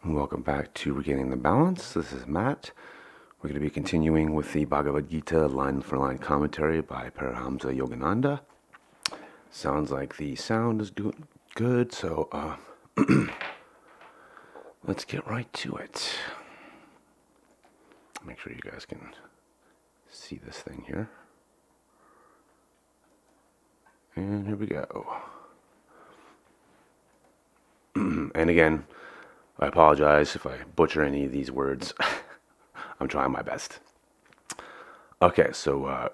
Welcome back to Regaining the Balance. This is Matt. We're going to be continuing with the Bhagavad Gita line-for-line commentary by Paramahamsa Yogananda. Sounds like the sound is doing good, so let's get right to it. Make sure you guys can see this thing here. And here we go. And again, I apologize if I butcher any of these words. I'm trying my best. Okay, so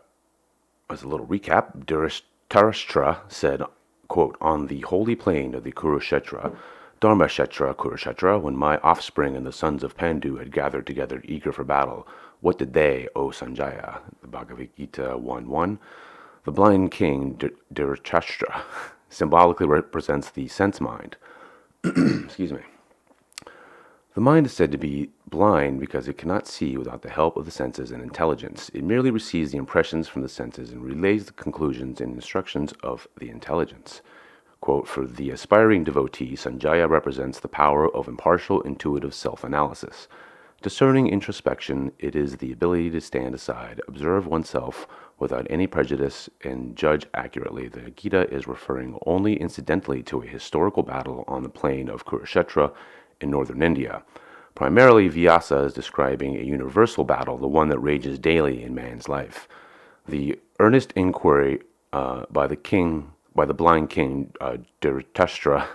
as a little recap, Dhritarashtra said, quote, "On the holy plain of the Kurukshetra, Dharmashetra Kurukshetra, when my offspring and the sons of Pandu had gathered together eager for battle, what did they, O Sanjaya?" The Bhagavad Gita 1:1. The blind king, Dhritarashtra, symbolically represents the sense mind. Excuse me. The mind is said to be blind because it cannot see without the help of the senses and intelligence. It merely receives the impressions from the senses and relays the conclusions and instructions of the intelligence. Quote, "For the aspiring devotee, Sanjaya represents the power of impartial, intuitive self-analysis. Discerning introspection, it is the ability to stand aside, observe oneself without any prejudice, and judge accurately." The Gita is referring only incidentally to a historical battle on the plain of Kurukshetra in northern India. Primarily, Vyasa is describing a universal battle, the one that rages daily in man's life. The earnest inquiry by the blind king Dhritarashtra,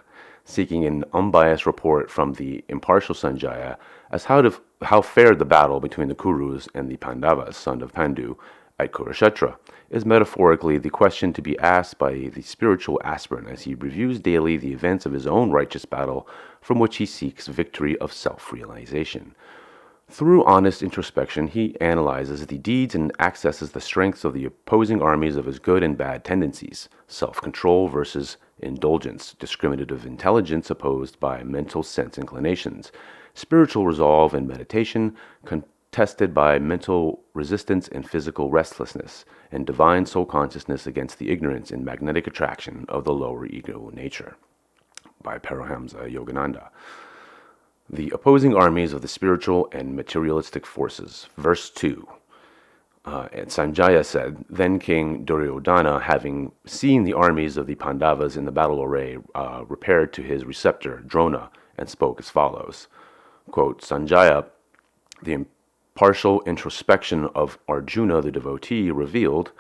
seeking an unbiased report from the impartial Sanjaya as how fared the battle between the Kurus and the Pandavas, son of Pandu, at Kurukshetra, is metaphorically the question to be asked by the spiritual aspirant as he reviews daily the events of his own righteous battle from which he seeks victory of self-realization. Through honest introspection, he analyzes the deeds and accesses the strengths of the opposing armies of his good and bad tendencies, self-control versus indulgence, discriminative intelligence opposed by mental sense inclinations, spiritual resolve and meditation contested by mental resistance and physical restlessness, and divine soul consciousness against the ignorance and magnetic attraction of the lower ego nature. By Paramahamsa Yogananda. The opposing armies of the spiritual and materialistic forces. Verse 2. And Sanjaya said, "Then King Duryodhana, having seen the armies of the Pandavas in the battle array, repaired to his preceptor, Drona, and spoke as follows." Quote, "Sanjaya, the impartial introspection of Arjuna, the devotee, revealed,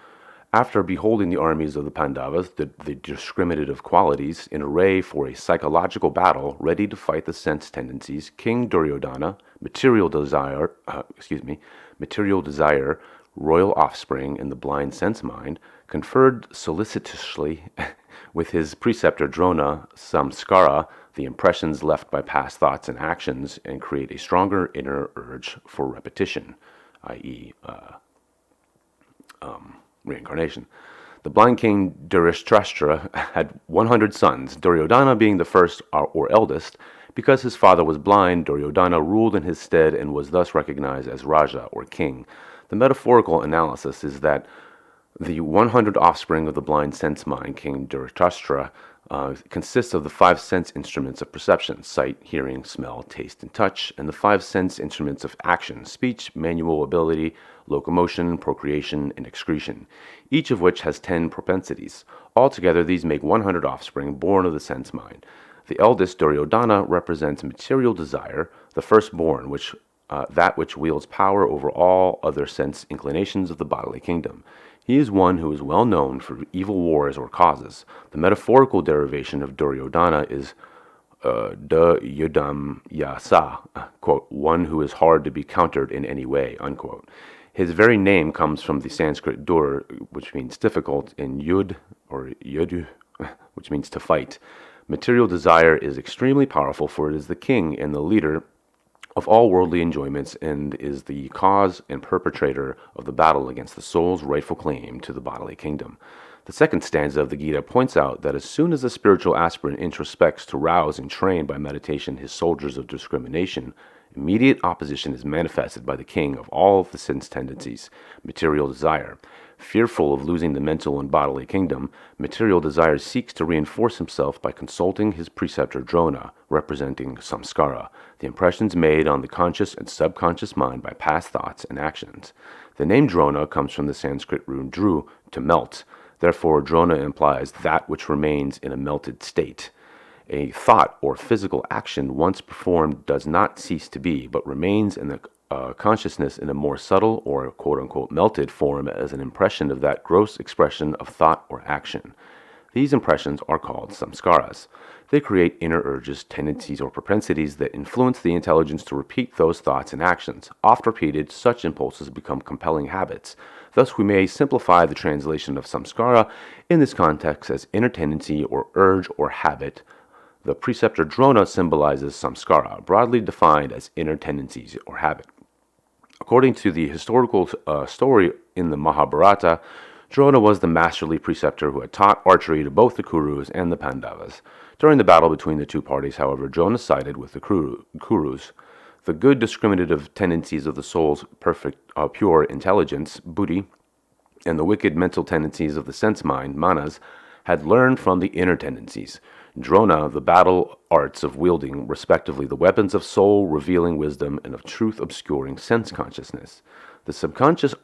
after beholding the armies of the Pandavas, the discriminative qualities in array for a psychological battle, ready to fight the sense tendencies, King Duryodhana, material desire, royal offspring, and the blind sense mind, conferred solicitously with his preceptor Drona samskara, the impressions left by past thoughts and actions, and create a stronger inner urge for repetition, i.e., reincarnation. The blind king Dhritarashtra had 100 sons, Duryodhana being the first or eldest. Because his father was blind, Duryodhana ruled in his stead and was thus recognized as Raja or king. The metaphorical analysis is that the 100 offspring of the blind sense mind, King Dhritarashtra, consists of the 5 sense instruments of perception, sight, hearing, smell, taste, and touch, and the 5 sense instruments of action, speech, manual ability, locomotion, procreation, and excretion, each of which has 10 propensities. Altogether, these make 100 offspring born of the sense mind. The eldest, Duryodhana, represents material desire, the firstborn, that which wields power over all other sense inclinations of the bodily kingdom. He is one who is well known for evil wars or causes. The metaphorical derivation of Duryodhana is yudam yasa, quote, one who is hard to be countered in any way, unquote. His very name comes from the Sanskrit dur, which means difficult, and yud, or yudu, which means to fight. Material desire is extremely powerful, for it is the king and the leader of all worldly enjoyments, and is the cause and perpetrator of the battle against the soul's rightful claim to the bodily kingdom. The second stanza of the Gita points out that as soon as the spiritual aspirant introspects to rouse and train by meditation his soldiers of discrimination, immediate opposition is manifested by the king of all of the sense tendencies, material desire. Fearful of losing the mental and bodily kingdom, material desire seeks to reinforce himself by consulting his preceptor Drona, representing samskara, the impressions made on the conscious and subconscious mind by past thoughts and actions. The name Drona comes from the Sanskrit root dru, to melt. Therefore, Drona implies that which remains in a melted state. A thought or physical action once performed does not cease to be, but remains in the consciousness in a more subtle or quote-unquote melted form as an impression of that gross expression of thought or action. These impressions are called samskaras. They create inner urges, tendencies, or propensities that influence the intelligence to repeat those thoughts and actions. Oft repeated, such impulses become compelling habits. Thus, we may simplify the translation of samskara in this context as inner tendency or urge or habit. The preceptor Drona symbolizes samskara, broadly defined as inner tendencies or habit. According to the historical story in the Mahabharata, Drona was the masterly preceptor who had taught archery to both the Kurus and the Pandavas. During the battle between the two parties, however, Drona sided with the Kurus. The good discriminative tendencies of the soul's perfect, pure intelligence, buddhi, and the wicked mental tendencies of the sense mind, manas, had learned from the inner tendencies. Drona, the battle arts of wielding, respectively, the weapons of soul revealing wisdom and of truth obscuring sense consciousness. The subconscious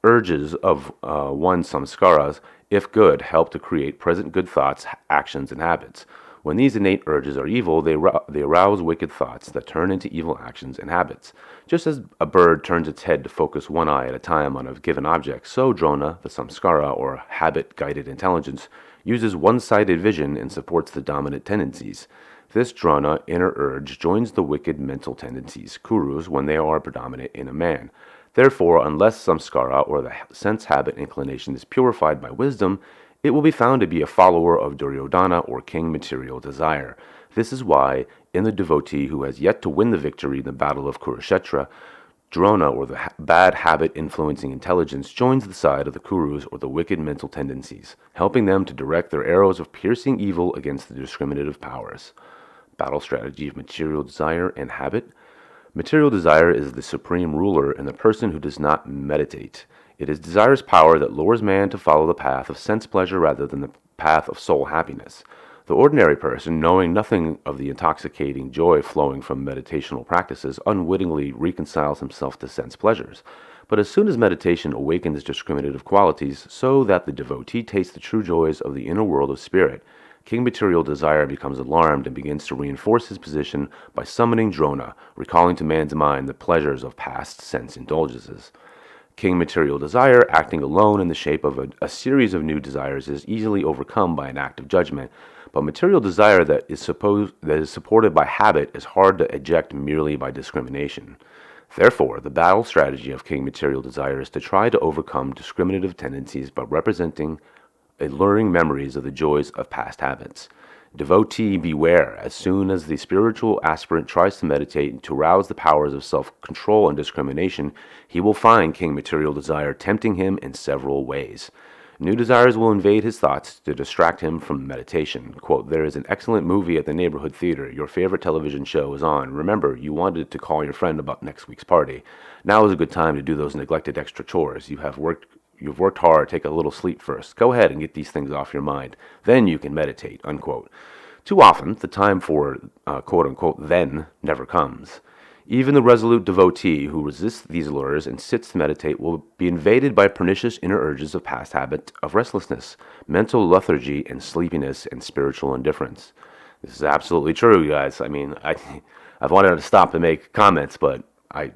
urges of one's samskaras, if good, help to create present good thoughts, actions, and habits. When these innate urges are evil, they arouse wicked thoughts that turn into evil actions and habits. Just as a bird turns its head to focus one eye at a time on a given object, so Drona, the samskara or habit-guided intelligence, uses one-sided vision and supports the dominant tendencies. This Drona, inner urge, joins the wicked mental tendencies, kurus, when they are predominant in a man. Therefore, unless samskara or the sense habit inclination is purified by wisdom, it will be found to be a follower of Duryodhana or king material desire. This is why, in the devotee who has yet to win the victory in the battle of Kurukshetra, Drona, or the bad habit-influencing intelligence, joins the side of the Kurus, or the wicked mental tendencies, helping them to direct their arrows of piercing evil against the discriminative powers. Battle strategy of material desire and habit. Material desire is the supreme ruler in the person who does not meditate. It is desire's power that lures man to follow the path of sense pleasure rather than the path of soul happiness. The ordinary person, knowing nothing of the intoxicating joy flowing from meditational practices, unwittingly reconciles himself to sense pleasures. But as soon as meditation awakens discriminative qualities, so that the devotee tastes the true joys of the inner world of spirit, King Material Desire becomes alarmed and begins to reinforce his position by summoning Drona, recalling to man's mind the pleasures of past sense indulgences. King Material Desire, acting alone in the shape of a series of new desires, is easily overcome by an act of judgment, but material desire that is supported by habit is hard to eject merely by discrimination. Therefore, the battle strategy of King Material Desire is to try to overcome discriminative tendencies by representing alluring memories of the joys of past habits. Devotee, beware. As soon as the spiritual aspirant tries to meditate to rouse the powers of self-control and discrimination, he will find King Material Desire tempting him in several ways. New desires will invade his thoughts to distract him from meditation. Quote, "There is an excellent movie at the neighborhood theater. Your favorite television show is on. Remember, you wanted to call your friend about next week's party. Now is a good time to do those neglected extra chores. You've worked hard. Take a little sleep first. Go ahead and get these things off your mind. Then you can meditate," unquote. Too often, the time for quote-unquote then never comes. Even the resolute devotee who resists these lures and sits to meditate will be invaded by pernicious inner urges of past habit of restlessness, mental lethargy, and sleepiness, and spiritual indifference. This is absolutely true, you guys. I mean, I've wanted to stop and make comments, but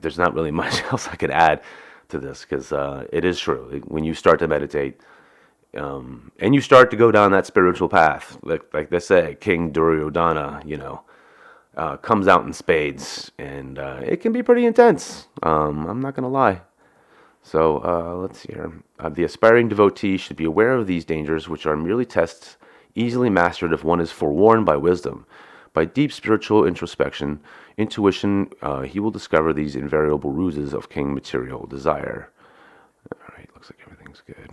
there's not really much else I could add to this, because it is true. When you start to meditate, and you start to go down that spiritual path, like they say, King Duryodhana, comes out in spades, and it can be pretty intense. I'm not going to lie. So let's see here. The aspiring devotee should be aware of these dangers, which are merely tests easily mastered if one is forewarned by wisdom. By deep spiritual intuition, he will discover these invariable ruses of King Material Desire. All right, looks like everything's good.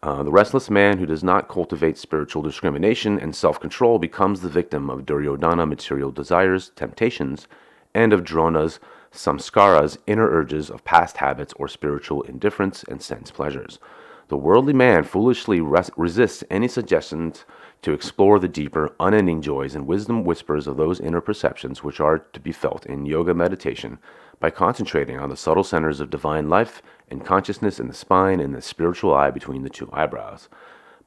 The restless man who does not cultivate spiritual discrimination and self-control becomes the victim of Duryodhana material desires, temptations, and of Drona's samskaras, inner urges of past habits or spiritual indifference and sense pleasures. The worldly man foolishly resists any suggestions to explore the deeper, unending joys and wisdom whispers of those inner perceptions which are to be felt in yoga meditation by concentrating on the subtle centers of divine life and consciousness in the spine and the spiritual eye between the two eyebrows.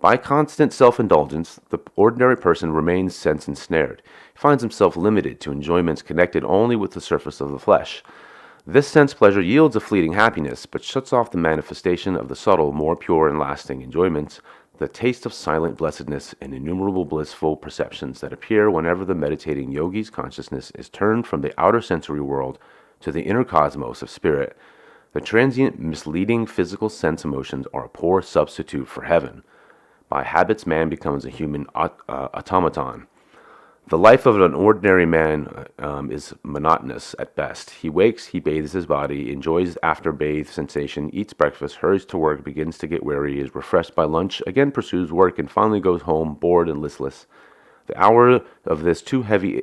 By constant self-indulgence, the ordinary person remains sense-ensnared. He finds himself limited to enjoyments connected only with the surface of the flesh. This sense pleasure yields a fleeting happiness, but shuts off the manifestation of the subtle, more pure and lasting enjoyments, the taste of silent blessedness and innumerable blissful perceptions that appear whenever the meditating yogi's consciousness is turned from the outer sensory world to the inner cosmos of spirit. The transient, misleading physical sense emotions are a poor substitute for heaven. By habits, man becomes a human automaton. The life of an ordinary man is monotonous at best. He wakes, he bathes his body, enjoys after-bathe sensation, eats breakfast, hurries to work, begins to get weary, is refreshed by lunch, again pursues work, and finally goes home, bored and listless. The hour of this too heavy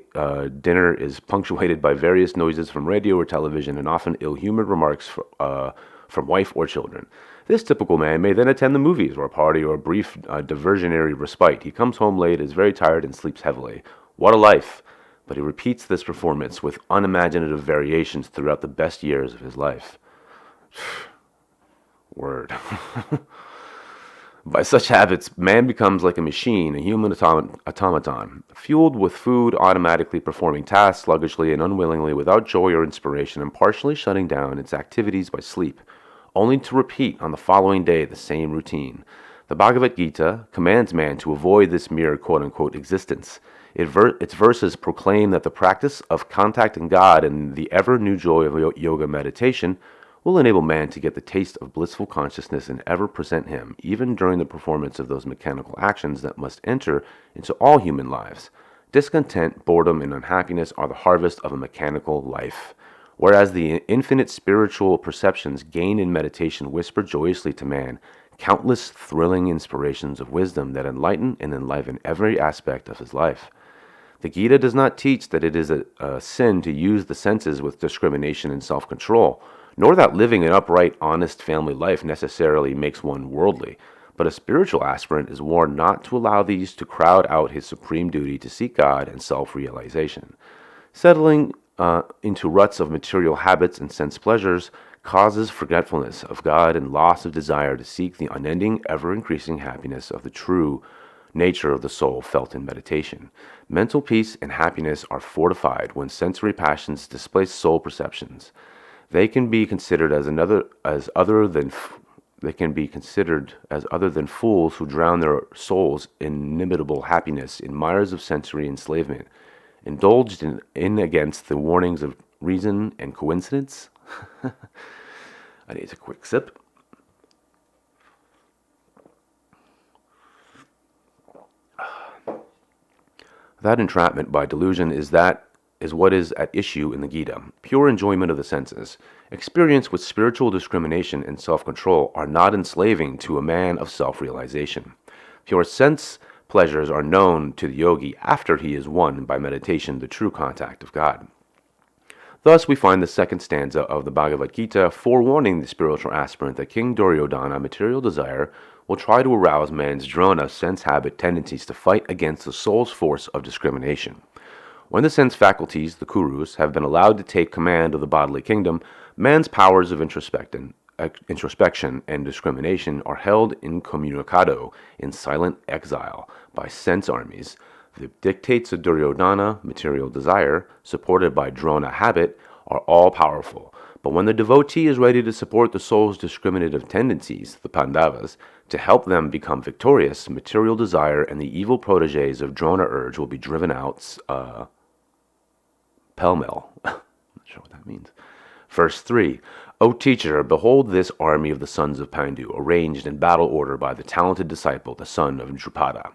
dinner is punctuated by various noises from radio or television and often ill-humored remarks from wife or children. This typical man may then attend the movies or a party or a brief diversionary respite. He comes home late, is very tired, and sleeps heavily. What a life! But he repeats this performance with unimaginative variations throughout the best years of his life. Word. By such habits, man becomes like a machine, a human automaton, fueled with food, automatically performing tasks sluggishly and unwillingly without joy or inspiration, and partially shutting down its activities by sleep, only to repeat on the following day the same routine. The Bhagavad Gita commands man to avoid this mere quote-unquote existence. Its verses proclaim that the practice of contacting God and the ever-new joy of yoga meditation will enable man to get the taste of blissful consciousness and ever present him, even during the performance of those mechanical actions that must enter into all human lives. Discontent, boredom, and unhappiness are the harvest of a mechanical life, whereas the infinite spiritual perceptions gained in meditation whisper joyously to man countless thrilling inspirations of wisdom that enlighten and enliven every aspect of his life. The Gita does not teach that it is a sin to use the senses with discrimination and self-control, nor that living an upright, honest family life necessarily makes one worldly, but a spiritual aspirant is warned not to allow these to crowd out his supreme duty to seek God and self-realization. Settling into ruts of material habits and sense pleasures causes forgetfulness of God and loss of desire to seek the unending, ever-increasing happiness of the true nature of the soul felt in meditation. Mental peace and happiness are fortified when sensory passions displace soul perceptions. They can be considered as other than fools who drown their souls in inimitable happiness in mires of sensory enslavement, indulged in against the warnings of reason and coincidence. I need a quick sip. That entrapment by delusion is what is at issue in the Gita. Pure enjoyment of the senses, experience with spiritual discrimination and self-control are not enslaving to a man of self-realization. Pure sense pleasures are known to the yogi after he has won by meditation the true contact of God. Thus, we find the second stanza of the Bhagavad Gita forewarning the spiritual aspirant that King Duryodhana, material desire, will try to arouse man's Drona, sense habit tendencies to fight against the soul's force of discrimination. When the sense faculties, the kurus, have been allowed to take command of the bodily kingdom, man's powers of introspection and discrimination are held incommunicado, in silent exile, by sense armies. The dictates of Duryodhana, material desire, supported by Drona habit, are all powerful. But when the devotee is ready to support the soul's discriminative tendencies, the Pandavas, to help them become victorious, material desire and the evil proteges of Drona urge will be driven out pell-mell. Not sure what that means. Verse 3. O teacher, behold this army of the sons of Pandu, arranged in battle order by the talented disciple, the son of Drupada.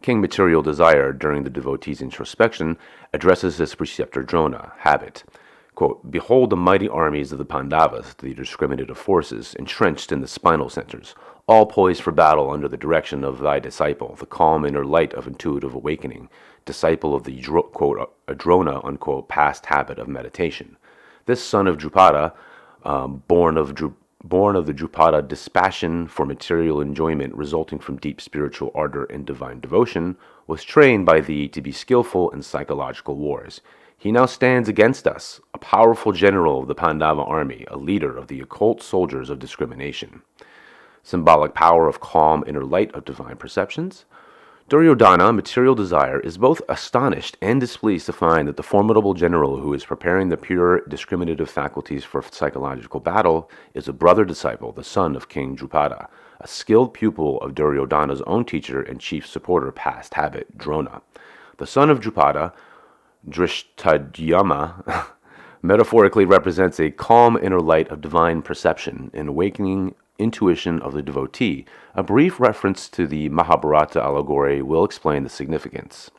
King Material Desire, during the devotee's introspection, addresses his preceptor Drona, habit. Quote, behold the mighty armies of the Pandavas, the discriminative forces, entrenched in the spinal centers, all poised for battle under the direction of thy disciple, the calm inner light of intuitive awakening, disciple of the quote, Drona, unquote, past habit of meditation. This son of Drupada, born of the Drupada dispassion for material enjoyment resulting from deep spiritual ardor and divine devotion, was trained by thee to be skillful in psychological wars. He now stands against us, a powerful general of the Pandava army, a leader of the occult soldiers of discrimination. Symbolic power of calm inner light of divine perceptions. Duryodhana, material desire, is both astonished and displeased to find that the formidable general who is preparing the pure discriminative faculties for psychological battle is a brother disciple, the son of King Drupada, a skilled pupil of Duryodhana's own teacher and chief supporter past habit, Drona. The son of Drupada, Drishtadyumna, metaphorically represents a calm inner light of divine perception, an awakening intuition of the devotee. A brief reference to the Mahabharata allegory will explain the significance.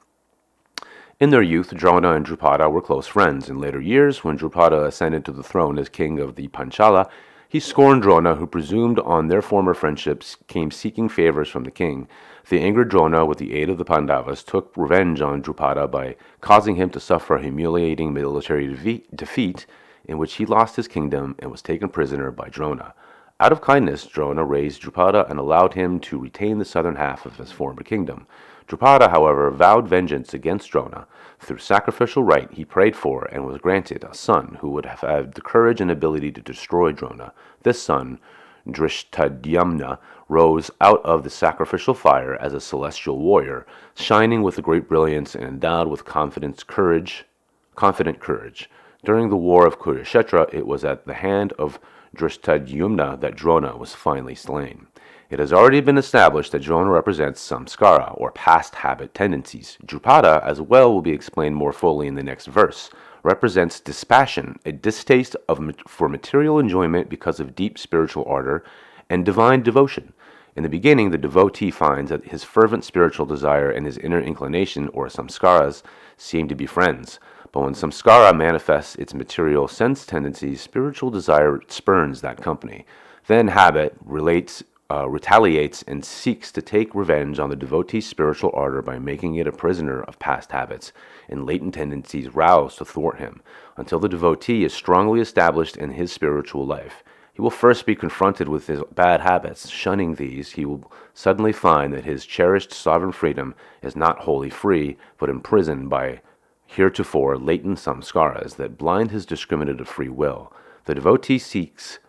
In their youth, Drona and Drupada were close friends. In later years, when Drupada ascended to the throne as king of the Panchala, he scorned Drona, who, presumed on their former friendships, came seeking favors from the king. The angered Drona, with the aid of the Pandavas, took revenge on Drupada by causing him to suffer a humiliating military defeat in which he lost his kingdom and was taken prisoner by Drona. Out of kindness, Drona raised Drupada and allowed him to retain the southern half of his former kingdom. Drupada, however, vowed vengeance against Drona. Through sacrificial rite, he prayed for and was granted a son who would have had the courage and ability to destroy Drona. This son, Drishtadyumna, rose out of the sacrificial fire as a celestial warrior, shining with a great brilliance and endowed with confident courage. During the war of Kurukshetra, it was at the hand of Drishtadyumna that Drona was finally slain. It has already been established that Drona represents samskara, or past habit tendencies. Drupada, as well, will be explained more fully in the next verse, represents dispassion, a distaste for material enjoyment because of deep spiritual ardor and divine devotion. In the beginning, the devotee finds that his fervent spiritual desire and his inner inclination, or samskaras, seem to be friends. But when samskara manifests its material sense tendencies, spiritual desire spurns that company. Then habit retaliates and seeks to take revenge on the devotee's spiritual ardor by making it a prisoner of past habits and latent tendencies roused to thwart him, until the devotee is strongly established in his spiritual life. He will first be confronted with his bad habits. Shunning these, he will suddenly find that his cherished sovereign freedom is not wholly free, but imprisoned by heretofore latent samskaras that blind his discriminative free will. The devotee sees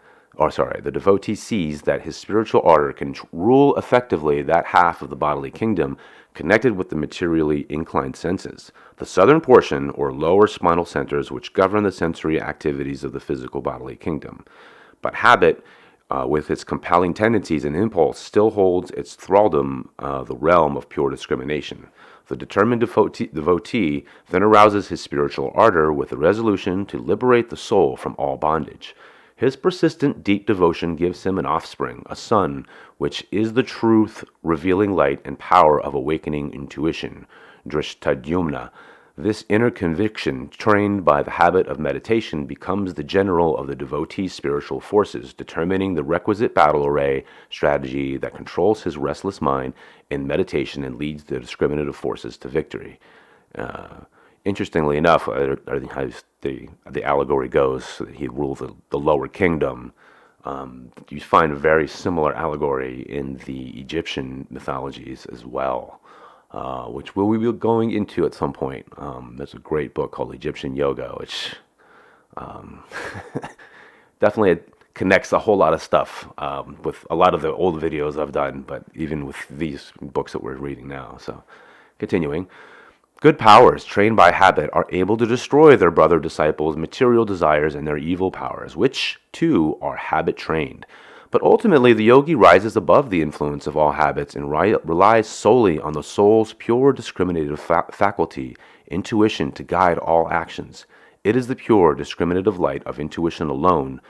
that his spiritual ardor can rule effectively that half of the bodily kingdom connected with the materially inclined senses, the southern portion or lower spinal centers which govern the sensory activities of the physical bodily kingdom. But habit, with its compelling tendencies and impulse, still holds its thraldom the realm of pure discrimination. The determined devotee then arouses his spiritual ardor with the resolution to liberate the soul from all bondage. His persistent deep devotion gives him an offspring, a son, which is the truth, revealing light and power of awakening intuition, Drishtadyumna. This inner conviction, trained by the habit of meditation, becomes the general of the devotee's spiritual forces, determining the requisite battle array strategy that controls his restless mind in meditation and leads the discriminative forces to victory. Interestingly enough, I think how the allegory goes, he rules the lower kingdom. You find a very similar allegory in the Egyptian mythologies as well, which we'll be going into at some point. There's a great book called Egyptian Yoga, which definitely connects a whole lot of stuff with a lot of the old videos I've done, but even with these books that we're reading now. So, continuing. Good powers, trained by habit, are able to destroy their brother disciples' material desires and their evil powers, which, too, are habit-trained. But ultimately, the yogi rises above the influence of all habits and relies solely on the soul's pure discriminative faculty, intuition, to guide all actions. It is the pure discriminative light of intuition alone,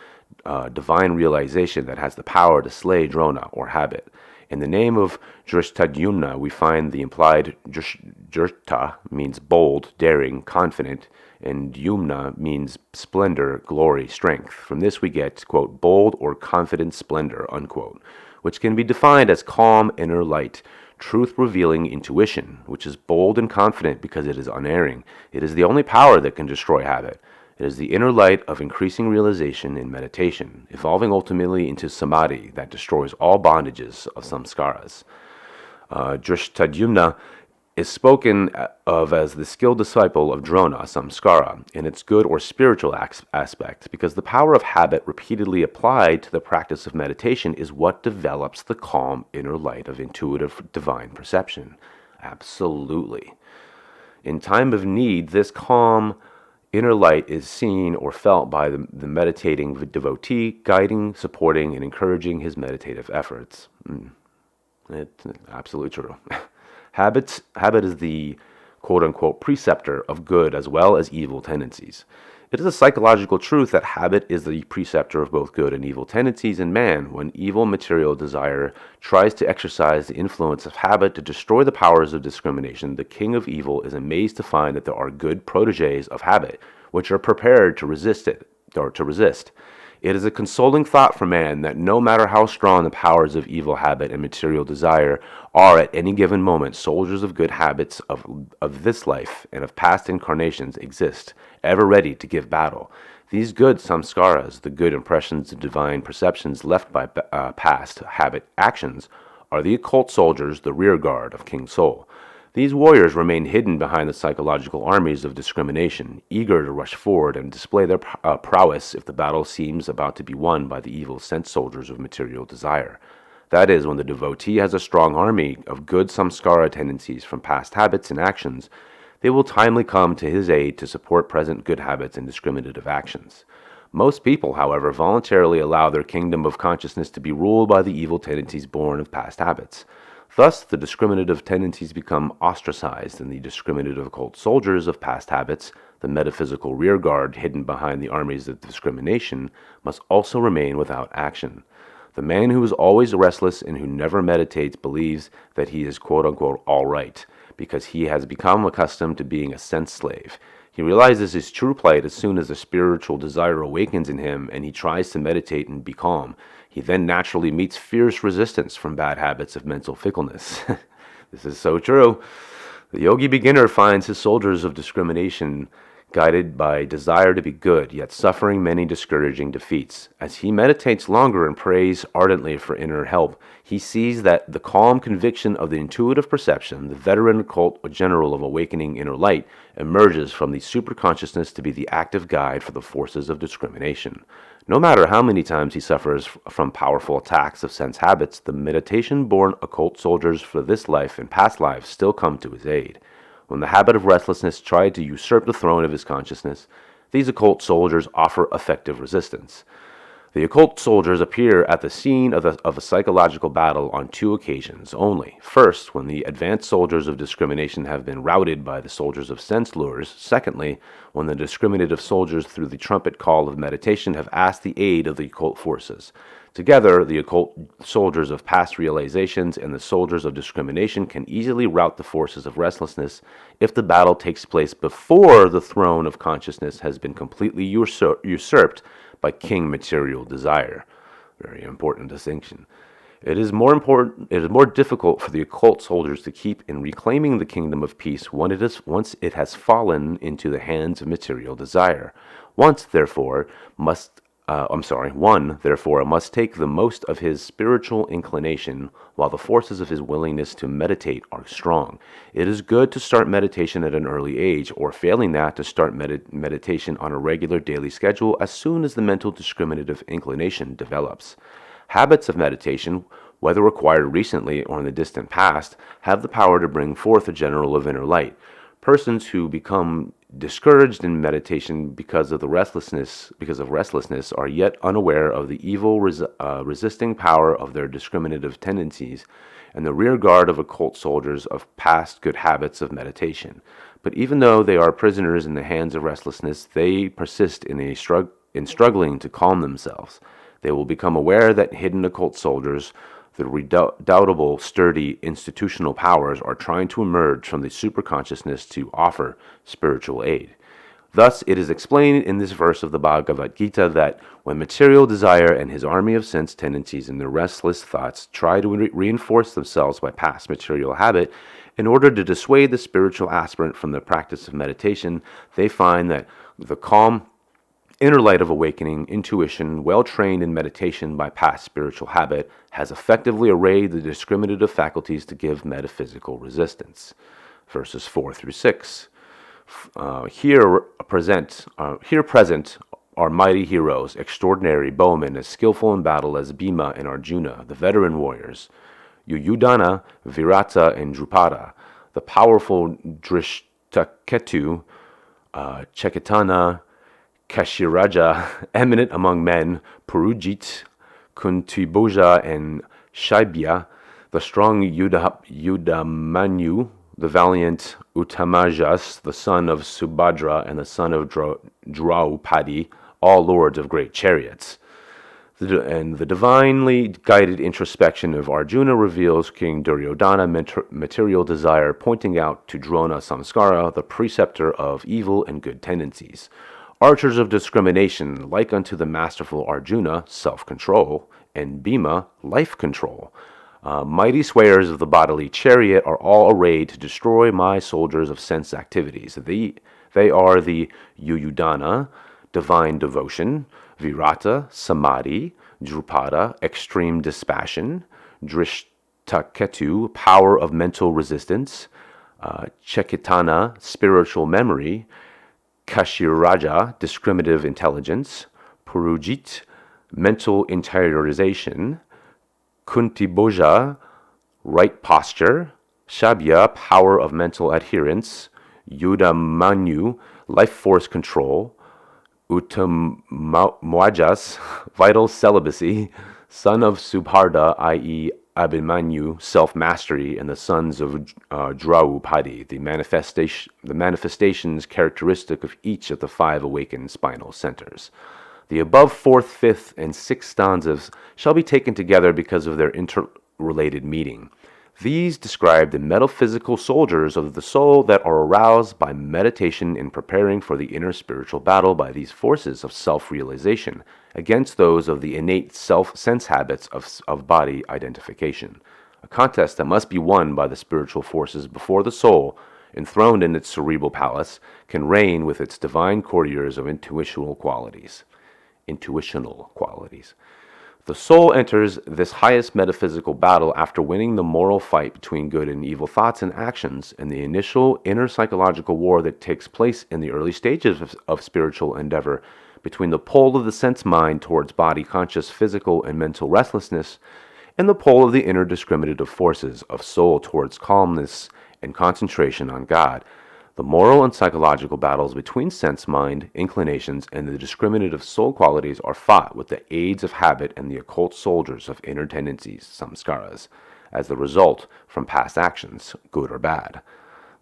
divine realization, that has the power to slay Drona, or habit. In the name of Drishtadyumna, we find the implied Drishta means bold, daring, confident, and Yumna means splendor, glory, strength. From this we get, quote, bold or confident splendor, unquote, which can be defined as calm inner light, truth-revealing intuition, which is bold and confident because it is unerring. It is the only power that can destroy habit. It is the inner light of increasing realization in meditation, evolving ultimately into samadhi that destroys all bondages of samskaras. Drishtadyumna is spoken of as the skilled disciple of Drona, samskara, in its good or spiritual aspect, because the power of habit repeatedly applied to the practice of meditation is what develops the calm inner light of intuitive divine perception. Absolutely. In time of need, this calm inner light is seen or felt by the meditating devotee, guiding, supporting, and encouraging his meditative efforts. It's absolutely true. Habit is the quote-unquote preceptor of good as well as evil tendencies. It is a psychological truth that habit is the preceptor of both good and evil tendencies in man. When evil material desire tries to exercise the influence of habit to destroy the powers of discrimination, the king of evil is amazed to find that there are good protégés of habit, which are prepared to resist it, or to resist. It is a consoling thought for man that no matter how strong the powers of evil habit and material desire are at any given moment, soldiers of good habits of this life and of past incarnations exist, ever ready to give battle. These good samskaras, the good impressions and divine perceptions left by past habit actions, are the occult soldiers, the rear guard of King Soul. These warriors remain hidden behind the psychological armies of discrimination, eager to rush forward and display their prowess if the battle seems about to be won by the evil sense soldiers of material desire. That is, when the devotee has a strong army of good samskara tendencies from past habits and actions, they will timely come to his aid to support present good habits and discriminative actions. Most people, however, voluntarily allow their kingdom of consciousness to be ruled by the evil tendencies born of past habits. Thus, the discriminative tendencies become ostracized, and the discriminative occult soldiers of past habits, the metaphysical rearguard hidden behind the armies of discrimination, must also remain without action. The man who is always restless and who never meditates believes that he is quote-unquote all right, because he has become accustomed to being a sense slave. He realizes his true plight as soon as the spiritual desire awakens in him and he tries to meditate and be calm. He then naturally meets fierce resistance from bad habits of mental fickleness. This is so true. The yogi beginner finds his soldiers of discrimination guided by desire to be good, yet suffering many discouraging defeats. As he meditates longer and prays ardently for inner help, he sees that the calm conviction of the intuitive perception, the veteran occult general of awakening inner light, emerges from the superconsciousness to be the active guide for the forces of discrimination. No matter how many times he suffers from powerful attacks of sense habits, the meditation-born occult soldiers for this life and past lives still come to his aid. When the habit of restlessness tried to usurp the throne of his consciousness, these occult soldiers offer effective resistance. The occult soldiers appear at the scene of a psychological battle on two occasions only. First, when the advanced soldiers of discrimination have been routed by the soldiers of sense lures. Secondly, when the discriminative soldiers through the trumpet call of meditation have asked the aid of the occult forces. Together, the occult soldiers of past realizations and the soldiers of discrimination can easily rout the forces of restlessness if the battle takes place before the throne of consciousness has been completely usurped by king material desire. Very important distinction. It is more difficult for the occult soldiers to keep in reclaiming the kingdom of peace once it has fallen into the hands of material desire. One, therefore, must take the most of his spiritual inclination while the forces of his willingness to meditate are strong. It is good to start meditation at an early age, or failing that, to start meditation on a regular daily schedule as soon as the mental discriminative inclination develops. Habits of meditation, whether acquired recently or in the distant past, have the power to bring forth a general of inner light. Persons who become discouraged in meditation because of restlessness are yet unaware of the evil resisting power of their discriminative tendencies and the rear guard of occult soldiers of past good habits of meditation. But even though they are prisoners in the hands of restlessness, they persist in struggling to calm themselves. They will become aware that hidden occult soldiers, the redoubtable, sturdy institutional powers, are trying to emerge from the superconsciousness to offer spiritual aid. Thus, it is explained in this verse of the Bhagavad Gita that when material desire and his army of sense tendencies and their restless thoughts try to reinforce themselves by past material habit, in order to dissuade the spiritual aspirant from the practice of meditation, they find that the calm inner light of awakening, intuition, well trained in meditation by past spiritual habit, has effectively arrayed the discriminative faculties to give metaphysical resistance. Verses 4 through 6. Here present are mighty heroes, extraordinary bowmen, as skillful in battle as Bhima and Arjuna, the veteran warriors, Duryodhana, Virata, and Drupada, the powerful Drishtaketu, Chaitanya, Kashiraja, eminent among men, Purujit, Kuntibhoja, and Shaibya, the strong Yudamanyu, the valiant Uttamajas, the son of Subhadra and the son of Draupadi, all lords of great chariots. And the divinely guided introspection of Arjuna reveals King Duryodhana material desire, pointing out to Drona samskara, the preceptor of evil and good tendencies. Archers of discrimination, like unto the masterful Arjuna, self-control, and Bhima, life control. Mighty swayers of the bodily chariot are all arrayed to destroy my soldiers of sense activities. They are the Yuyudana, divine devotion, Virata, samadhi, Drupada, extreme dispassion, Drishtaketu, power of mental resistance, Chaitanya, spiritual memory, Kashiraja, discriminative intelligence, Purujit, mental interiorization, Kuntibhoja, right posture, Shabya, power of mental adherence, Yudamanyu, life force control, Uttamajas, vital celibacy, son of Subhadra, i.e. Abhimanyu, self-mastery, and the sons of Draupadi, the manifestations characteristic of each of the 5 awakened spinal centers. The above 4th, 5th, and 6th stanzas shall be taken together because of their interrelated meaning. These describe the metaphysical soldiers of the soul that are aroused by meditation in preparing for the inner spiritual battle by these forces of self-realization against those of the innate sense habits of body identification. A contest that must be won by the spiritual forces before the soul, enthroned in its cerebral palace, can reign with its divine courtiers of intuitional qualities. The soul enters this highest metaphysical battle after winning the moral fight between good and evil thoughts and actions, and the initial inner psychological war that takes place in the early stages of spiritual endeavor between the pole of the sense mind towards body-conscious physical and mental restlessness, and the pole of the inner discriminative forces of soul towards calmness and concentration on God. The moral and psychological battles between sense mind, inclinations, and the discriminative soul qualities are fought with the aids of habit and the occult soldiers of inner tendencies, samskaras, as the result from past actions, good or bad.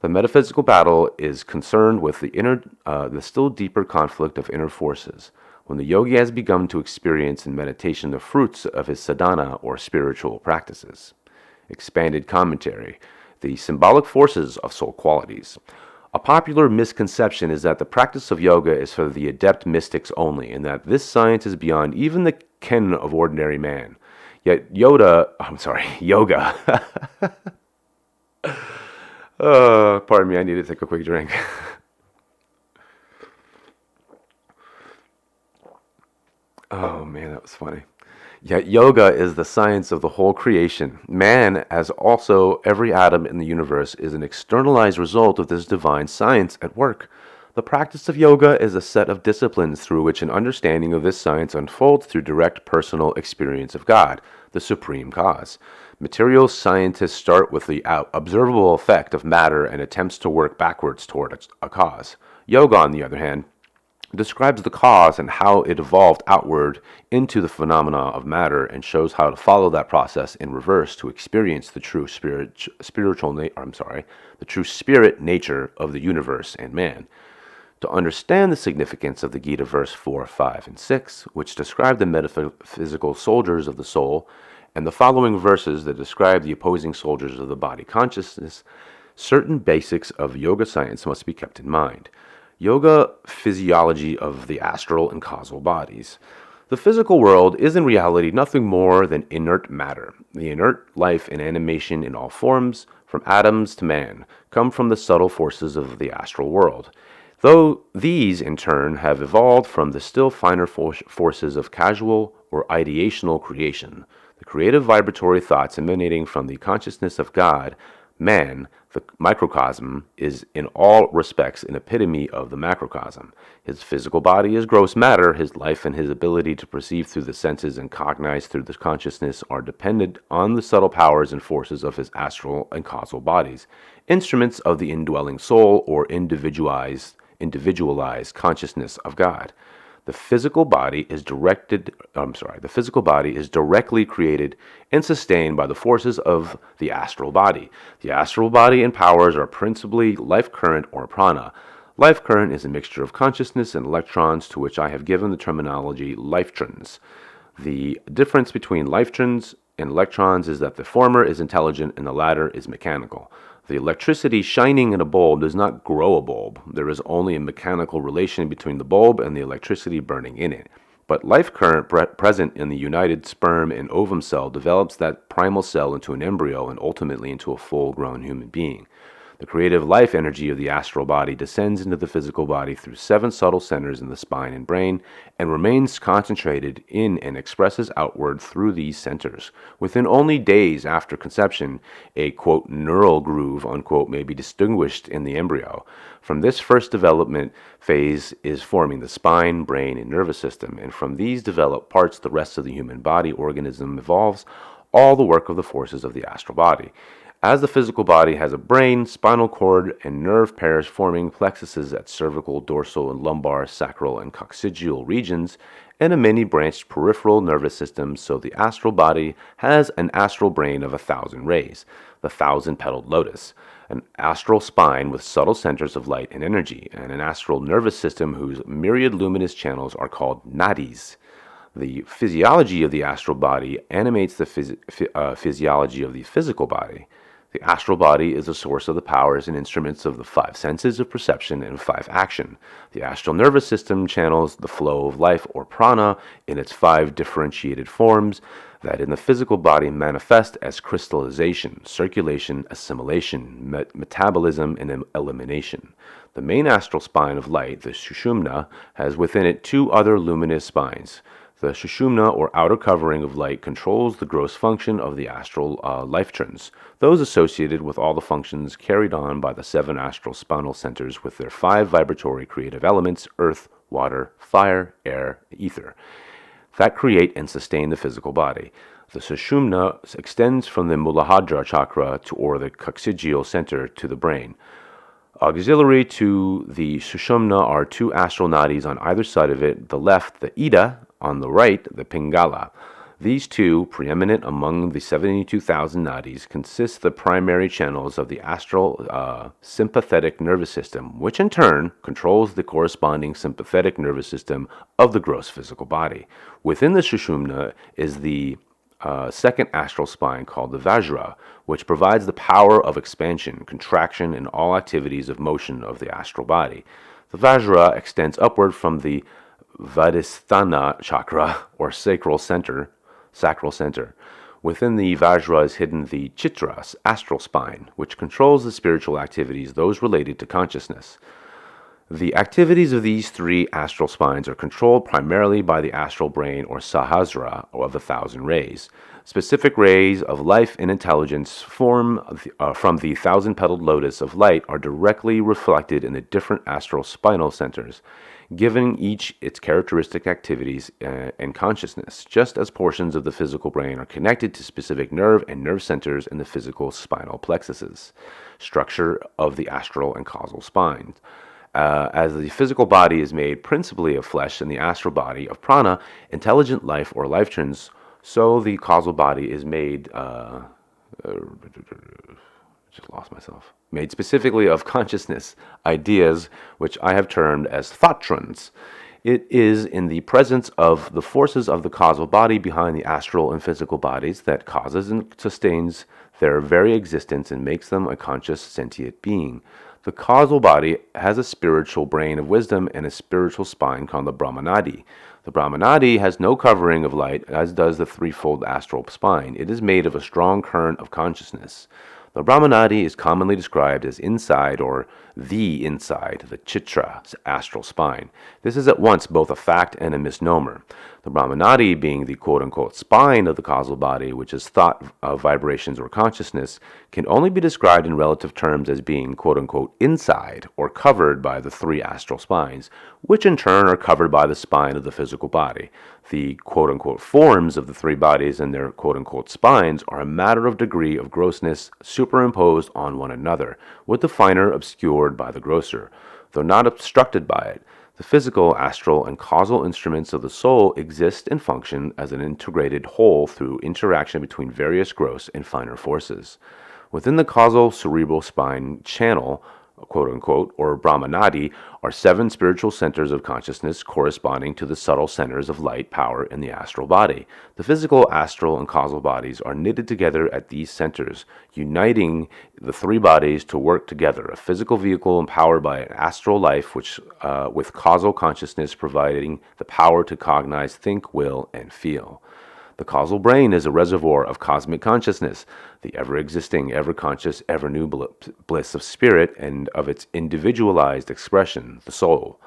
The metaphysical battle is concerned with the still deeper conflict of inner forces, when the yogi has begun to experience in meditation the fruits of his sadhana or spiritual practices. Expanded commentary: the symbolic forces of soul qualities. A popular misconception is that the practice of yoga is for the adept mystics only, and that this science is beyond even the ken of ordinary man. Yet yoga. Pardon me, I need to take a quick drink. Oh man, that was funny. Yet yoga is the science of the whole creation. Man, as also every atom in the universe, is an externalized result of this divine science at work. The practice of yoga is a set of disciplines through which an understanding of this science unfolds through direct personal experience of God, the supreme cause. Material scientists start with the observable effect of matter and attempts to work backwards toward a cause. Yoga, on the other hand, describes the cause and how it evolved outward into the phenomena of matter, and shows how to follow that process in reverse to experience the true spirit nature of the universe and man. To understand the significance of the Gita verse 4, 5, and 6, which describe the metaphysical soldiers of the soul, and the following verses that describe the opposing soldiers of the body consciousness, certain basics of yoga science must be kept in mind. Yoga physiology of the astral and causal bodies. The physical world is in reality nothing more than inert matter. The inert life and animation in all forms, from atoms to man, come from the subtle forces of the astral world. Though these, in turn, have evolved from the still finer forces of causal or ideational creation, the creative vibratory thoughts emanating from the consciousness of God, man, the microcosm, is in all respects an epitome of the macrocosm. His physical body is gross matter. His life and his ability to perceive through the senses and cognize through the consciousness are dependent on the subtle powers and forces of his astral and causal bodies, instruments of the indwelling soul or individualized consciousness of God. The physical body is directly created and sustained by the forces of the astral body. The astral body and powers are principally life current or prana. Life current is a mixture of consciousness and electrons, to which I have given the terminology lifetrons. The difference between lifetrons and electrons is that the former is intelligent and the latter is mechanical. The electricity shining in a bulb does not grow a bulb. There is only a mechanical relation between the bulb and the electricity burning in it. But life current present in the united sperm and ovum cell develops that primal cell into an embryo and ultimately into a full-grown human being. The creative life energy of the astral body descends into the physical body through 7 subtle centers in the spine and brain and remains concentrated in and expresses outward through these centers. Within only days after conception, a, quote, neural groove, unquote, may be distinguished in the embryo. From this first development phase is forming the spine, brain, and nervous system, and from these developed parts the rest of the human body organism evolves, all the work of the forces of the astral body. As the physical body has a brain, spinal cord, and nerve pairs forming plexuses at cervical, dorsal, and lumbar, sacral, and coccygeal regions, and a many-branched peripheral nervous system, so the astral body has an astral brain of 1,000 rays, the 1,000-petaled lotus, an astral spine with subtle centers of light and energy, and an astral nervous system whose myriad luminous channels are called nadis. The physiology of the astral body animates the physiology of the physical body. The astral body is the source of the powers and instruments of the 5 senses of perception and 5 action. The astral nervous system channels the flow of life or prana in its 5 differentiated forms that in the physical body manifest as crystallization, circulation, assimilation, metabolism, and elimination. The main astral spine of light, the Sushumna, has within it 2 other luminous spines. The Sushumna, or outer covering of light, controls the gross function of the astral lifetrons, those associated with all the functions carried on by the 7 astral spinal centers with their 5 vibratory creative elements, earth, water, fire, air, ether, that create and sustain the physical body. The Sushumna extends from the Muladhara chakra or the coccygeal center to the brain. Auxiliary to the Sushumna are 2 astral nadis on either side of it, the left, the Ida, on the right, the Pingala. These 2, preeminent among the 72,000 nadis, consist the primary channels of the astral sympathetic nervous system, which in turn controls the corresponding sympathetic nervous system of the gross physical body. Within the Sushumna is the second astral spine called the Vajra, which provides the power of expansion, contraction, and all activities of motion of the astral body. The Vajra extends upward from the Vadhisthana chakra, or sacral center. Within the Vajra is hidden the Chitra, astral spine, which controls the spiritual activities, those related to consciousness. The activities of these 3 astral spines are controlled primarily by the astral brain, or Sahasrara, of 1,000 rays. Specific rays of life and intelligence from the 1,000-petaled lotus of light are directly reflected in the different astral spinal centers, giving each its characteristic activities and consciousness, just as portions of the physical brain are connected to specific nerve and nerve centers in the physical spinal plexuses. Structure of the astral and causal spines. As the physical body is made principally of flesh and the astral body of prana, intelligent life or lifetrons, so the causal body is made, made specifically of consciousness, ideas, which I have termed as thoughttrons. It is in the presence of the forces of the causal body behind the astral and physical bodies that causes and sustains their very existence and makes them a conscious sentient being. The causal body has a spiritual brain of wisdom and a spiritual spine called the Brahmanadi. The Brahmanadi has no covering of light, as does the threefold astral spine. It is made of a strong current of consciousness. The Brahmanadi is commonly described as inside or the inside, the chitra, astral spine. This is at once both a fact and a misnomer. The Brahmanadi being the quote-unquote spine of the causal body, which is thought, vibrations, or consciousness, can only be described in relative terms as being quote-unquote inside or covered by the three astral spines, which in turn are covered by the spine of the physical body. The quote-unquote forms of the three bodies and their quote-unquote spines are a matter of degree of grossness superimposed on one another, with the finer obscured by the grosser, though not obstructed by it. The physical, astral, and causal instruments of the soul exist and function as an integrated whole through interaction between various gross and finer forces. Within the causal cerebral spine channel, quote-unquote, or Brahmanadi, are 7 spiritual centers of consciousness corresponding to the subtle centers of light power in the astral body. The physical, astral, and causal bodies are knitted together at these centers, uniting the three bodies to work together, a physical vehicle empowered by an astral life which, with causal consciousness providing the power to cognize, think, will, and feel. The causal brain is a reservoir of cosmic consciousness, the ever-existing, ever-conscious, ever-new bliss of spirit and of its individualized expression, the soul.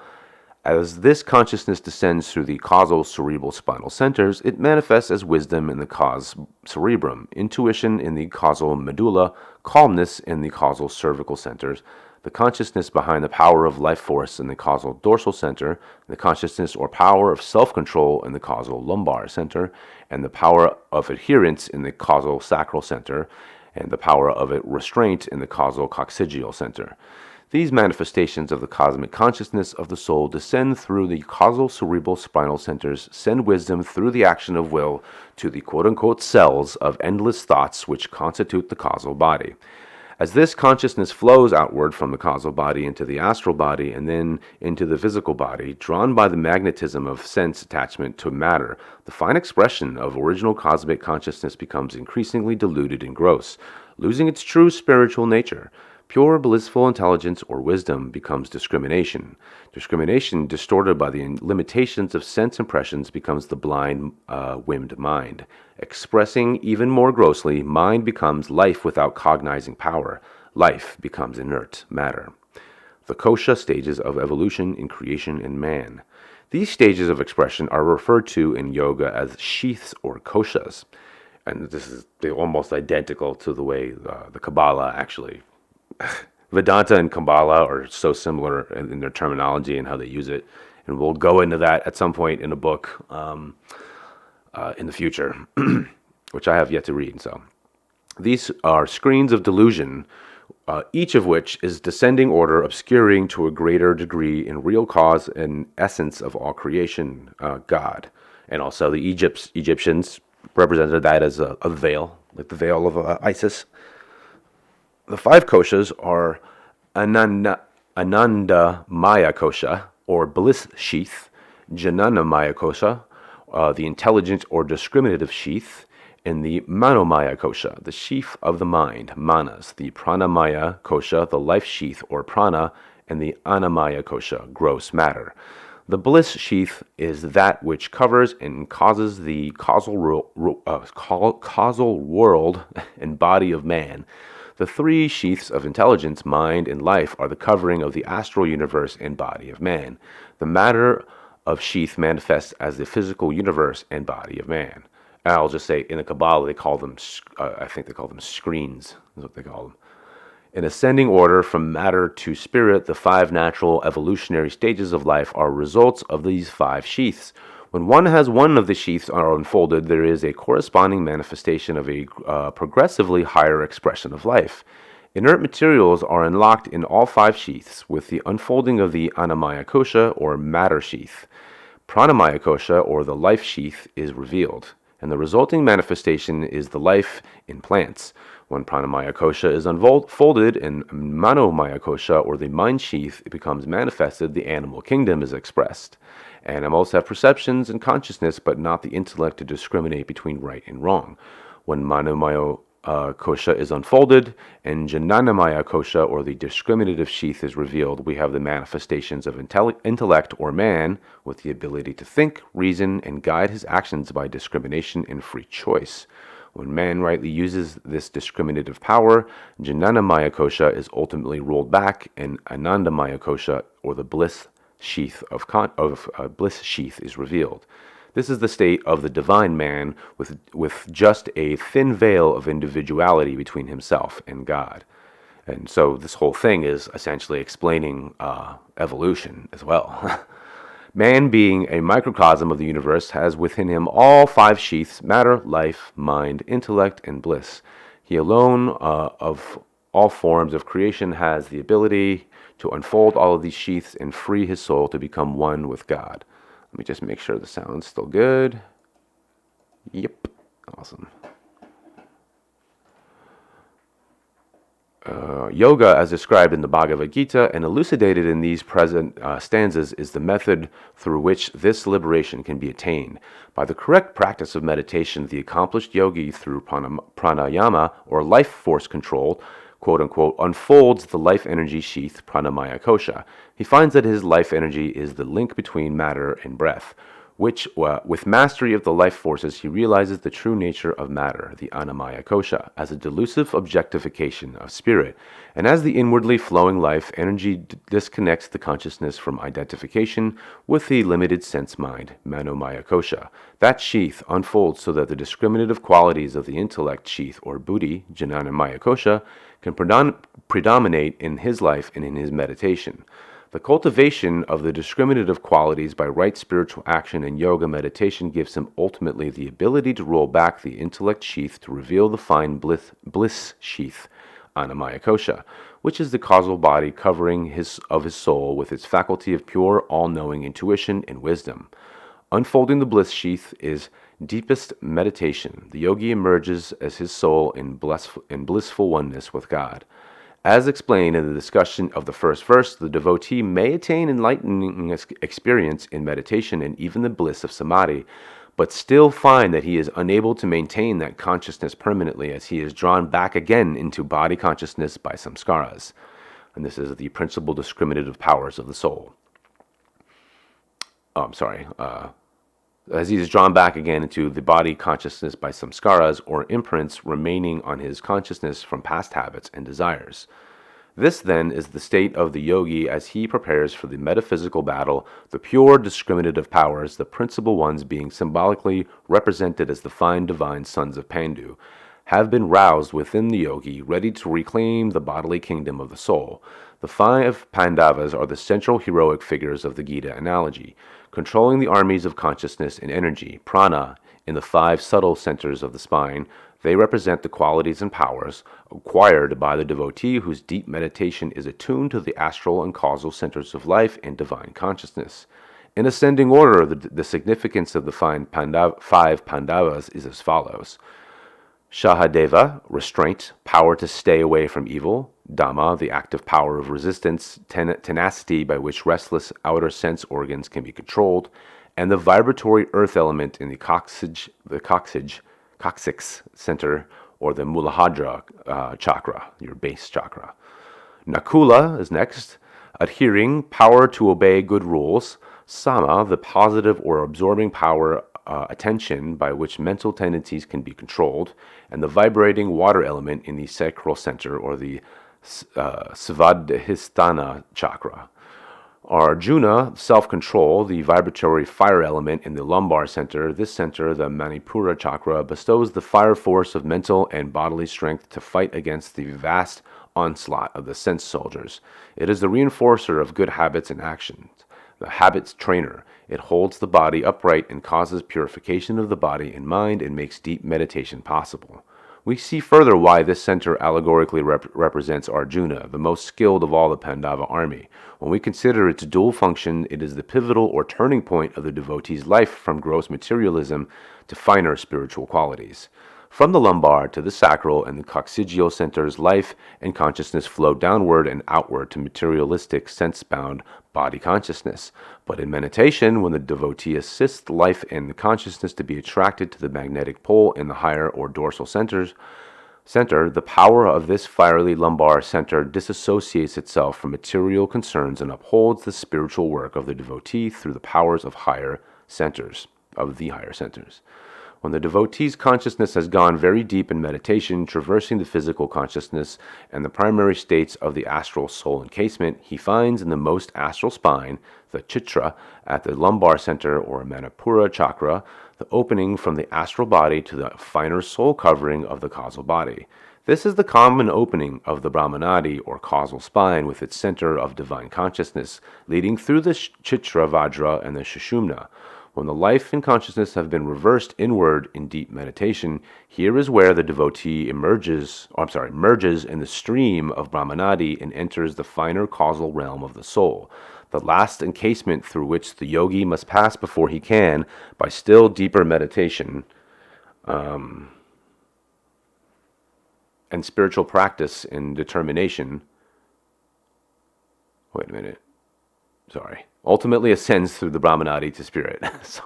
As this consciousness descends through the causal cerebral spinal centers, it manifests as wisdom in the cause cerebrum, intuition in the causal medulla, calmness in the causal cervical centers, the consciousness behind the power of life force in the causal dorsal center, the consciousness or power of self-control in the causal lumbar center, and the power of adherence in the causal sacral center, and the power of restraint in the causal coccygeal center. These manifestations of the cosmic consciousness of the soul descend through the causal cerebral spinal centers, send wisdom through the action of will to the quote-unquote cells of endless thoughts which constitute the causal body. As this consciousness flows outward from the causal body into the astral body and then into the physical body, drawn by the magnetism of sense attachment to matter, the fine expression of original cosmic consciousness becomes increasingly diluted and gross, losing its true spiritual nature. Pure blissful intelligence or wisdom becomes discrimination. Discrimination, distorted by the limitations of sense impressions, becomes the blind, whimmed mind. Expressing even more grossly, mind becomes life without cognizing power. Life becomes inert matter. The Kosha stages of evolution in creation and man. These stages of expression are referred to in yoga as sheaths or koshas. And they're almost identical to the way the Kabbalah actually Vedanta and Kabbalah are so similar in their terminology and how they use it, and we'll go into that at some point in a book in the future, which I have yet to read. So these are screens of delusion, each of which is descending order, obscuring to a greater degree in real cause and essence of all creation, God. And also the Egyptians represented that as a veil, like the veil of Isis. The 5 koshas are Ananda Maya kosha, or bliss sheath, Jnana Maya kosha, the intelligent or discriminative sheath, and the Manomaya kosha, the sheath of the mind, manas, the Pranamaya kosha, the life sheath or prana, and the Annamaya kosha, gross matter. The bliss sheath is that which covers and causes the causal world and body of man. The 3 sheaths of intelligence, mind, and life are the covering of the astral universe and body of man. The matter of sheath manifests as the physical universe and body of man. And I'll just say, in the Kabbalah, they call them, I think they call them screens, is what they call them. In ascending order from matter to spirit, the 5 natural evolutionary stages of life are results of these 5 sheaths. When one has one of the sheaths are unfolded, there is a corresponding manifestation of a progressively higher expression of life. Inert materials are unlocked in all 5 sheaths with the unfolding of the Annamaya kosha, or matter sheath. Pranamaya kosha, or the life sheath, is revealed, and the resulting manifestation is the life in plants. When Pranamaya kosha is unfolded in Manomaya kosha, or the mind sheath, it becomes manifested, the animal kingdom is expressed. Animals have perceptions and consciousness, but not the intellect to discriminate between right and wrong. When Manomaya kosha is unfolded and Jnanamaya kosha, or the discriminative sheath, is revealed, we have the manifestations of intellect or man with the ability to think, reason, and guide his actions by discrimination and free choice. When man rightly uses this discriminative power, Jnanamaya Kosha is ultimately rolled back, and Anandamaya Kosha, or the bliss sheath bliss sheath, is revealed. This is the state of the divine man with just a thin veil of individuality between himself and God. And so this whole thing is essentially explaining evolution as well. Man, being a microcosm of the universe, has within him all five sheaths: matter, life, mind, intellect, and bliss. He alone, of all forms of creation, has the ability to unfold all of these sheaths and free his soul to become one with God. Let me just make sure the sound's still good. Yep. Awesome. Yoga, as described in the Bhagavad Gita and elucidated in these present stanzas, is the method through which this liberation can be attained. By the correct practice of meditation, the accomplished yogi, through pranayama, or life force control, quote unquote, unfolds the life energy sheath, pranamaya kosha. He finds that his life energy is the link between matter and breath, which, with mastery of the life forces, he realizes the true nature of matter, the annamaya kosha, as a delusive objectification of spirit. And as the inwardly flowing life energy disconnects the consciousness from identification with the limited sense mind, manomaya kosha, that sheath unfolds so that the discriminative qualities of the intellect sheath, or buddhi, jnanamaya kosha, can predominate in his life and in his meditation. The cultivation of the discriminative qualities by right spiritual action and yoga meditation gives him ultimately the ability to roll back the intellect sheath to reveal the fine bliss sheath, annamaya kosha, which is the causal body covering his soul with its faculty of pure, all-knowing intuition and wisdom. Unfolding the bliss sheath is deepest meditation. The yogi emerges as his soul in blissful oneness with God. As explained in the discussion of the first verse, the devotee may attain enlightening experience in meditation and even the bliss of samadhi, but still find that he is unable to maintain that consciousness permanently, as he is drawn back again into body consciousness by samskaras. And this is the principal discriminative powers of the soul. As he is drawn back again into the body consciousness by samskaras, or imprints remaining on his consciousness from past habits and desires. This, then, is the state of the yogi as he prepares for the metaphysical battle, the pure discriminative powers, the principal ones being symbolically represented as the fine divine sons of Pandu, have been roused within the yogi, ready to reclaim the bodily kingdom of the soul. The five Pandavas are the central heroic figures of the Gita analogy, controlling the armies of consciousness and energy, prana, in the five subtle centers of the spine. They represent the qualities and powers acquired by the devotee whose deep meditation is attuned to the astral and causal centers of life and divine consciousness. In ascending order, the significance of the five Pandavas is as follows. Shahadeva, restraint, power to stay away from evil. Dhamma, the active power of resistance, tenacity by which restless outer sense organs can be controlled. And the vibratory earth element in the coccyx center, or the Muladhara chakra, your base chakra. Nakula is next, adhering, power to obey good rules. Sama, the positive or absorbing power, attention by which mental tendencies can be controlled, and the vibrating water element in the sacral center, or the Svadhisthana chakra. Arjuna, self-control, the vibratory fire element in the lumbar center. This center, the Manipura chakra, bestows the fire force of mental and bodily strength to fight against the vast onslaught of the sense soldiers. It is the reinforcer of good habits and actions, the habits trainer. It holds the body upright and causes purification of the body and mind and makes deep meditation possible. We see further why this center allegorically represents Arjuna, the most skilled of all the Pandava army. When we consider its dual function, it is the pivotal or turning point of the devotee's life from gross materialism to finer spiritual qualities. From the lumbar to the sacral and the coccygeal centers, life and consciousness flow downward and outward to materialistic, sense-bound body consciousness. But in meditation, when the devotee assists life and the consciousness to be attracted to the magnetic pole in the higher or dorsal center, the power of this fiery lumbar center disassociates itself from material concerns and upholds the spiritual work of the devotee through the powers of the higher centers. When the devotee's consciousness has gone very deep in meditation, traversing the physical consciousness and the primary states of the astral soul encasement, he finds in the most astral spine, the chitra, at the lumbar center or manipura chakra, the opening from the astral body to the finer soul covering of the causal body. This is the common opening of the Brahmanadi or causal spine with its center of divine consciousness, leading through the chitra vajra and the sushumna. When the life and consciousness have been reversed inward in deep meditation, here is where the devotee merges in the stream of Brahmanadi and enters the finer causal realm of the soul, the last encasement through which the yogi must pass before he can, by still deeper meditation and spiritual practice and determination. Wait a minute. Sorry. Ultimately ascends through the Brahmanadi to spirit. So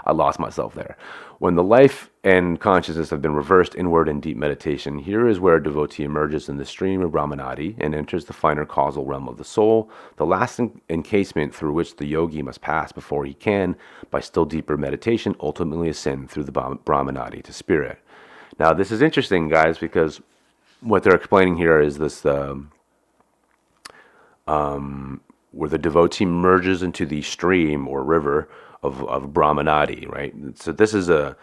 I lost myself there. When the life and consciousness have been reversed inward in deep meditation, here is where a devotee emerges in the stream of Brahmanadi and enters the finer causal realm of the soul, the last encasement through which the yogi must pass before he can, by still deeper meditation, ultimately ascend through the Brahmanadi to spirit. Now, this is interesting, guys, because what they're explaining here is this, where the devotee merges into the stream or river of Brahmanadi, right? So this is an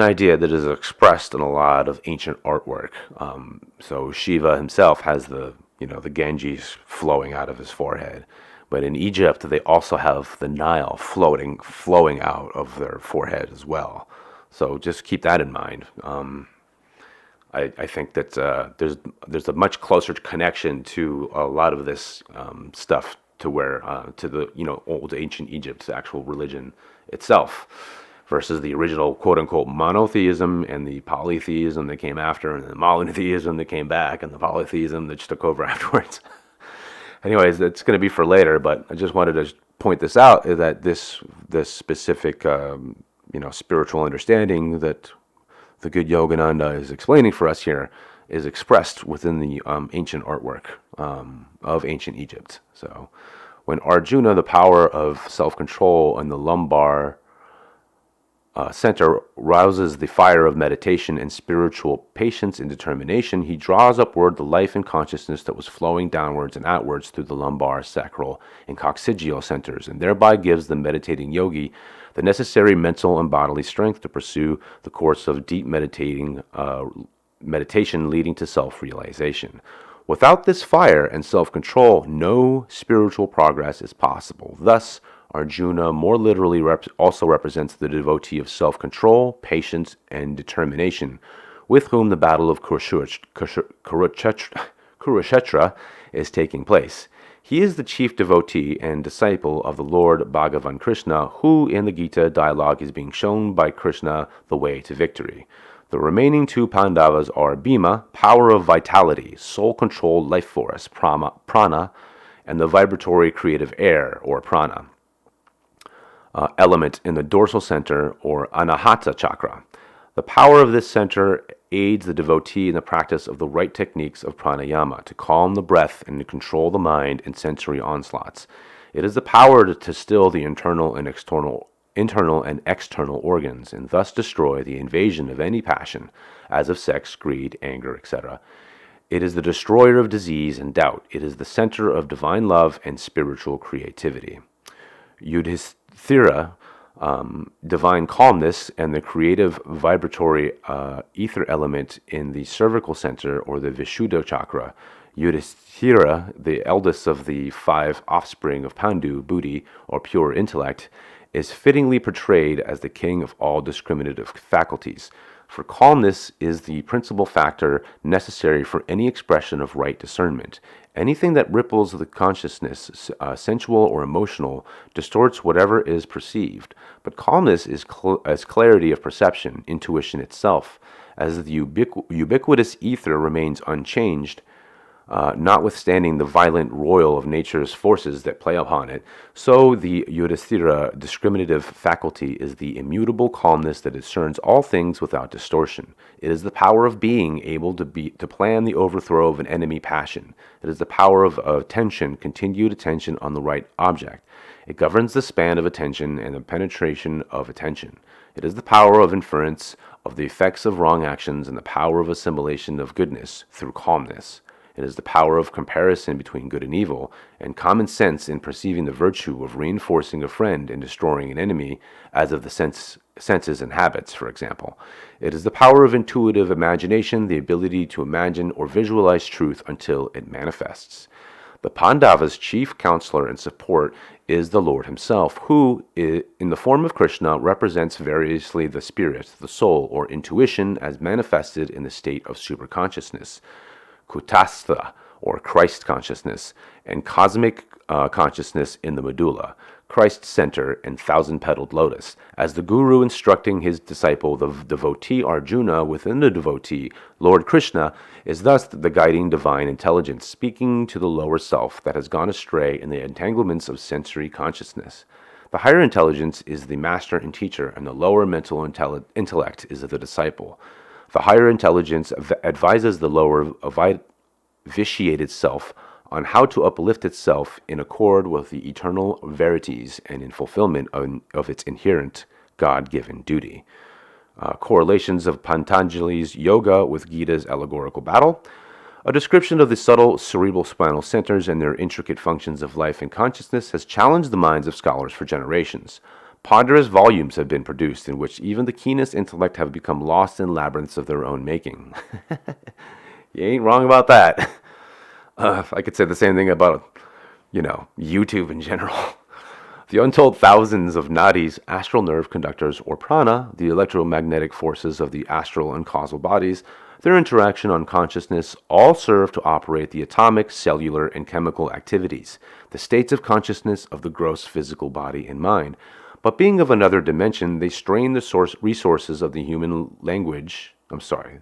idea that is expressed in a lot of ancient artwork. So Shiva himself has the Ganges flowing out of his forehead, but in Egypt they also have the Nile flowing out of their forehead as well. So just keep that in mind. I think that there's a much closer connection to a lot of this stuff to where to the old ancient Egypt's actual religion itself, versus the original quote unquote monotheism and the polytheism that came after, and the monotheism that came back, and the polytheism that just took over afterwards. Anyways, that's going to be for later, but I just wanted to point this out, that this specific spiritual understanding that the good Yogananda is explaining for us here is expressed within the ancient artwork of ancient Egypt. So when Arjuna, the power of self-control in the lumbar center, rouses the fire of meditation and spiritual patience and determination, he draws upward the life and consciousness that was flowing downwards and outwards through the lumbar, sacral, and coccygeal centers, and thereby gives the meditating yogi the necessary mental and bodily strength to pursue the course of deep meditation leading to self-realization. Without this fire and self-control, no spiritual progress is possible. Thus, Arjuna more literally also represents the devotee of self-control, patience, and determination, with whom the battle of Kurukshetra is taking place. He is the chief devotee and disciple of the Lord Bhagavan Krishna, who in the Gita dialogue is being shown by Krishna the way to victory. The remaining two Pandavas are Bhima, power of vitality, soul-controlled life force, prana, and the vibratory creative air, or prana, element in the dorsal center, or anahata chakra. The power of this center aids the devotee in the practice of the right techniques of pranayama to calm the breath and to control the mind in sensory onslaughts. It is the power to still the internal and external organs, and thus destroy the invasion of any passion, as of sex, greed, anger, etc. It is the destroyer of disease and doubt. It is the center of divine love and spiritual creativity. Yudhishthira, divine calmness, and the creative vibratory ether element in the cervical center, or the Vishuddha chakra. Yudhishthira, the eldest of the 5 offspring of Pandu, Buddhi, or pure intellect, is fittingly portrayed as the king of all discriminative faculties. For calmness is the principal factor necessary for any expression of right discernment. Anything that ripples the consciousness, sensual or emotional, distorts whatever is perceived. But calmness is as clarity of perception, intuition itself. As the ubiquitous ether remains unchanged, notwithstanding the violent roil of nature's forces that play upon it, so the Yudhisthira discriminative faculty is the immutable calmness that discerns all things without distortion. It is the power of being able to plan the overthrow of an enemy passion. It is the power of attention, continued attention on the right object. It governs the span of attention and the penetration of attention. It is the power of inference of the effects of wrong actions and the power of assimilation of goodness through calmness. It is the power of comparison between good and evil, and common sense in perceiving the virtue of reinforcing a friend and destroying an enemy, as of the senses and habits, for example. It is the power of intuitive imagination, the ability to imagine or visualize truth until it manifests. The Pandava's chief counselor and support is the Lord himself, who, in the form of Krishna, represents variously the spirit, the soul, or intuition as manifested in the state of superconsciousness, Kutastha, or Christ consciousness, and cosmic consciousness in the medulla, Christ center, and thousand-petaled lotus, as the Guru instructing his disciple, the devotee Arjuna within the devotee, Lord Krishna, is thus the guiding divine intelligence, speaking to the lower self that has gone astray in the entanglements of sensory consciousness. The higher intelligence is the master and teacher, and the lower mental intellect is the disciple. The higher intelligence advises the lower vitiated self on how to uplift itself in accord with the eternal verities and in fulfillment of its inherent God-given duty. Correlations of Pantanjali's yoga with Gita's allegorical battle. A description of the subtle cerebrospinal centers and their intricate functions of life and consciousness has challenged the minds of scholars for generations. Ponderous volumes have been produced in which even the keenest intellect have become lost in labyrinths of their own making. You ain't wrong about that. I could say the same thing about, YouTube in general. The untold thousands of nadis, astral nerve conductors, or prana, the electromagnetic forces of the astral and causal bodies, their interaction on consciousness, all serve to operate the atomic, cellular, and chemical activities, the states of consciousness of the gross physical body and mind. But being of another dimension, they strain the resources of the human language. I'm going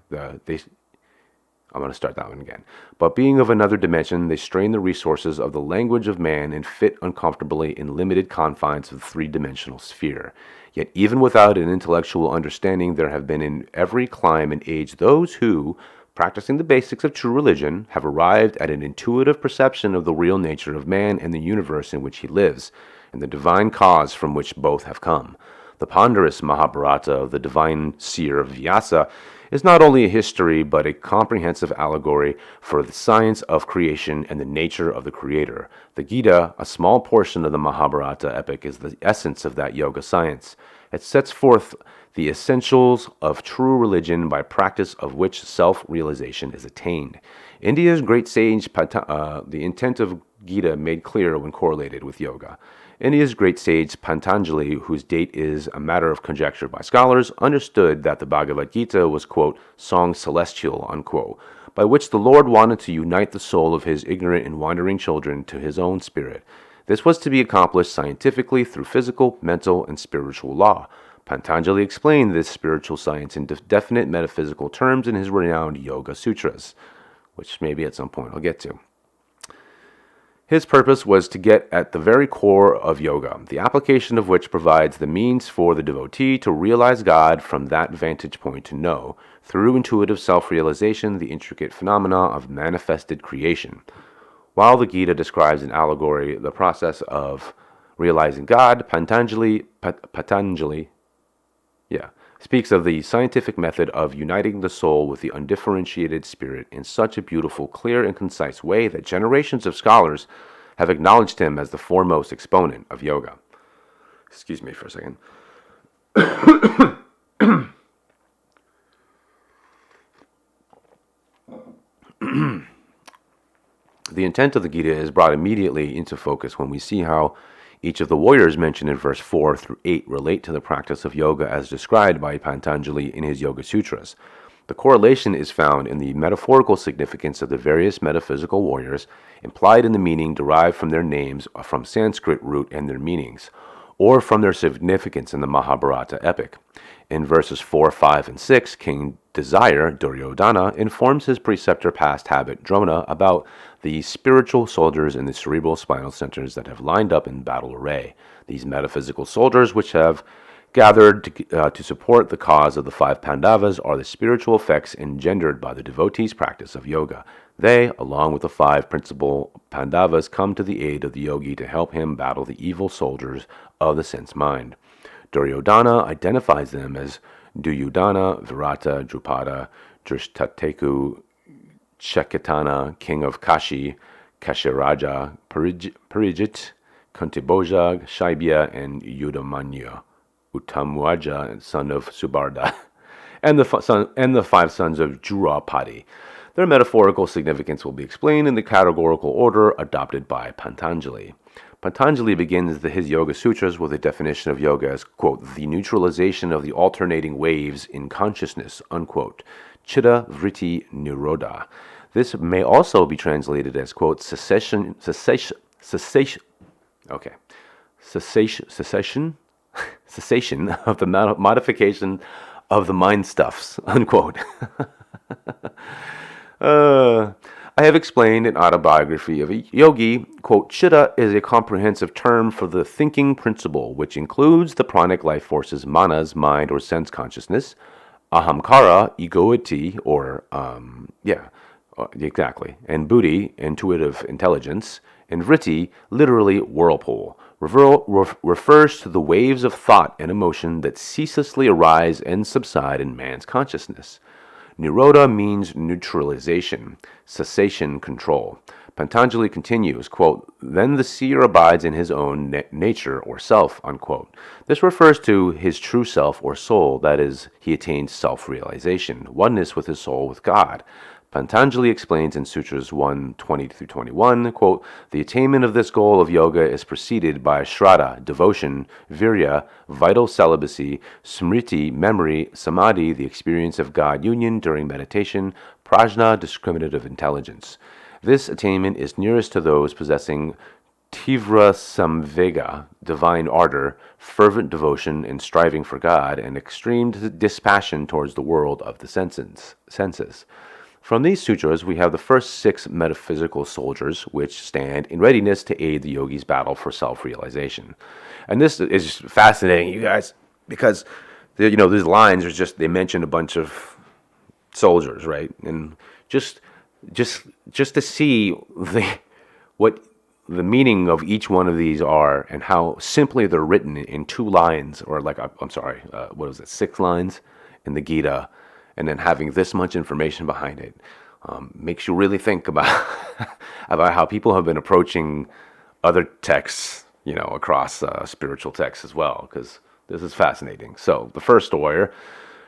to start that one again. But being of another dimension, they strain the resources of the language of man and fit uncomfortably in limited confines of the three-dimensional sphere. Yet even without an intellectual understanding, there have been in every clime and age those who, practicing the basics of true religion, have arrived at an intuitive perception of the real nature of man and the universe in which he lives, and the divine cause from which both have come. The ponderous Mahabharata of the divine seer Vyasa is not only a history but a comprehensive allegory for the science of creation and the nature of the Creator. The Gita, a small portion of the Mahabharata epic, is the essence of that yoga science. It sets forth the essentials of true religion by practice of which self-realization is attained. India's great sage, the intent of Gita made clear when correlated with yoga. India's great sage Pantanjali, whose date is a matter of conjecture by scholars, understood that the Bhagavad Gita was, quote, song celestial, unquote, by which the Lord wanted to unite the soul of his ignorant and wandering children to his own spirit. This was to be accomplished scientifically through physical, mental, and spiritual law. Pantanjali explained this spiritual science in definite metaphysical terms in his renowned Yoga Sutras, which maybe at some point I'll get to. His purpose was to get at the very core of yoga, the application of which provides the means for the devotee to realize God from that vantage point to know, through intuitive self-realization, the intricate phenomena of manifested creation. While the Gita describes in allegory the process of realizing God, Patanjali speaks of the scientific method of uniting the soul with the undifferentiated spirit in such a beautiful, clear, and concise way that generations of scholars have acknowledged him as the foremost exponent of yoga. Excuse me for a second. The intent of the Gita is brought immediately into focus when we see how each of the warriors mentioned in verse 4 through 8 relate to the practice of yoga as described by Pantanjali in his Yoga Sutras. The correlation is found in the metaphorical significance of the various metaphysical warriors, implied in the meaning derived from their names from Sanskrit root and their meanings. or from their significance in the Mahabharata epic. In verses 4, 5, and 6, King Desire, Duryodhana, informs his preceptor past habit, Drona, about the spiritual soldiers in the cerebrospinal centers that have lined up in battle array. These metaphysical soldiers, which have gathered to support the cause of the five Pandavas, are the spiritual effects engendered by the devotee's practice of yoga. They, along with the five principal Pandavas, come to the aid of the yogi to help him battle the evil soldiers of the sense mind. Duryodhana identifies them as Duryodhana, Virata, Drupada, Drishtateku, Shaketana, king of Kashi, Kashiraja, Parijit, Kuntibhoja, Shaibya, and Yudhamanya, Uttamuaja, son of Subardha, and the five sons of Jurapadi. Their metaphorical significance will be explained in the categorical order adopted by Pantanjali. Pantanjali begins his Yoga Sutras with a definition of yoga as, quote, the neutralization of the alternating waves in consciousness, unquote, chitta vritti nirodha. This may also be translated as, quote, cessation of the modification of the mind stuffs, unquote. I have explained in Autobiography of a Yogi, quote, chitta is a comprehensive term for the thinking principle, which includes the pranic life forces, manas, mind or sense consciousness, ahamkara, egoity, and buddhi, intuitive intelligence, and vritti, literally whirlpool, refers to the waves of thought and emotion that ceaselessly arise and subside in man's consciousness. Nirodha means neutralization, cessation, control. Pantanjali continues, quote, then the seer abides in his own nature or self, unquote. This refers to his true self or soul, that is, he attains self-realization, oneness with his soul with God. Pantanjali explains in Sutras 1:20-21, quote, the attainment of this goal of yoga is preceded by shraddha, devotion, virya, vital celibacy, smriti, memory, samadhi, the experience of God union during meditation, prajna, discriminative intelligence. This attainment is nearest to those possessing tivra samvega, divine ardor, fervent devotion and striving for God, and extreme dispassion towards the world of the senses. From these sutras, we have the first 6 metaphysical soldiers, which stand in readiness to aid the yogi's battle for self-realization. And this is fascinating, you guys, because these lines are they mention a bunch of soldiers, right? And just to see what the meaning of each one of these are and how simply they're written in 2 lines, or 6 lines in the Gita, and then having this much information behind it, makes you really think about about how people have been approaching other texts, across spiritual texts as well, because this is fascinating. So the first warrior,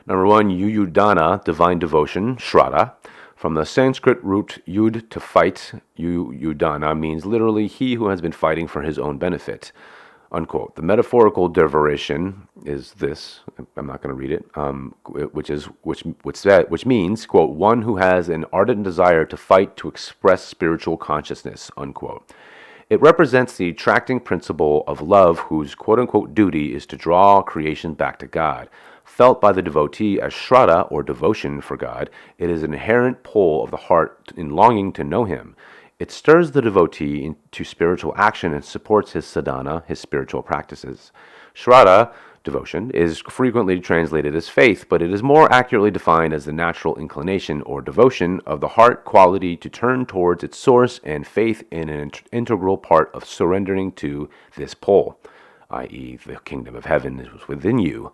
number 1, Yudana, divine devotion, shraddha. From the Sanskrit root yud, to fight, Yudana means literally he who has been fighting for his own benefit, unquote. The metaphorical derivation is this. I'm not going to read it. Which means, quote, one who has an ardent desire to fight to express spiritual consciousness, unquote. It represents the attracting principle of love, whose quote unquote duty is to draw creation back to God. Felt by the devotee as shraddha or devotion for God, it is an inherent pull of the heart in longing to know Him. It stirs the devotee into spiritual action and supports his sadhana, his spiritual practices. Shraddha, devotion, is frequently translated as faith, but it is more accurately defined as the natural inclination or devotion of the heart quality to turn towards its source, and faith in an integral part of surrendering to this pull, i.e., the kingdom of heaven is within you.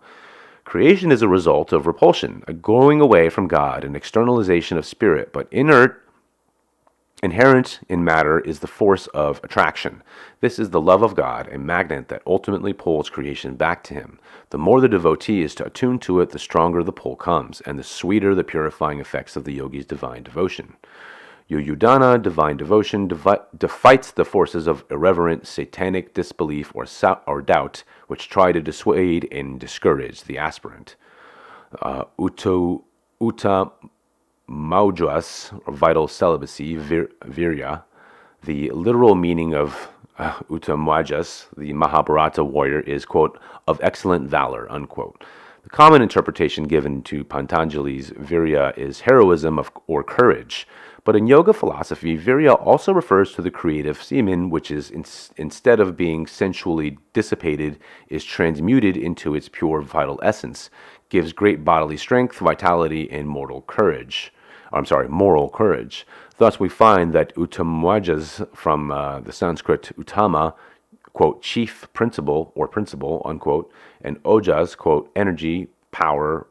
Creation is a result of repulsion, a going away from God, an externalization of spirit, but inherent in matter is the force of attraction. This is the love of God, a magnet that ultimately pulls creation back to Him. The more the devotee is attuned to it, the stronger the pull comes, and the sweeter the purifying effects of the yogi's divine devotion. Yudana, divine devotion, defights the forces of irreverent, satanic disbelief or doubt, which try to dissuade and discourage the aspirant. Uta Maudras, or vital celibacy, virya, the literal meaning of Uttamajas, the Mahabharata warrior, is, quote, of excellent valor, unquote. The common interpretation given to Pantanjali's virya is heroism or courage. But in yoga philosophy, virya also refers to the creative semen, which is, instead of being sensually dissipated, is transmuted into its pure vital essence, gives great bodily strength, vitality, and moral courage. Thus, we find that Uttamajas, from the Sanskrit Uttama, quote, chief principle or principle, unquote, and Ojas, quote, energy, power,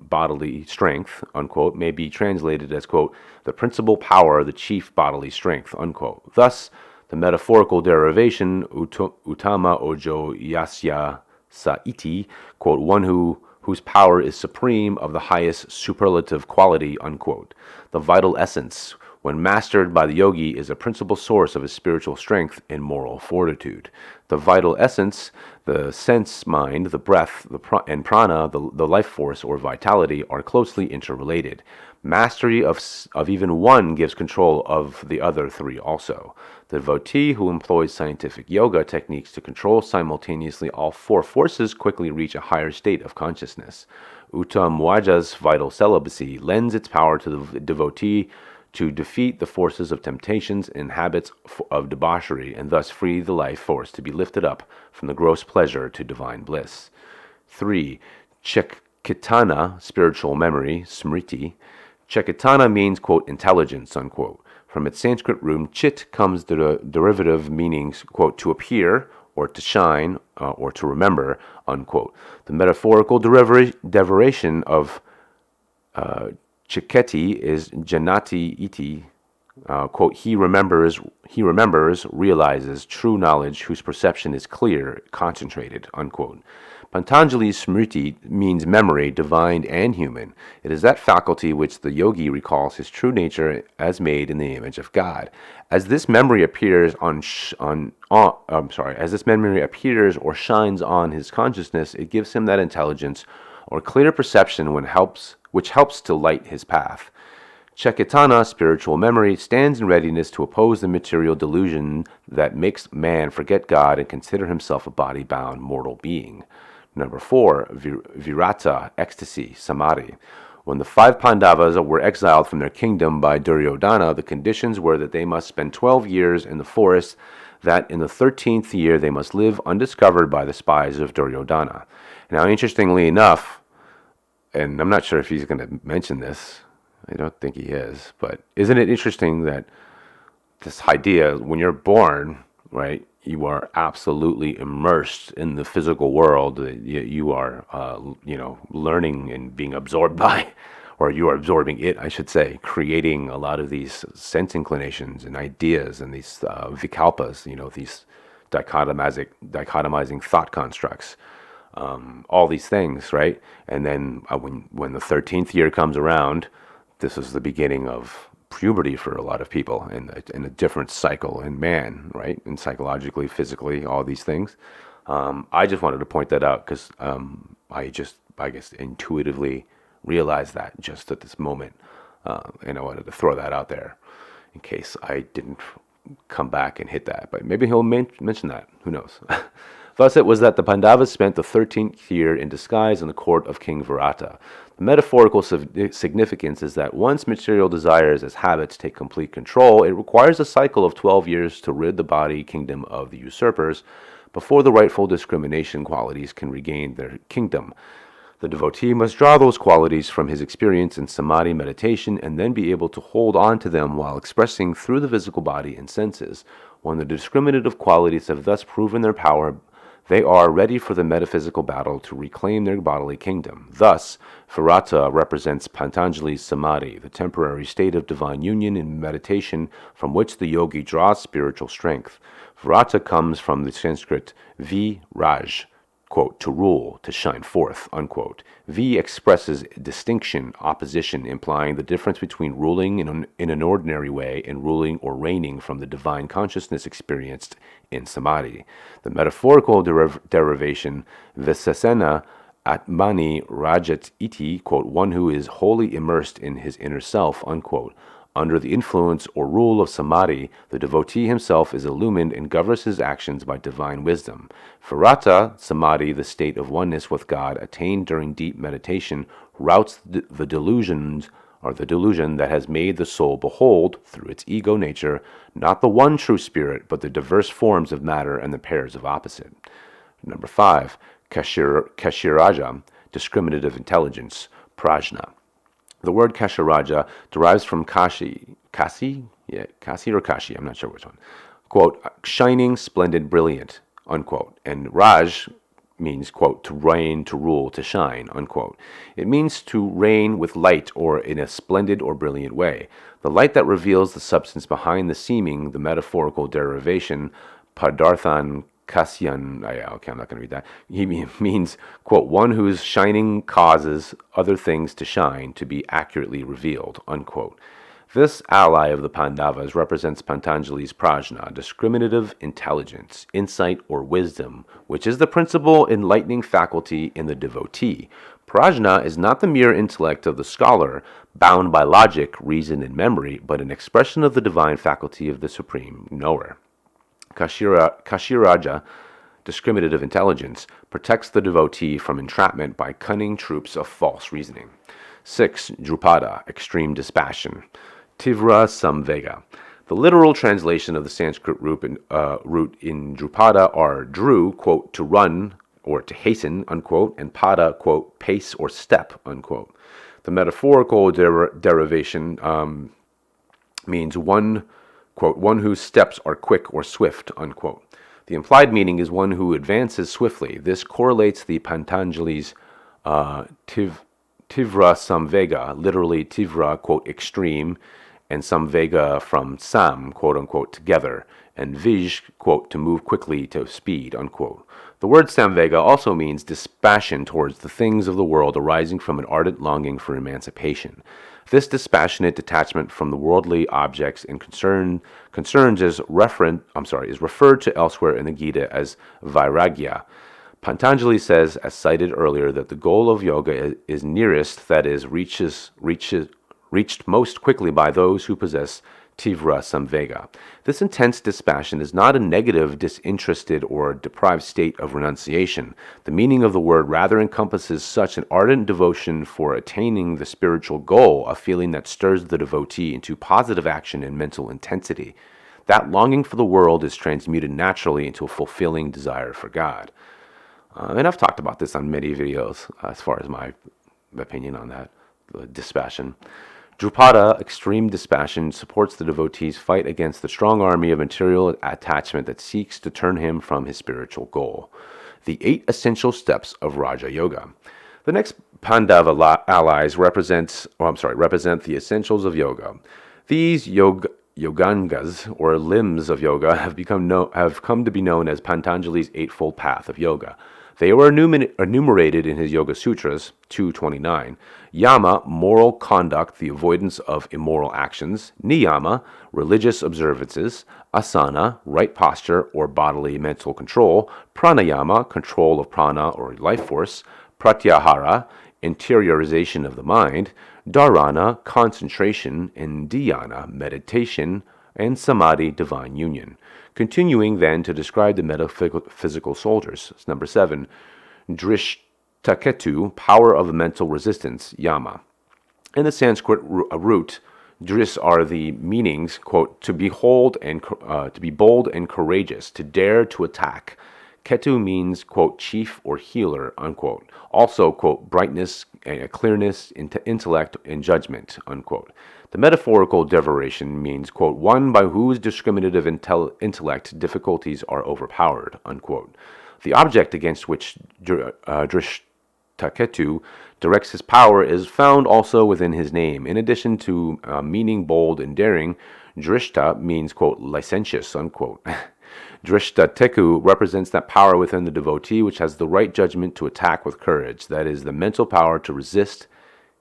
bodily strength, unquote, may be translated as, quote, the principal power, the chief bodily strength, unquote. Thus, the metaphorical derivation, Uttama Ojo Yasya Saiti, quote, one whose power is supreme of the highest superlative quality, unquote. The vital essence, when mastered by the yogi, is a principal source of his spiritual strength and moral fortitude. The vital essence, the sense mind, the breath, and prana, the life force or vitality, are closely interrelated. Mastery of even one gives control of the other three also. The devotee who employs scientific yoga techniques to control simultaneously all four forces quickly reach a higher state of consciousness. Uttamaja's vital celibacy lends its power to the devotee to defeat the forces of temptations and habits of debauchery, and thus free the life force to be lifted up from the gross pleasure to divine bliss. 3. Chekitana, spiritual memory, smriti. Chekitana means, quote, intelligence, unquote. From its Sanskrit root, chit comes the derivative meanings, quote, to appear, or to shine, or to remember, unquote. The metaphorical derivation of Chiketi is Janati iti, quote, he remembers, realizes true knowledge whose perception is clear, concentrated, unquote. Pantanjali's smriti means memory, divine and human. It is that faculty which the yogi recalls his true nature as made in the image of God. As this memory appears as this memory appears or shines on his consciousness, it gives him that intelligence or clear perception which helps to light his path. Chekitana, spiritual memory, stands in readiness to oppose the material delusion that makes man forget God and consider himself a body-bound mortal being. Number 4, virata, ecstasy, samadhi. When the 5 Pandavas were exiled from their kingdom by Duryodhana, the conditions were that they must spend 12 years in the forest, that in the 13th year they must live undiscovered by the spies of Duryodhana. Now, interestingly enough, and I'm not sure if he's going to mention this, I don't think he is, but isn't it interesting that this idea, when you're born, right, you are absolutely immersed in the physical world. You are, learning and being absorbed by, or you are absorbing it, I should say, creating a lot of these sense inclinations and ideas and these vikalpas, these dichotomizing thought constructs, all these things, right? And then when the 13th year comes around, this is the beginning of puberty for a lot of people, and a different cycle in man, right? And psychologically, physically, all these things. I just wanted to point that out because I guess intuitively realized that just at this moment, and I wanted to throw that out there in case I didn't come back and hit that. But maybe he'll mention that. Who knows? Thus it was that the Pandavas spent the 13th year in disguise in the court of King Virata. The metaphorical significance is that once material desires as habits take complete control, it requires a cycle of 12 years to rid the body kingdom of the usurpers before the rightful discrimination qualities can regain their kingdom. The devotee must draw those qualities from his experience in samadhi meditation and then be able to hold on to them while expressing through the physical body and senses. When the discriminative qualities have thus proven their power, they are ready for the metaphysical battle to reclaim their bodily kingdom. Thus, Virata represents Pantanjali's samadhi, the temporary state of divine union in meditation from which the yogi draws spiritual strength. Virata comes from the Sanskrit viraj, quote, to rule, to shine forth, unquote. V expresses distinction, opposition, implying the difference between ruling in an ordinary way and ruling or reigning from the divine consciousness experienced in samadhi. The metaphorical derivation, visasena atmani rajat iti, quote, one who is wholly immersed in his inner self, unquote. Under the influence or rule of samadhi, the devotee himself is illumined and governs his actions by divine wisdom. Virata samadhi, the state of oneness with God attained during deep meditation, routs the delusions or the delusion that has made the soul behold, through its ego nature, not the one true spirit, but the diverse forms of matter and the pairs of opposite. Number 5, Kashiraja, discriminative intelligence, prajna. The word Kashiraja derives from Kasi, or Kashi, I'm not sure which one. Quote, shining, splendid, brilliant, unquote. And Raj means, quote, to reign, to rule, to shine, unquote. It means to reign with light or in a splendid or brilliant way. The light that reveals the substance behind the seeming, the metaphorical derivation, padarthan kasyan, okay, I'm not going to read that. He means, quote, one whose shining causes other things to shine, to be accurately revealed, unquote. This ally of the Pandavas represents Pantanjali's prajna, discriminative intelligence, insight, or wisdom, which is the principal enlightening faculty in the devotee. Prajna is not the mere intellect of the scholar, bound by logic, reason, and memory, but an expression of the divine faculty of the supreme knower. Kashiraja, discriminative intelligence, protects the devotee from entrapment by cunning troops of false reasoning. 6. Drupada, extreme dispassion. Tivra samvega. The literal translation of the Sanskrit root in Drupada are Dru, quote, to run or to hasten, unquote, and pada, quote, pace or step, unquote. The metaphorical derivation means one, quote, one whose steps are quick or swift, unquote. The implied meaning is one who advances swiftly. This correlates the Pantanjali's Tivra samvega, literally Tivra, quote, extreme, and samvega from sam, quote unquote, together, and vij, quote, to move quickly to speed, unquote. The word samvega also means dispassion towards the things of the world arising from an ardent longing for emancipation. This dispassionate detachment from the worldly objects and concerns is referred to elsewhere in the Gita as vairagya. Pantanjali says, as cited earlier, that the goal of yoga is nearest, that is, reached most quickly by those who possess tivra samvega. This intense dispassion is not a negative, disinterested, or deprived state of renunciation. The meaning of the word rather encompasses such an ardent devotion for attaining the spiritual goal, a feeling that stirs the devotee into positive action and mental intensity. That longing for the world is transmuted naturally into a fulfilling desire for God. And I've talked about this on many videos as far as my opinion on that, the dispassion. Drupada, extreme dispassion, supports the devotee's fight against the strong army of material attachment that seeks to turn him from his spiritual goal. The 8 essential steps of Raja Yoga. The next Pandava allies represent the essentials of yoga. These yogangas, or limbs of yoga, have come to be known as Pantanjali's eightfold path of yoga. They were enumerated in his Yoga Sutras 229. Yama, moral conduct, the avoidance of immoral actions. Niyama, religious observances. Asana, right posture or bodily mental control. Pranayama, control of prana or life force. Pratyahara, interiorization of the mind. Dharana, concentration. And dhyana, meditation. And samadhi, divine union. Continuing then to describe the metaphysical soldiers. Number 7, drishtaketu, power of mental resistance, yama. In the Sanskrit root, dris are the meanings, quote, to be bold and courageous, to dare to attack. Ketu means, quote, chief or healer, unquote. Also, quote, brightness, clearness, intellect, and judgment, unquote. The metaphorical derivation means, quote, one by whose discriminative intellect difficulties are overpowered, unquote. The object against which Drishtaketu directs his power is found also within his name. In addition to meaning bold and daring, Drishta means, quote, licentious, unquote. Drishtaketu represents that power within the devotee which has the right judgment to attack with courage, that is, the mental power to resist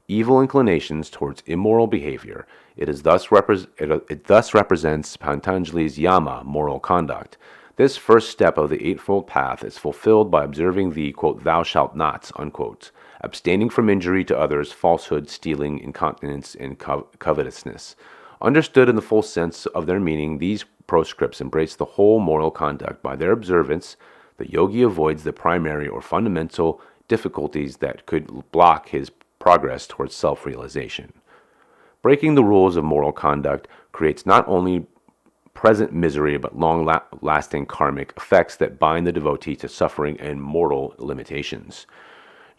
evil inclinations towards immoral behavior. It thus represents Pantanjali's yama, moral conduct. This first step of the eightfold path is fulfilled by observing the, quote, thou shalt nots, unquote, abstaining from injury to others, falsehood, stealing, incontinence, and covetousness. Understood in the full sense of their meaning, these proscripts embrace the whole moral conduct. By their observance, the yogi avoids the primary or fundamental difficulties that could block his progress towards self-realization. Breaking the rules of moral conduct creates not only present misery but long-lasting karmic effects that bind the devotee to suffering and mortal limitations.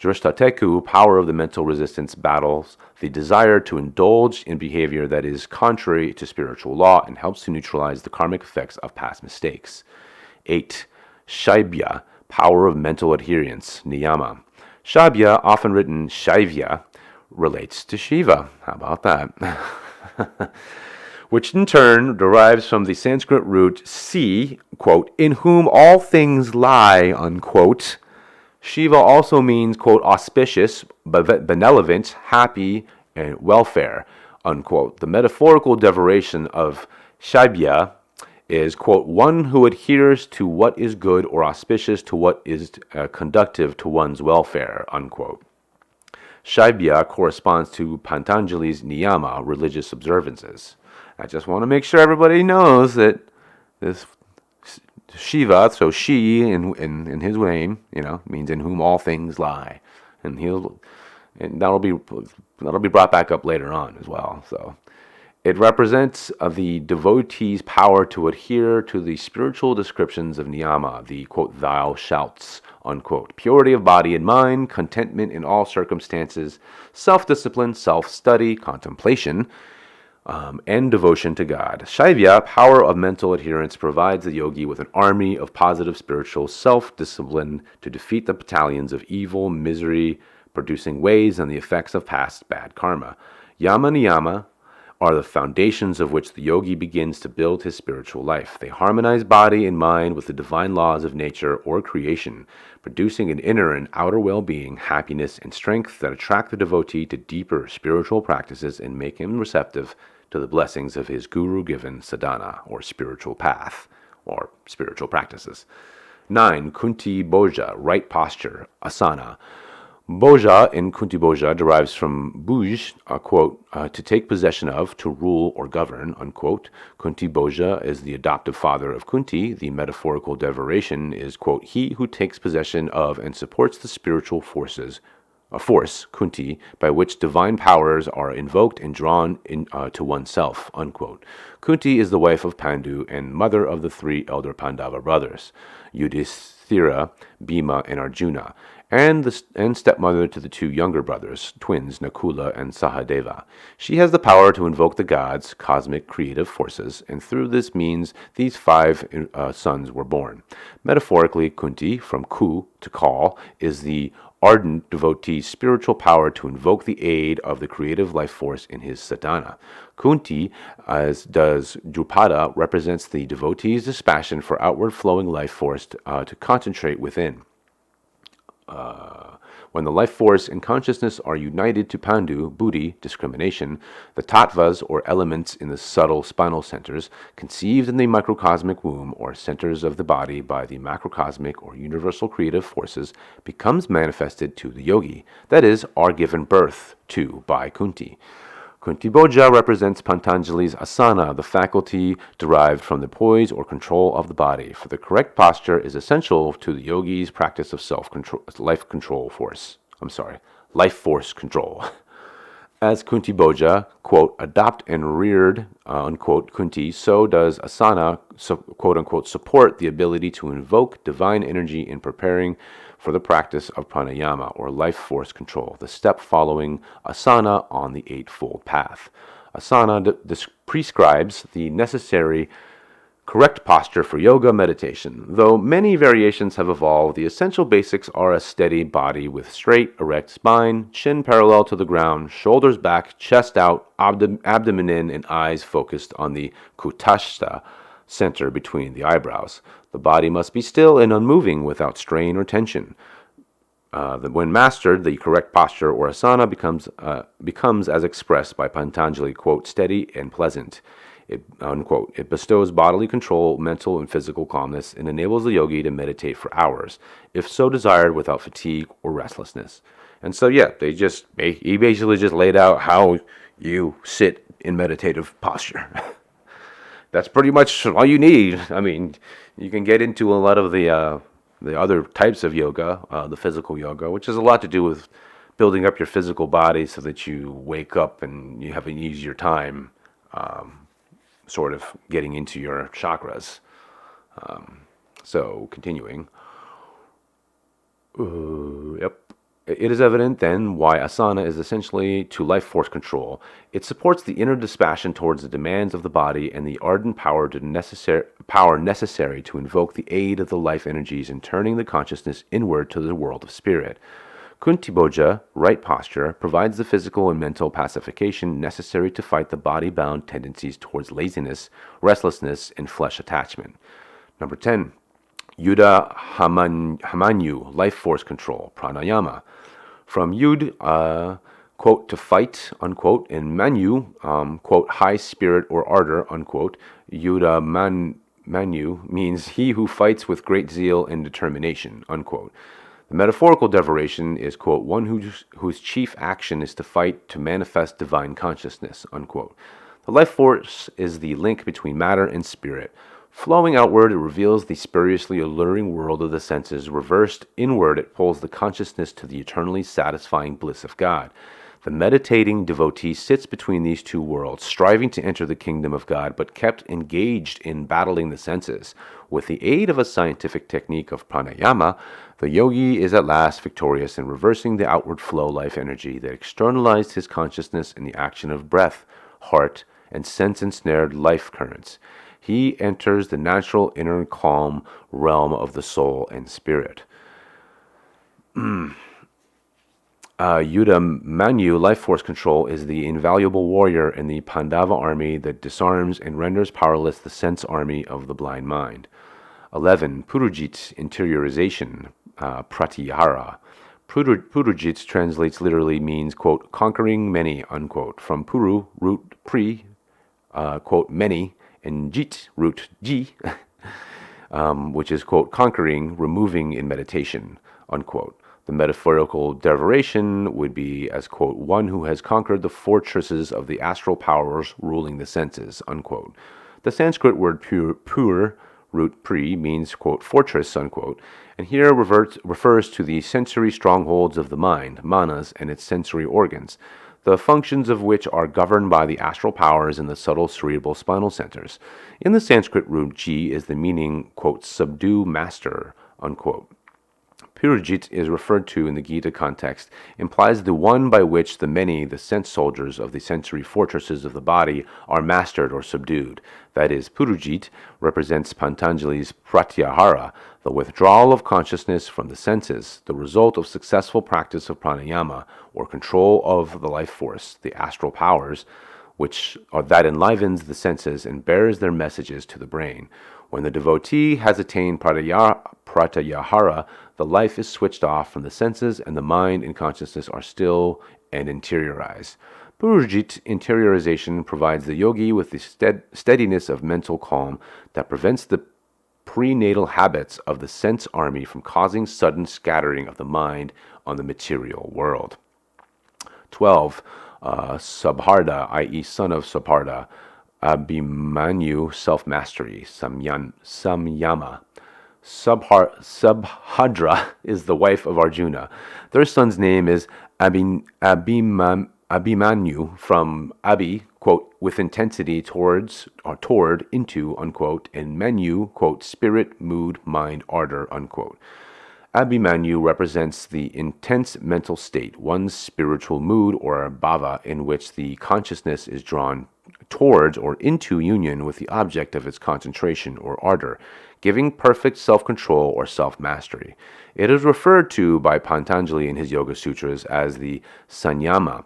Drishtateku, power of the mental resistance, battles the desire to indulge in behavior that is contrary to spiritual law and helps to neutralize the karmic effects of past mistakes. 8. Shaibya, power of mental adherence, niyama. Shaibya, often written Shaivya, relates to Shiva. How about that? Which in turn derives from the Sanskrit root si, quote, in whom all things lie, unquote. Shiva also means, quote, auspicious, benevolent, happy, and welfare, unquote. The metaphorical derivation of Shaibya is, quote, one who adheres to what is good or auspicious to what is conducive to one's welfare, unquote. Shaibya corresponds to Pantanjali's niyama, religious observances. I just want to make sure everybody knows that this Shiva, so she in his name, means in whom all things lie, and that'll be brought back up later on as well. So it represents the devotee's power to adhere to the spiritual descriptions of niyama, the quote thou shalt, unquote, purity of body and mind, contentment in all circumstances, self-discipline, self-study, contemplation, and devotion to God. Shaivya, power of mental adherence, provides the yogi with an army of positive spiritual self-discipline to defeat the battalions of evil, misery-producing ways and the effects of past bad karma. Yama niyama are the foundations of which the yogi begins to build his spiritual life. They harmonize body and mind with the divine laws of nature or creation, producing an inner and outer well-being, happiness, and strength that attract the devotee to deeper spiritual practices and make him receptive to the blessings of his guru-given sadhana, or spiritual path, or spiritual practices. 9. Kunti Bhoja, right posture, asana. Bhoja in Kunti Bhoja derives from bhuj, quote, to take possession of, to rule or govern, unquote. Kunti Bhoja is the adoptive father of Kunti. The metaphorical derivation is, quote, he who takes possession of and supports the spiritual force, Kunti, by which divine powers are invoked and drawn to oneself, unquote. Kunti is the wife of Pandu and mother of the 3 elder Pandava brothers, Yudhishthira, Bhima, and Arjuna, and stepmother to the 2 younger brothers, twins, Nakula and Sahadeva. She has the power to invoke the gods, cosmic creative forces, and through this means these 5 sons were born. Metaphorically, Kunti, from ku, to call, is the ardent devotee's spiritual power to invoke the aid of the creative life force in his sadhana. Kunti, as does Drupada, represents the devotee's dispassion for outward flowing life force to concentrate within. When the life force and consciousness are united to Pandu, buddhi, discrimination, the tattvas, or elements in the subtle spinal centers, conceived in the microcosmic womb, or centers of the body by the macrocosmic or universal creative forces, becomes manifested to the yogi, that is, are given birth to by Kunti. Kunti Bhoja represents Pantanjali's asana, the faculty derived from the poise or control of the body. For the correct posture is essential to the yogi's practice of life force control. As Kunti Bhoja, quote, adopt and reared, unquote, Kunti, so does asana, quote unquote, support the ability to invoke divine energy in preparing for the practice of pranayama, or life force control, the step following asana on the Eightfold Path. Asana prescribes the necessary correct posture for yoga meditation. Though many variations have evolved, the essential basics are a steady body with straight, erect spine, chin parallel to the ground, shoulders back, chest out, abdomen in, and eyes focused on the kutashta center between the eyebrows. The body must be still and unmoving without strain or tension. When mastered, the correct posture or asana becomes as expressed by Pantanjali, quote, steady and pleasant. Unquote. It bestows bodily control, mental and physical calmness, and enables the yogi to meditate for hours, if so desired, without fatigue or restlessness. And so, yeah, he basically just laid out how you sit in meditative posture. That's pretty much all you need. I mean, you can get into a lot of the other types of yoga, the physical yoga, which has a lot to do with building up your physical body so that you wake up and you have an easier time sort of getting into your chakras. So, continuing. Yep. It is evident then why asana is essentially to life force control. It supports the inner dispassion towards the demands of the body and the ardent power necessary to invoke the aid of the life energies in turning the consciousness inward to the world of spirit. Kuntiboja, right posture, provides the physical and mental pacification necessary to fight the body-bound tendencies towards laziness, restlessness, and flesh attachment. Number 10. Yuda Hamanyu, life force control, pranayama. From Yud, quote, to fight, unquote, and Manu, quote, high spirit or ardor, unquote. Yuda Manu means he who fights with great zeal and determination, unquote. The metaphorical derivation is, quote, one whose chief action is to fight to manifest divine consciousness, unquote. The life force is the link between matter and spirit. Flowing outward, it reveals the spuriously alluring world of the senses. Reversed inward, it pulls the consciousness to the eternally satisfying bliss of God. The meditating devotee sits between these two worlds, striving to enter the kingdom of God, but kept engaged in battling the senses. With the aid of a scientific technique of pranayama, the yogi is at last victorious in reversing the outward flow life energy that externalized his consciousness in the action of breath, heart, and sense-ensnared life currents. He enters the natural inner calm realm of the soul and spirit. Yuda Manu, life force control, is the invaluable warrior in the Pandava army that disarms and renders powerless the sense army of the blind mind. 11. Purujit, interiorization, pratyahara. Purujit translates literally means, quote, conquering many, unquote. From puru, root pri, quote, many, and jit, root ji, which is, quote, conquering, removing in meditation, unquote. The metaphorical derivation would be as, quote, one who has conquered the fortresses of the astral powers ruling the senses, unquote. The Sanskrit word pur, root pri, means, quote, fortress, unquote, and here refers to the sensory strongholds of the mind, manas, and its sensory organs, the functions of which are governed by the astral powers in the subtle cerebrospinal centers. In the Sanskrit root ji is the meaning, quote, subdue master, unquote. Purujit is referred to in the Gita context, implies the one by which the many, the sense soldiers of the sensory fortresses of the body, are mastered or subdued. That is, Purujit represents Pantanjali's pratyahara, the withdrawal of consciousness from the senses, the result of successful practice of pranayama, or control of the life force, the astral powers, that enlivens the senses and bears their messages to the brain. When the devotee has attained pratyahara, the life is switched off from the senses and the mind and consciousness are still and interiorized. Purujit interiorization provides the yogi with the steadiness of mental calm that prevents the prenatal habits of the sense army from causing sudden scattering of the mind on the material world. 12. Subharda, i.e. son of Subharda. Abhimanyu, self-mastery, samyama. Subhadra is the wife of Arjuna. Their son's name is Abhimanyu, from Abhi, quote, with intensity towards, or toward, into, unquote, and manu, quote, spirit, mood, mind, ardor, unquote. Abhimanyu represents the intense mental state, one's spiritual mood or bhava, in which the consciousness is drawn towards or into union with the object of its concentration or ardor, giving perfect self-control or self-mastery. It is referred to by Pantanjali in his Yoga Sutras as the sanyama,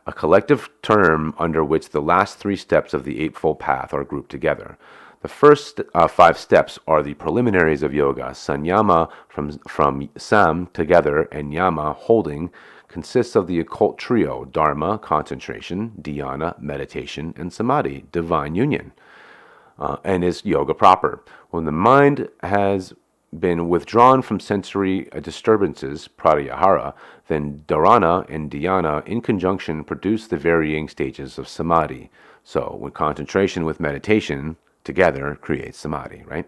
a collective term under which the last 3 steps of the Eightfold Path are grouped together. The first 5 steps are the preliminaries of yoga. Sanyama, from sam, together, and yama, holding, consists of the occult trio: dharma, concentration; dhyana, meditation; and samadhi, divine union, and is yoga proper. When the mind has been withdrawn from sensory disturbances, pratyahara, then dharana and dhyana in conjunction produce the varying stages of samadhi. So, when concentration with meditation together creates samadhi, right?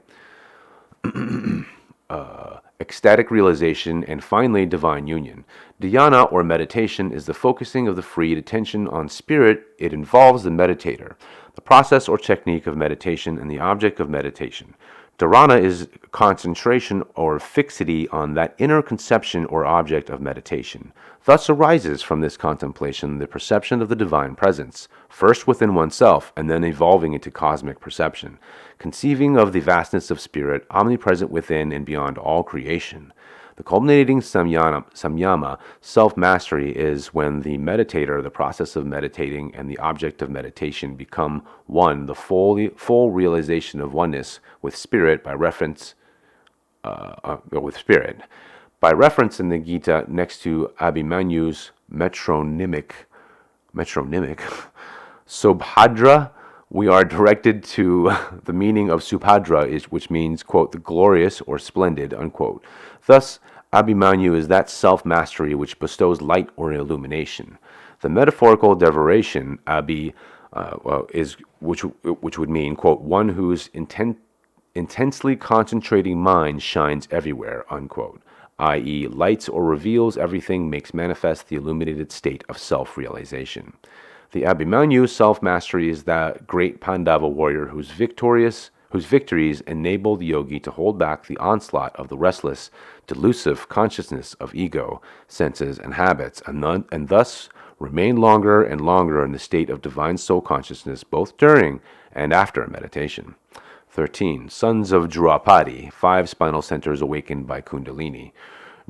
Ecstatic realization, and finally divine union. Dhyana or meditation is the focusing of the freed attention on spirit. It involves the meditator, the process or technique of meditation, and the object of meditation. Dharana is concentration or fixity on that inner conception or object of meditation. Thus arises from this contemplation the perception of the divine presence, first within oneself and then evolving into cosmic perception, conceiving of the vastness of spirit omnipresent within and beyond all creation. The culminating samyama, self-mastery, is when the meditator, the process of meditating, and the object of meditation become one, the full realization of oneness with spirit by reference By reference in the Gita next to Abhimanyu's metronymic Subhadra, we are directed to the meaning of Subhadra, which means, quote, the glorious or splendid, unquote. Thus, Abhimanyu is that self-mastery which bestows light or illumination. The metaphorical derivation, is which would mean, quote, one whose intensely concentrating mind shines everywhere, unquote, i.e., lights or reveals everything, makes manifest the illuminated state of self-realization. The Abhimanyu self-mastery is that great Pandava warrior whose victories enable the yogi to hold back the onslaught of the restless, delusive consciousness of ego, senses, and habits, and thus remain longer and longer in the state of divine soul consciousness both during and after meditation. 13. Sons of Draupadi, 5 spinal centers awakened by Kundalini.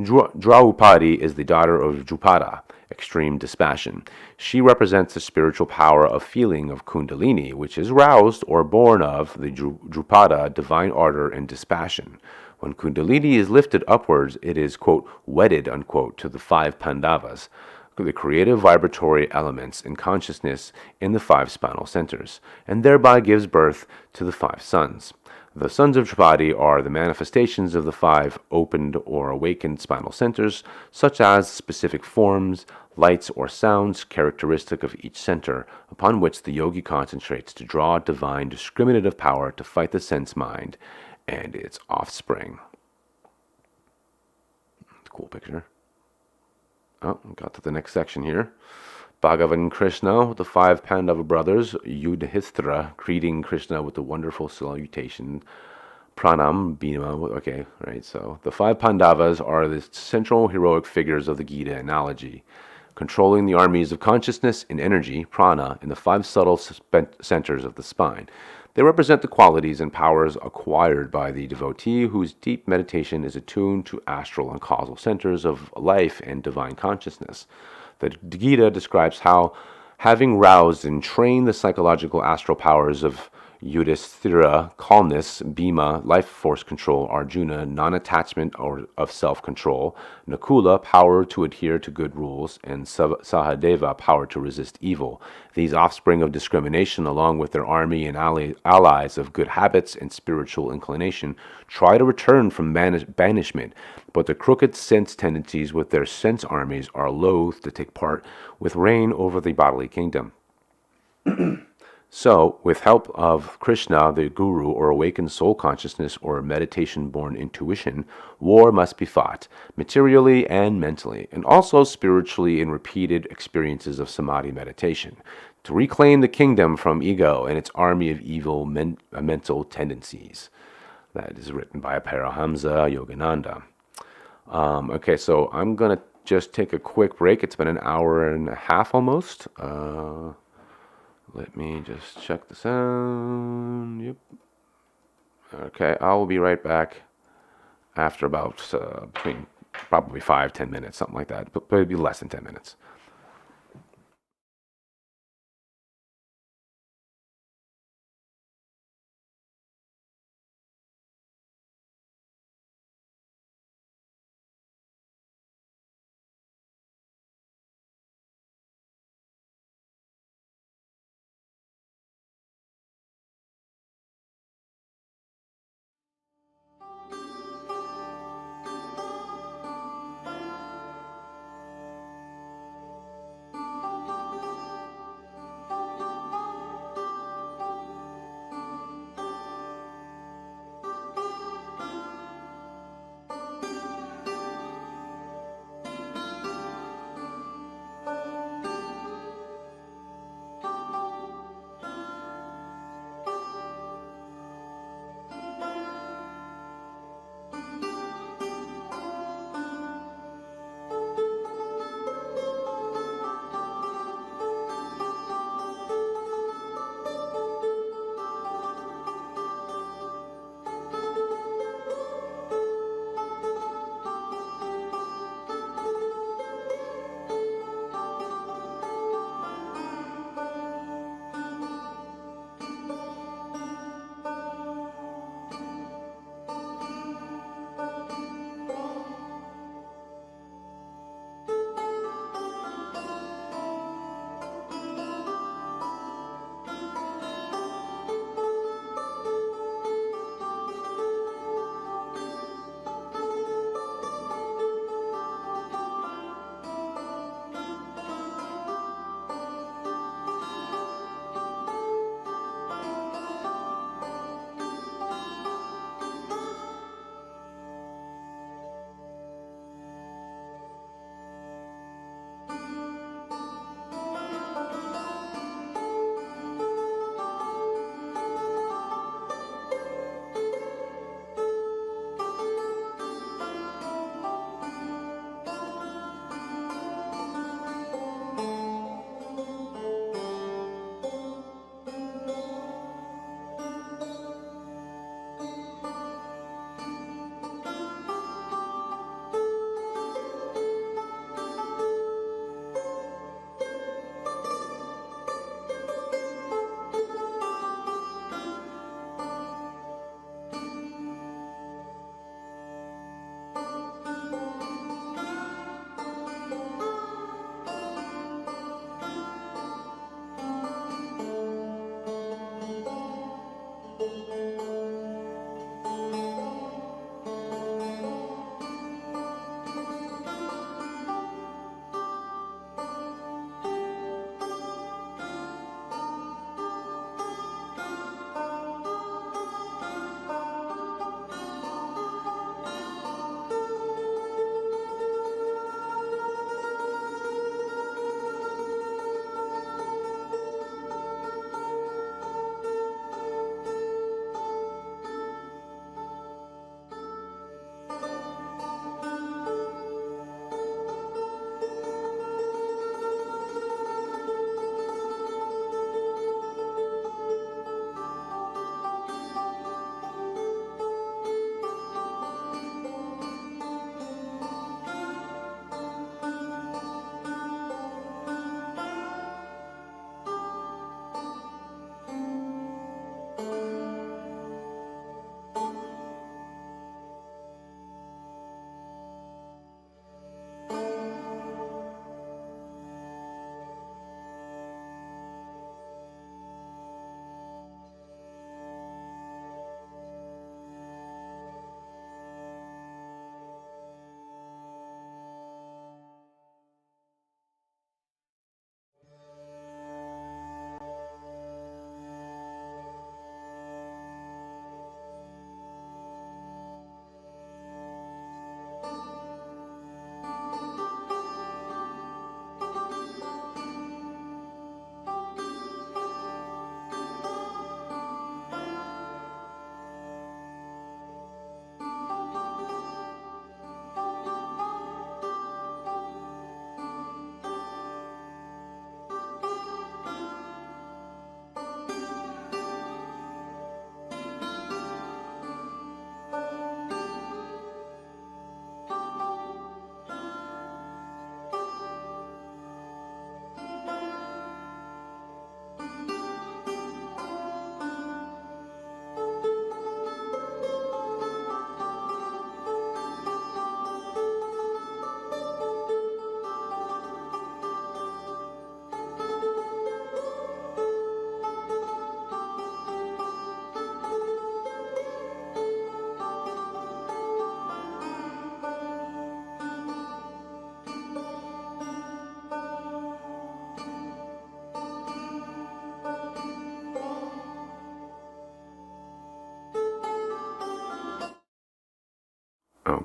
Draupadi is the daughter of Drupada, extreme dispassion. She represents the spiritual power of feeling of Kundalini, which is roused or born of the Drupada divine ardor and dispassion. When Kundalini is lifted upwards, it is, quote, wedded, unquote, to the 5 Pandavas, the creative vibratory elements in consciousness in the 5 spinal centers, and thereby gives birth to the 5 sons. The sons of Draupadi are the manifestations of the 5 opened or awakened spinal centers, such as specific forms, lights, or sounds characteristic of each center, upon which the yogi concentrates to draw divine discriminative power to fight the sense mind and its offspring. Cool picture. Oh, got to the next section here. Bhagavan Krishna, the 5 Pandava brothers, Yudhishthira, greeting Krishna with the wonderful salutation, Pranam, Bhima. Okay, right. So the 5 Pandavas are the central heroic figures of the Gita analogy, controlling the armies of consciousness and energy, prana, in the 5 subtle centers of the spine. They represent the qualities and powers acquired by the devotee whose deep meditation is attuned to astral and causal centers of life and divine consciousness. The Gita describes how, having roused and trained the psychological astral powers of Yudhishthira, calmness, Bhima, life force control, Arjuna, non-attachment or of self-control, Nakula, power to adhere to good rules, and Sahadeva, power to resist evil. These offspring of discrimination, along with their army and allies of good habits and spiritual inclination, try to return from banishment, but the crooked sense tendencies with their sense armies are loath to take part with reign over the bodily kingdom. So, with help of Krishna, the Guru, or awakened soul consciousness, or meditation-born intuition, war must be fought, materially and mentally, and also spiritually in repeated experiences of samadhi meditation, to reclaim the kingdom from ego and its army of evil mental tendencies. That is written by Parahamsa Yogananda. Okay, so I'm going to just take a quick break. It's been an hour and a half almost. Let me just check the sound. Yep. Okay, I will be right back after about between probably 5-10 minutes, something like that, but maybe less than 10 minutes.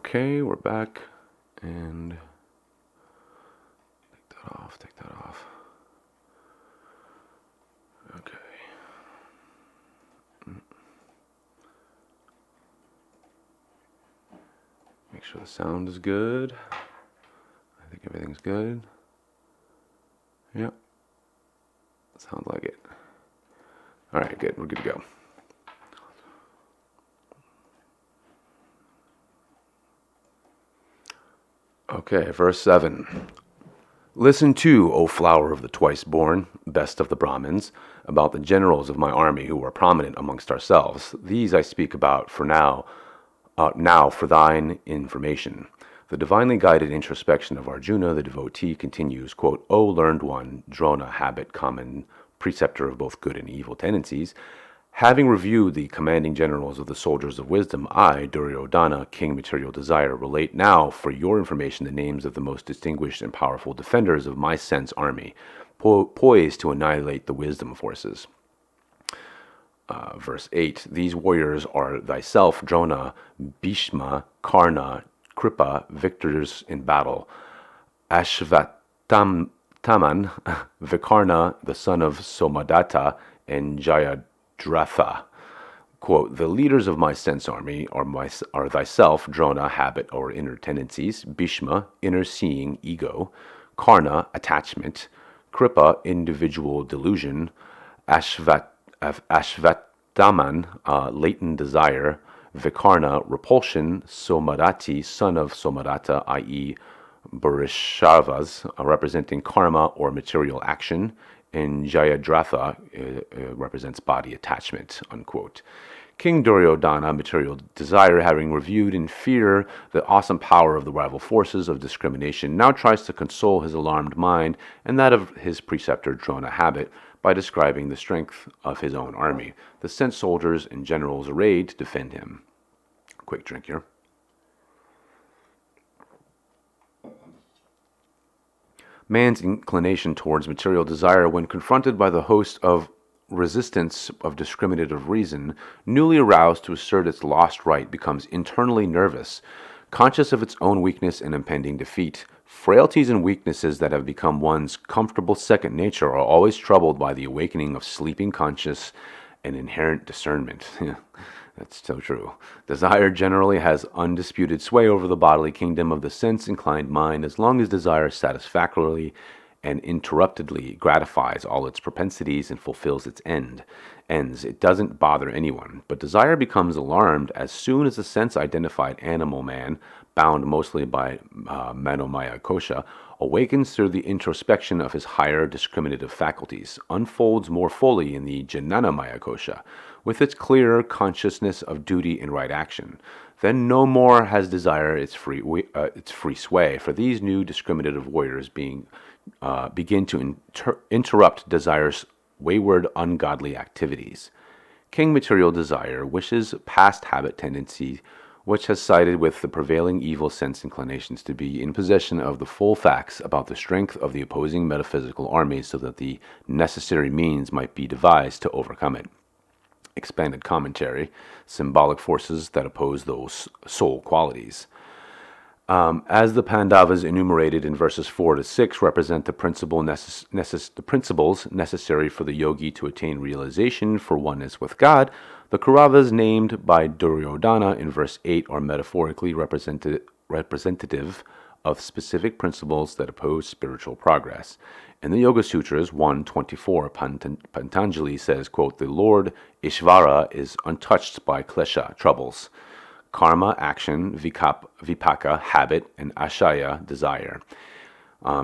Okay, we're back. And take that off. Okay. Make sure the sound is good. I think everything's good. Yep. Sounds like it. All right, good. We're good to go. Okay, verse 7. Listen too, O flower of the twice-born, best of the Brahmins, about the generals of my army who are prominent amongst ourselves. These I speak about for now for thine information. The divinely guided introspection of Arjuna, the devotee, continues, quote, O learned one, Drona, habit, common, preceptor of both good and evil tendencies, having reviewed the commanding generals of the soldiers of wisdom, I, Duryodhana, King Material Desire, relate now for your information the names of the most distinguished and powerful defenders of my sense army, poised to annihilate the wisdom forces. Verse 8, these warriors are thyself, Drona, Bhishma, Karna, Kripa, victors in battle, Ashvataman, Vikarna, the son of Somadatta, and Jayadratha. Quote, the leaders of my sense army are thyself, Drona, habit or inner tendencies, Bhishma, inner seeing, ego, Karna, attachment, Kripa, individual delusion, Ashvataman, latent desire, Vikarna, repulsion, Somadati, son of Somadatta, i.e. Burishravas, representing karma or material action, and Jayadratha represents body attachment, unquote. King Duryodhana, material desire, having reviewed in fear the awesome power of the rival forces of discrimination, now tries to console his alarmed mind and that of his preceptor Drona, habit, by describing the strength of his own army. The sent soldiers and generals arrayed to defend him. Quick drink here. Man's inclination towards material desire, when confronted by the host of resistance of discriminative reason, newly aroused to assert its lost right, becomes internally nervous, conscious of its own weakness and impending defeat. Frailties and weaknesses that have become one's comfortable second nature are always troubled by the awakening of sleeping conscience and inherent discernment. That's so true. Desire generally has undisputed sway over the bodily kingdom of the sense-inclined mind as long as desire satisfactorily and interruptedly gratifies all its propensities and fulfills its ends. It doesn't bother anyone, but desire becomes alarmed as soon as a sense-identified animal man, bound mostly by Manomaya Kosha, awakens through the introspection of his higher discriminative faculties, unfolds more fully in the Jnanamaya Kosha, with its clearer consciousness of duty and right action. Then no more has desire its free sway, for these new discriminative warriors begin to interrupt desire's wayward, ungodly activities. King Material Desire wishes past habit tendency, which has sided with the prevailing evil sense inclinations, to be in possession of the full facts about the strength of the opposing metaphysical armies so that the necessary means might be devised to overcome it. Expanded commentary, symbolic forces that oppose those soul qualities. As the Pandavas enumerated in verses 4 to 6 represent the principles necessary for the yogi to attain realization for oneness with God, the Kauravas named by Duryodhana in verse 8 are metaphorically representative of specific principles that oppose spiritual progress. In the Yoga Sutras 1.24, Pantanjali says, quote, the Lord Ishvara is untouched by klesha, troubles, karma, action, vipaka, habit, and ashaya, desire.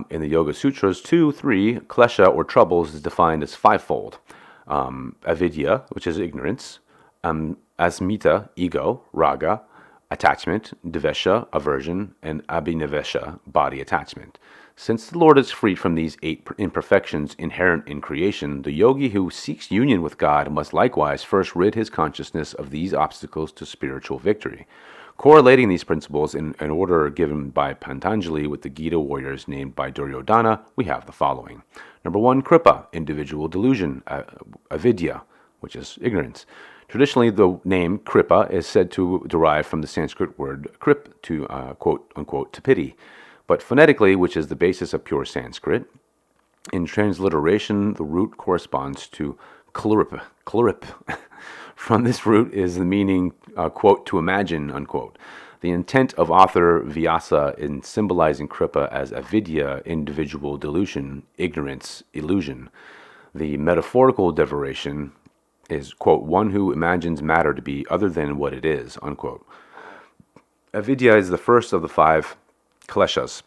In the Yoga Sutras 2.3, klesha or troubles is defined as fivefold. Avidya, which is ignorance, asmita, ego, raga, attachment, devesha, aversion, and abhinavesha, body attachment. Since the Lord is freed from these 8 imperfections inherent in creation, the yogi who seeks union with God must likewise first rid his consciousness of these obstacles to spiritual victory. Correlating these principles in an order given by Pantanjali with the Gita warriors named by Duryodhana, we have the following. Number 1, Kripa, individual delusion, avidya, which is ignorance. Traditionally, the name Kripa is said to derive from the Sanskrit word krip, to quote unquote to pity. But phonetically, which is the basis of pure Sanskrit, in transliteration, the root corresponds to klurip. Klurip. From this root is the meaning, quote, to imagine, unquote. The intent of author Vyasa in symbolizing Kripa as avidya, individual delusion, ignorance, illusion. The metaphorical derivation is, quote, one who imagines matter to be other than what it is, unquote. Avidya is the first of the 5 kleshas.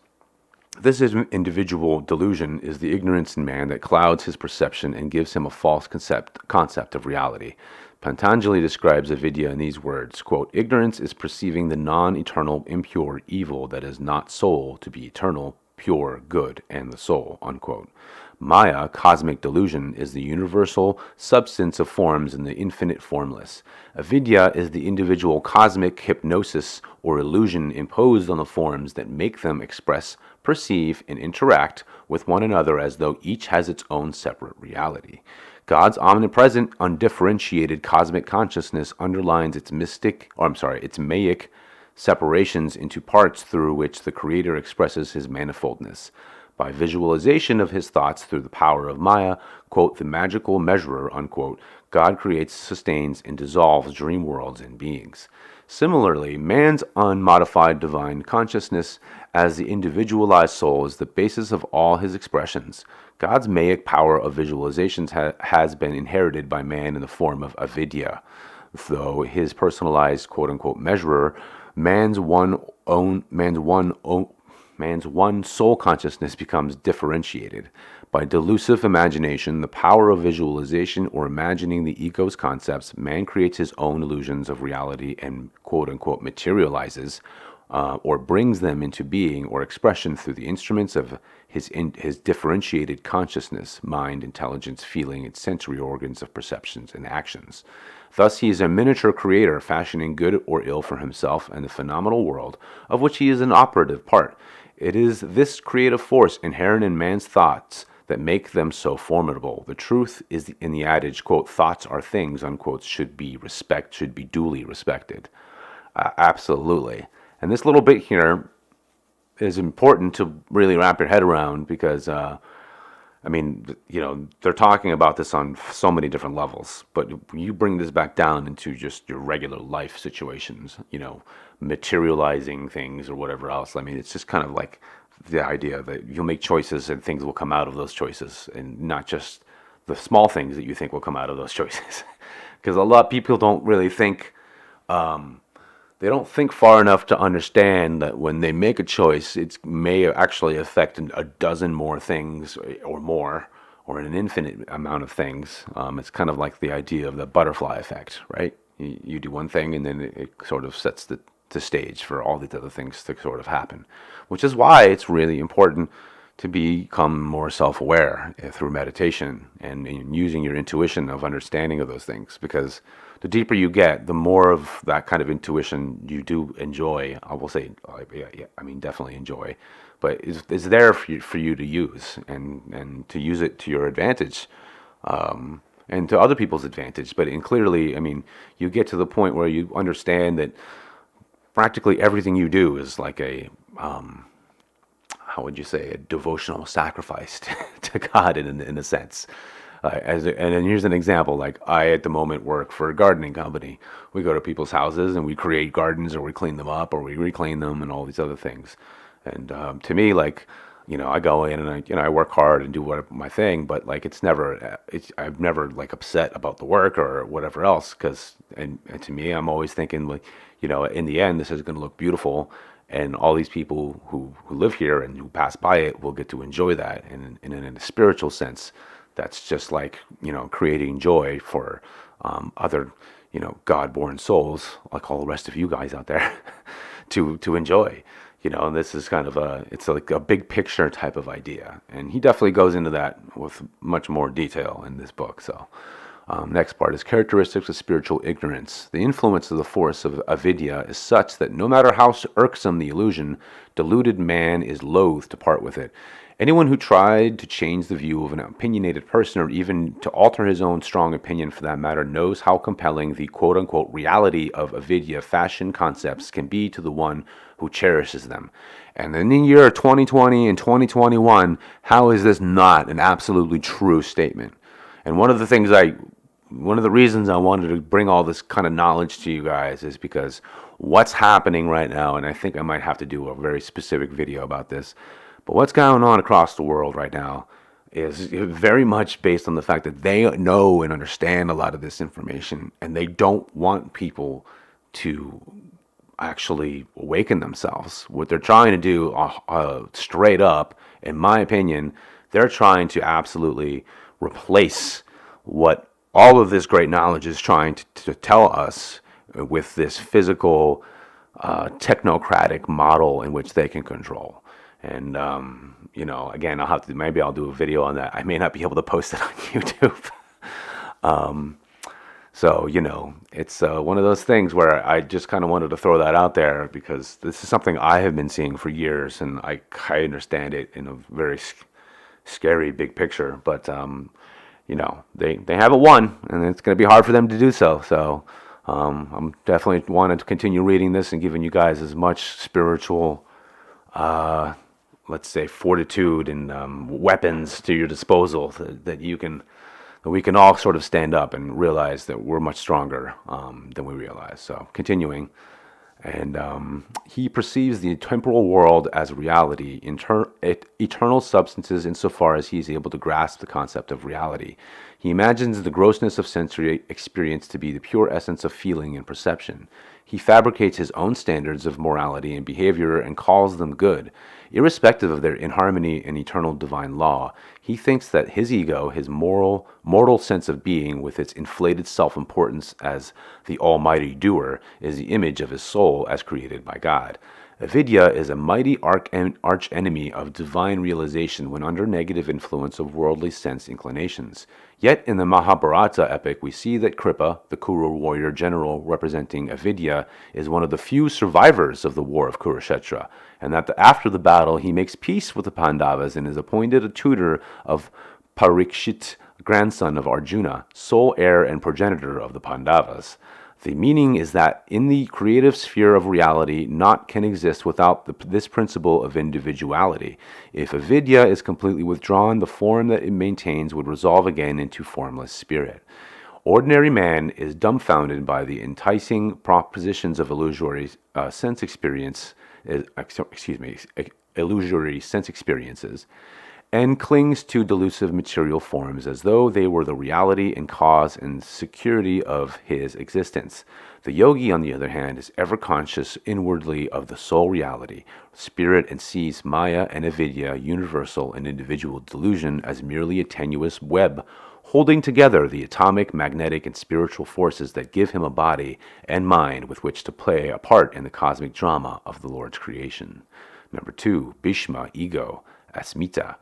This individual delusion is the ignorance in man that clouds his perception and gives him a false concept of reality. Pantanjali describes avidya in these words, quote, ignorance is perceiving the non-eternal, impure evil that is not soul to be eternal, pure, good, and the soul, unquote. Maya, cosmic delusion, is the universal substance of forms in the infinite formless. Avidya is the individual cosmic hypnosis or illusion imposed on the forms that make them express, perceive, and interact with one another as though each has its own separate reality. God's omnipresent, undifferentiated cosmic consciousness underlines its maic separations into parts through which the Creator expresses his manifoldness. By visualization of his thoughts through the power of Maya, quote, the magical measurer, unquote, God creates, sustains, and dissolves dream worlds and beings. Similarly, man's unmodified divine consciousness as the individualized soul is the basis of all his expressions. God's maic power of visualizations has been inherited by man in the form of avidya. Though his personalized quote-unquote measurer, man's one soul consciousness becomes differentiated. By delusive imagination, the power of visualization or imagining the ego's concepts, man creates his own illusions of reality and quote-unquote materializes or brings them into being or expression through the instruments of his differentiated consciousness, mind, intelligence, feeling, and sensory organs of perceptions and actions. Thus, he is a miniature creator, fashioning good or ill for himself and the phenomenal world, of which he is an operative part. It is this creative force inherent in man's thoughts that make them so formidable. The truth is in the adage, quote, thoughts are things, unquote, should be duly respected. Absolutely. And this little bit here is important to really wrap your head around because, they're talking about this on so many different levels, but you bring this back down into just your regular life situations, materializing things or whatever else. I mean, it's just kind of like the idea that you'll make choices and things will come out of those choices, and not just the small things that you think will come out of those choices. Because a lot of people don't really think, they don't think far enough to understand that when they make a choice, it may actually affect a dozen more things or more, or an infinite amount of things. It's kind of like the idea of the butterfly effect, right? You do one thing and then it sort of sets the stage for all these other things to sort of happen, which is why it's really important to become more self-aware through meditation and using your intuition of understanding of those things, because the deeper you get, the more of that kind of intuition you do enjoy. I will say, definitely enjoy, but it's there for you to use and to use it to your advantage, and to other people's advantage. But clearly, you get to the point where you understand that practically everything you do is like a how would you say, a devotional sacrifice to God in a sense. And then here's an example. Like, I at the moment work for a gardening company. We go to people's houses and we create gardens, or we clean them up, or we reclaim them, and all these other things. And to me, like, I go in and I work hard and do my thing, but like I'm never like upset about the work or whatever else, because and to me, I'm always thinking, like, in the end, this is going to look beautiful, and all these people who live here and who pass by it will get to enjoy that. And in a spiritual sense, that's just like, creating joy for other, God-born souls, like all the rest of you guys out there, to enjoy. And this is kind of it's like a big picture type of idea. And he definitely goes into that with much more detail in this book. So next part is characteristics of spiritual ignorance. The influence of the force of avidya is such that no matter how irksome the illusion, deluded man is loath to part with it. Anyone who tried to change the view of an opinionated person, or even to alter his own strong opinion for that matter, knows how compelling the quote-unquote reality of Avidya fashion concepts can be to the one who cherishes them. And in the year 2020 and 2021, how is this not an absolutely true statement? And one of the reasons I wanted to bring all this kind of knowledge to you guys is because what's happening right now, and I think I might have to do a very specific video about this, but what's going on across the world right now is very much based on the fact that they know and understand a lot of this information, and they don't want people to actually awaken themselves. What they're trying to do, straight up, in my opinion, they're trying to absolutely replace what all of this great knowledge is trying to tell us with this physical, technocratic model in which they can control. And, again, maybe I'll do a video on that. I may not be able to post it on YouTube. So, it's one of those things where I just kind of wanted to throw that out there because this is something I have been seeing for years, and I understand it in a very scary big picture. But, they haven't won, and it's going to be hard for them to do so. So I'm definitely wanting to continue reading this and giving you guys as much spiritual let's say fortitude and weapons to your disposal that we can all sort of stand up and realize that we're much stronger than we realize. So continuing, and he perceives the temporal world as reality, eternal substances insofar as he is able to grasp the concept of reality. He imagines the grossness of sensory experience to be the pure essence of feeling and perception. He fabricates his own standards of morality and behavior and calls them good, irrespective of their inharmony and eternal divine law. He thinks that his ego, his mortal sense of being with its inflated self-importance as the almighty doer, is the image of his soul as created by God. Avidya is a mighty arch-enemy of divine realization when under negative influence of worldly sense inclinations. Yet in the Mahabharata epic, we see that Kripa, the Kuru warrior general representing Avidya, is one of the few survivors of the war of Kurukshetra, and that after the battle he makes peace with the Pandavas and is appointed a tutor of Parikshit, grandson of Arjuna, sole heir and progenitor of the Pandavas. The meaning is that in the creative sphere of reality, naught can exist without this principle of individuality. If Avidya is completely withdrawn, the form that it maintains would resolve again into formless spirit. Ordinary man is dumbfounded by the enticing propositions of illusory sense experiences, and clings to delusive material forms as though they were the reality and cause and security of his existence. The yogi, on the other hand, is ever conscious inwardly of the sole reality, spirit, and sees Maya and Avidya, universal and individual delusion, as merely a tenuous web holding together the atomic, magnetic, and spiritual forces that give him a body and mind with which to play a part in the cosmic drama of the Lord's creation. Number 2, Bhishma, ego, asmita,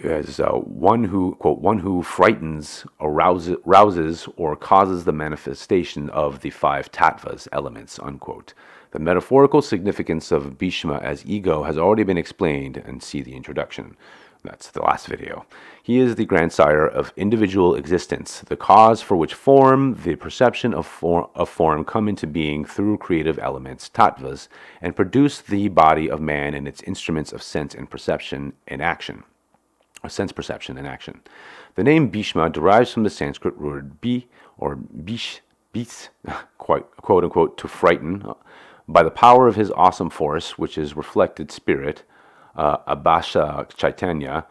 as one who, quote, one who frightens, rouses, or causes the manifestation of the 5 tattvas, elements, unquote. The metaphorical significance of Bhishma as ego has already been explained, and see the introduction. That's the last video. He is the grandsire of individual existence, the cause for which form, the perception of form come into being through creative elements, tattvas, and produce the body of man and its instruments of sense and perception and action. Sense perception and action. The name Bhishma derives from the Sanskrit word bi, or bish, quote unquote, to frighten, by the power of his awesome force, which is reflected spirit, Abhasha Chaitanya,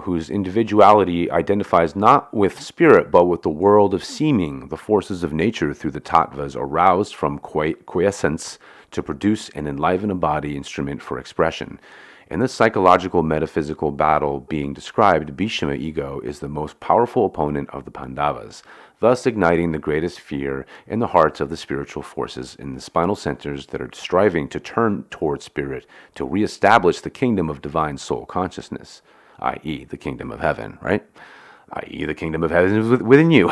whose individuality identifies not with spirit but with the world of seeming. The forces of nature through the tattvas are roused from quiescence to produce and enliven a body instrument for expression. In the psychological metaphysical battle being described, Bhishma ego is the most powerful opponent of the Pandavas, thus igniting the greatest fear in the hearts of the spiritual forces in the spinal centers that are striving to turn toward spirit to reestablish the kingdom of divine soul consciousness, i.e. the kingdom of heaven, right? I.e. the kingdom of heaven is within you.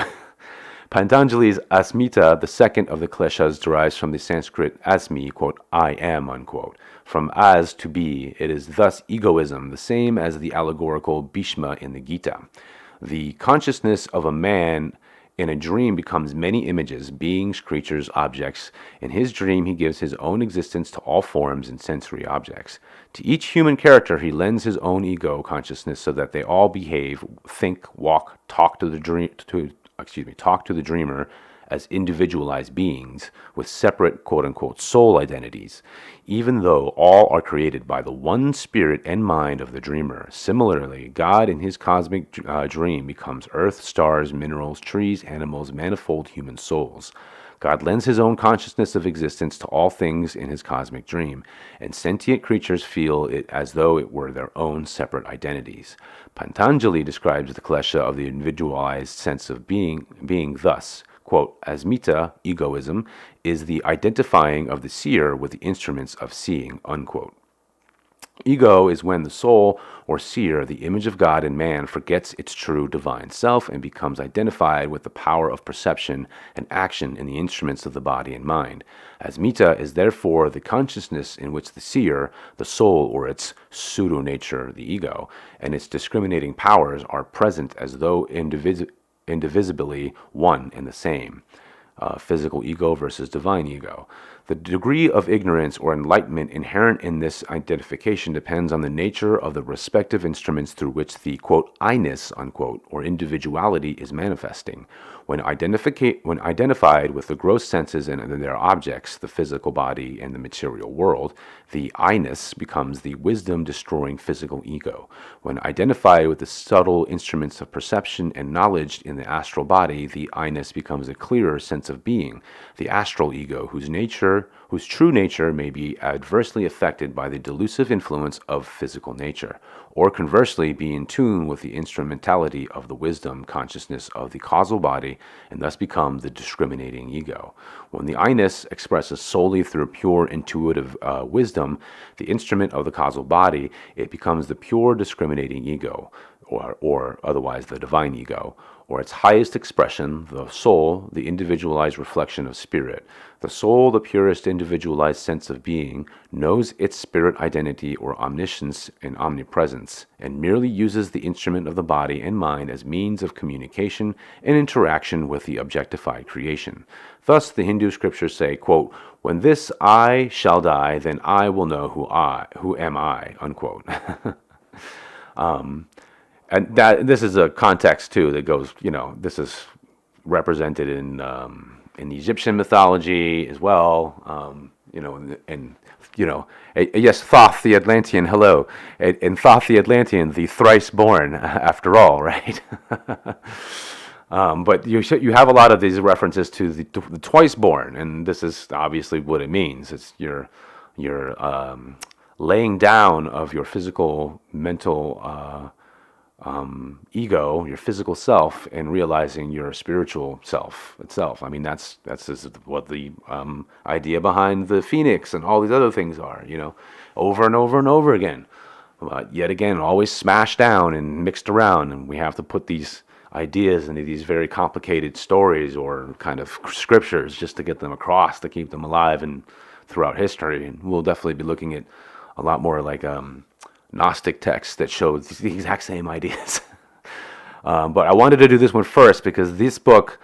Pantanjali's asmita, the second of the kleshas, derives from the Sanskrit asmi, quote, I am, unquote. From as to be, it is thus egoism, the same as the allegorical Bhishma in the Gita. The consciousness of a man in a dream becomes many images, beings, creatures, objects. In his dream, he gives his own existence to all forms and sensory objects. To each human character, he lends his own ego consciousness so that they all behave, think, walk, talk to the dreamer as individualized beings with separate quote-unquote soul identities, even though all are created by the one spirit and mind of the dreamer. Similarly, God in his cosmic dream becomes earth, stars, minerals, trees, animals, manifold human souls. God lends his own consciousness of existence to all things in his cosmic dream, and sentient creatures feel it as though it were their own separate identities. Pantanjali describes the klesha of the individualized sense of being thus, quote, asmita, egoism, is the identifying of the seer with the instruments of seeing, unquote. Ego is when the soul or seer, the image of God in man, forgets its true divine self and becomes identified with the power of perception and action in the instruments of the body and mind. Asmita is therefore the consciousness in which the seer, the soul or its pseudo-nature, the ego, and its discriminating powers are present as though indivisibly one and the same. Physical ego versus divine ego. The degree of ignorance or enlightenment inherent in this identification depends on the nature of the respective instruments through which the, quote, I-ness, unquote, or individuality is manifesting. When identified with the gross senses and their objects, the physical body and the material world, the I-ness becomes the wisdom-destroying physical ego. When identified with the subtle instruments of perception and knowledge in the astral body, the I-ness becomes a clearer sense of being, the astral ego, whose true nature may be adversely affected by the delusive influence of physical nature, or conversely be in tune with the instrumentality of the wisdom consciousness of the causal body, and thus become the discriminating ego. When the I-ness expresses solely through pure intuitive wisdom, the instrument of the causal body, it becomes the pure discriminating ego, or otherwise the divine ego, or its highest expression, the soul, the individualized reflection of spirit. The soul, the purest individualized sense of being, knows its spirit identity or omniscience and omnipresence, and merely uses the instrument of the body and mind as means of communication and interaction with the objectified creation. Thus, the Hindu scriptures say, quote, when this I shall die, then I will know who am I, unquote. And this is a context too that goes, this is represented in Egyptian mythology as well, yes, Thoth the Atlantean, hello, and Thoth the Atlantean, the thrice born, after all, right? But you have a lot of these references to the twice born, and this is obviously what it means. It's your laying down of your physical, mental ego, your physical self, and realizing your spiritual self itself. I mean, that's what the idea behind the phoenix and all these other things are, over and over and over again. But yet again, always smashed down and mixed around, and we have to put these ideas into these very complicated stories or kind of scriptures just to get them across, to keep them alive and throughout history. And we'll definitely be looking at a lot more like Gnostic texts that show the exact same ideas. But I wanted to do this one first because this book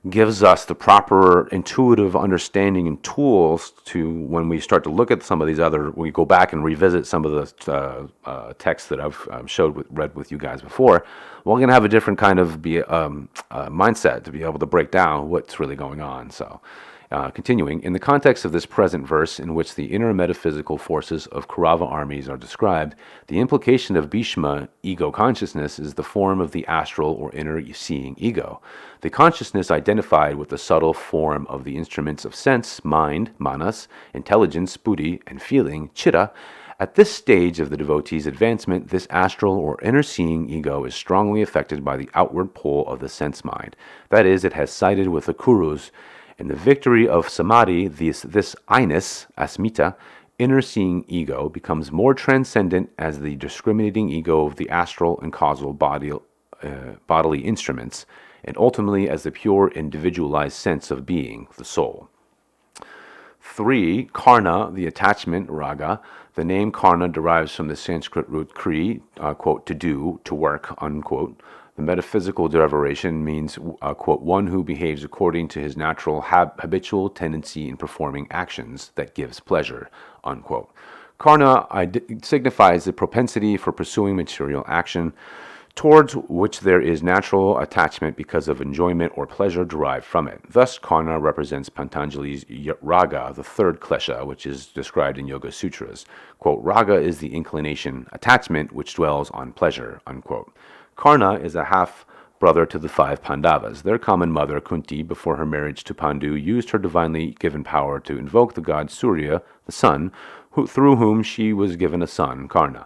gives us the proper intuitive understanding and tools to, when we start to look at some of these other, we go back and revisit some of the texts that I've read with you guys before, we're going to have a different kind of mindset to be able to break down what's really going on. So continuing, in the context of this present verse, in which the inner metaphysical forces of Kaurava armies are described, the implication of Bhishma, ego consciousness, is the form of the astral or inner seeing ego. The consciousness identified with the subtle form of the instruments of sense, mind, manas, intelligence, buddhi, and feeling, chitta. At this stage of the devotee's advancement, this astral or inner seeing ego is strongly affected by the outward pull of the sense mind. That is, it has sided with the kurus. In the victory of samadhi, this I-ness, asmita, inner seeing ego, becomes more transcendent as the discriminating ego of the astral and causal bodily instruments, and ultimately as the pure individualized sense of being, the soul. 3. Karna, the attachment, raga. The name karna derives from the Sanskrit root kri, quote, to do, to work, unquote. The metaphysical derivation means, quote, one who behaves according to his natural habitual tendency in performing actions that gives pleasure, unquote. Karna signifies the propensity for pursuing material action towards which there is natural attachment because of enjoyment or pleasure derived from it. Thus, karna represents Pantanjali's raga, the third klesha, which is described in Yoga Sutras. Quote, raga is the inclination, attachment, which dwells on pleasure, unquote. Karna is a half-brother to the 5 Pandavas. Their common mother, Kunti, before her marriage to Pandu, used her divinely given power to invoke the god Surya, the sun, through whom she was given a son, Karna.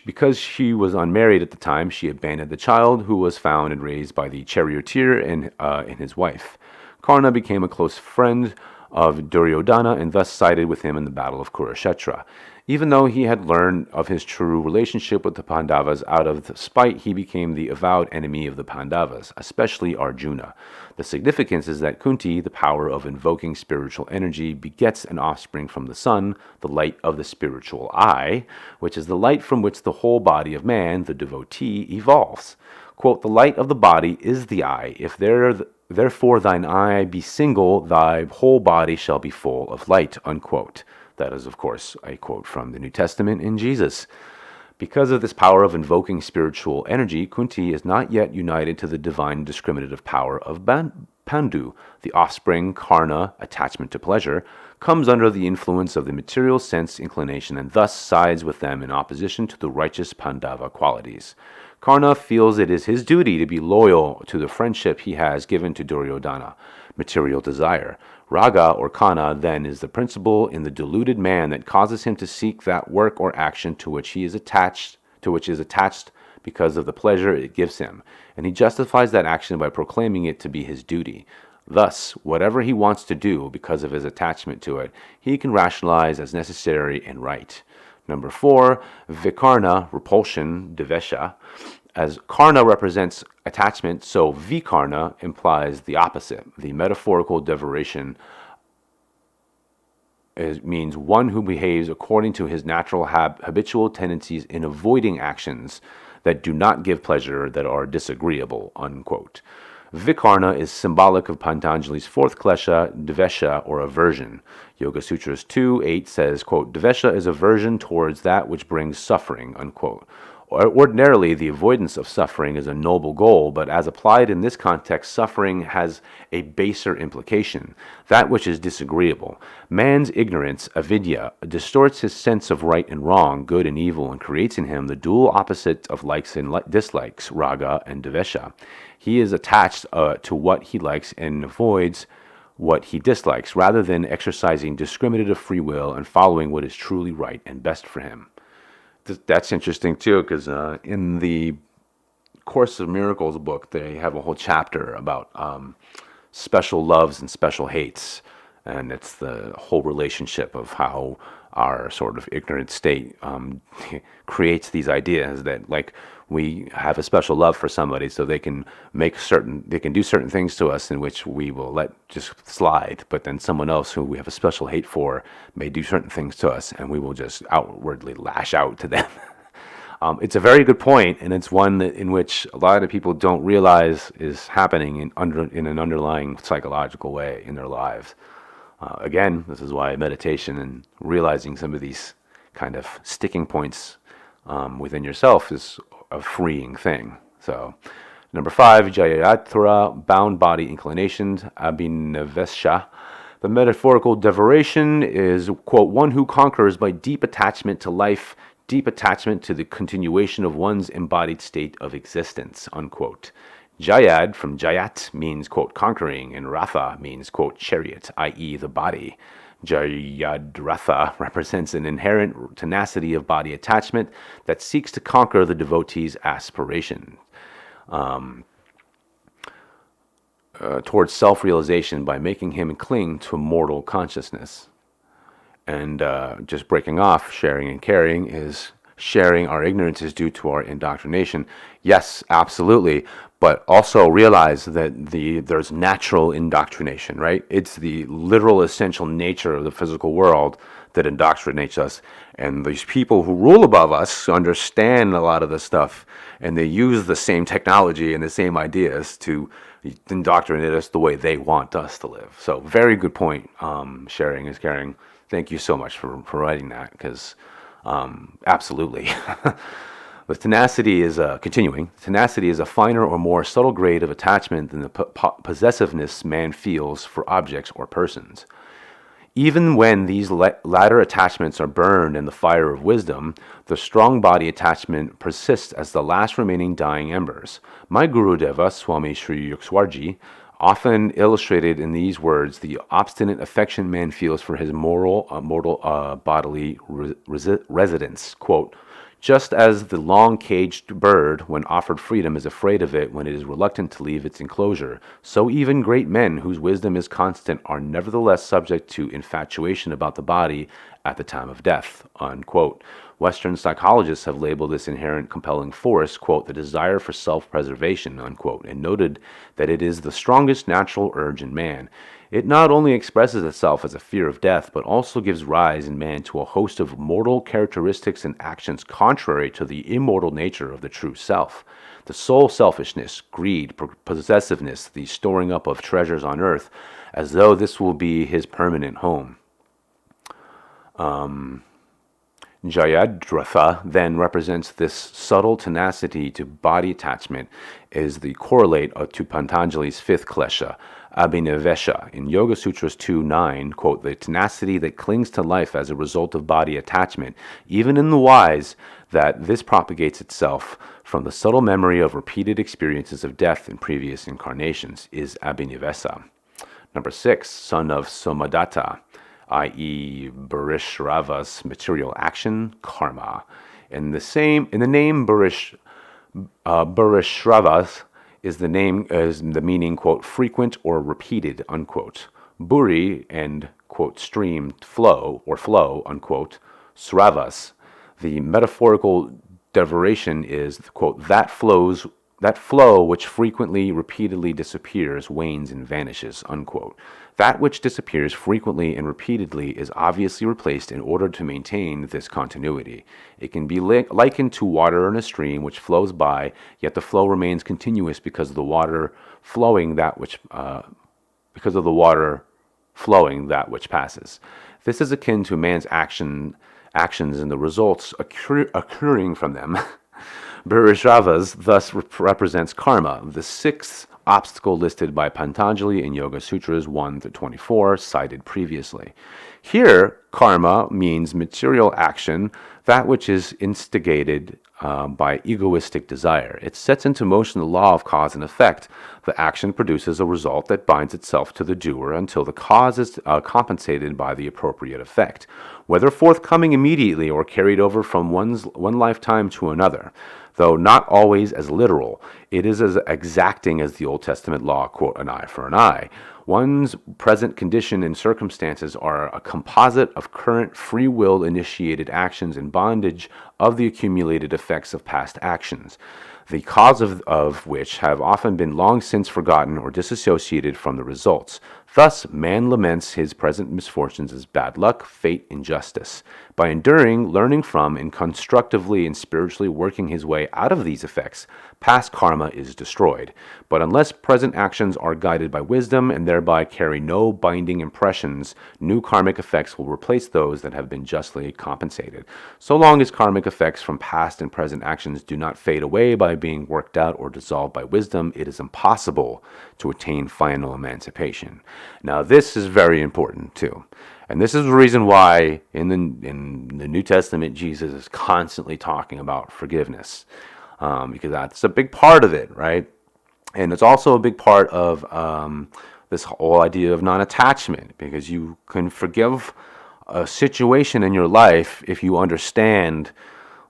Because she was unmarried at the time, she abandoned the child, who was found and raised by the charioteer and his wife. Karna became a close friend of Duryodhana and thus sided with him in the Battle of Kurukshetra. Even though he had learned of his true relationship with the Pandavas, out of spite he became the avowed enemy of the Pandavas, especially Arjuna. The significance is that Kunti, the power of invoking spiritual energy, begets an offspring from the sun, the light of the spiritual eye, which is the light from which the whole body of man, the devotee, evolves. Quote, the light of the body is the eye. If therefore thine eye be single, thy whole body shall be full of light, unquote. That is, of course, a quote from the New Testament in Jesus. Because of this power of invoking spiritual energy, Kunti is not yet united to the divine discriminative power of Pandu. The offspring, karna, attachment to pleasure, comes under the influence of the material sense inclination and thus sides with them in opposition to the righteous Pandava qualities. Karna feels it is his duty to be loyal to the friendship he has given to Duryodhana, material desire. Raga or kana then is the principle in the deluded man that causes him to seek that work or action to which is attached because of the pleasure it gives him, and he justifies that action by proclaiming it to be his duty. Thus, whatever he wants to do because of his attachment to it, he can rationalize as necessary and right. Number 4, vikarna, repulsion, devesha. As karna represents attachment, so vikarna implies the opposite. The metaphorical derivation means one who behaves according to his natural habitual tendencies in avoiding actions that do not give pleasure, that are disagreeable, unquote. Vikarna is symbolic of Pantanjali's 4th klesha, devesha, or aversion. Yoga Sutras 2:8 says, quote, devesha is aversion towards that which brings suffering, unquote. Ordinarily, the avoidance of suffering is a noble goal, but as applied in this context, suffering has a baser implication, that which is disagreeable. Man's ignorance, avidya, distorts his sense of right and wrong, good and evil, and creates in him the dual opposite of likes and dislikes, raga and devesha. He is attached to what he likes and avoids what he dislikes, rather than exercising discriminative free will and following what is truly right and best for him. That's interesting too, because in the Course of Miracles book, they have a whole chapter about special loves and special hates, and it's the whole relationship of how our sort of ignorant state creates these ideas that, like, we have a special love for somebody, so they can do certain things to us in which we will let just slide. But then someone else who we have a special hate for may do certain things to us, and we will just outwardly lash out to them. It's a very good point, and it's one in which a lot of people don't realize is happening in an underlying psychological way in their lives. Again, this is why meditation and realizing some of these kind of sticking points within yourself is a freeing thing. So, number 5, jayatra, bound body inclinations, abhinavesha. The metaphorical derivation is, quote, one who conquers by deep attachment to life, deep attachment to the continuation of one's embodied state of existence, unquote. Jayad from Jayat means, quote, conquering, and Ratha means, quote, chariot, i.e. the body. Jayadratha represents an inherent tenacity of body attachment that seeks to conquer the devotee's aspiration towards self-realization by making him cling to mortal consciousness. And just breaking off, sharing and caring, is sharing our ignorance is due to our indoctrination. Yes, absolutely. But also realize that there's natural indoctrination, right? It's the literal essential nature of the physical world that indoctrinates us. And these people who rule above us understand a lot of this stuff, and they use the same technology and the same ideas to indoctrinate us the way they want us to live. So very good point. Sharing is caring. Thank you so much for writing that, because absolutely. The tenacity is continuing. Tenacity is a finer or more subtle grade of attachment than the possessiveness man feels for objects or persons. Even when these latter attachments are burned in the fire of wisdom, the strong body attachment persists as the last remaining dying embers. My Gurudeva, Swami Sri Yukswarji, often illustrated in these words the obstinate affection man feels for his mortal bodily residence. Quote, just as the long-caged bird, when offered freedom, is afraid of it when it is reluctant to leave its enclosure, so even great men whose wisdom is constant are nevertheless subject to infatuation about the body at the time of death, unquote. Western psychologists have labeled this inherent compelling force, quote, the desire for self-preservation, unquote, and noted that it is the strongest natural urge in man. It not only expresses itself as a fear of death, but also gives rise in man to a host of mortal characteristics and actions contrary to the immortal nature of the true self. The soul selfishness, greed, possessiveness, the storing up of treasures on earth, as though this will be his permanent home. Jayadratha then represents this subtle tenacity to body attachment is the correlate to Pantanjali's fifth klesha, Abhinivesha. In Yoga Sutras 2.9, quote, the tenacity that clings to life as a result of body attachment, even in the wise, that this propagates itself from the subtle memory of repeated experiences of death in previous incarnations, is Abhinivesa. Number 6, son of Somadatta, i.e. Barishrava's material action, karma. In the name Barishravas is the meaning, quote, frequent or repeated, unquote. Buri and, quote, stream, flow, unquote, sravas. The metaphorical derivation is, quote, that flow which frequently, repeatedly disappears, wanes, and vanishes, unquote. That which disappears frequently and repeatedly is obviously replaced in order to maintain this continuity. It can be likened to water in a stream which flows by, yet the flow remains continuous because of the water flowing that which passes. This is akin to man's actions and the results occurring from them. Bhairashravas thus represents karma, the sixth obstacle listed by Pantanjali in Yoga Sutras 1-24, cited previously. Here, karma means material action, that which is instigated by egoistic desire. It sets into motion the law of cause and effect. The action produces a result that binds itself to the doer until the cause is compensated by the appropriate effect, whether forthcoming immediately or carried over from one lifetime to another. Though not always as literal, it is as exacting as the Old Testament law, quote, an eye for an eye. One's present condition and circumstances are a composite of current free will initiated actions and bondage of the accumulated effects of past actions, the cause of which have often been long since forgotten or disassociated from the results. Thus, man laments his present misfortunes as bad luck, fate, injustice. By enduring, learning from, and constructively and spiritually working his way out of these effects, past karma is destroyed. But unless present actions are guided by wisdom and thereby carry no binding impressions, new karmic effects will replace those that have been justly compensated. So long as karmic effects from past and present actions do not fade away by being worked out or dissolved by wisdom, it is impossible to attain final emancipation. Now, this is very important too. And this is the reason why in the New Testament, Jesus is constantly talking about forgiveness, because that's a big part of it, right? And it's also a big part of this whole idea of non-attachment, because you can forgive a situation in your life if you understand,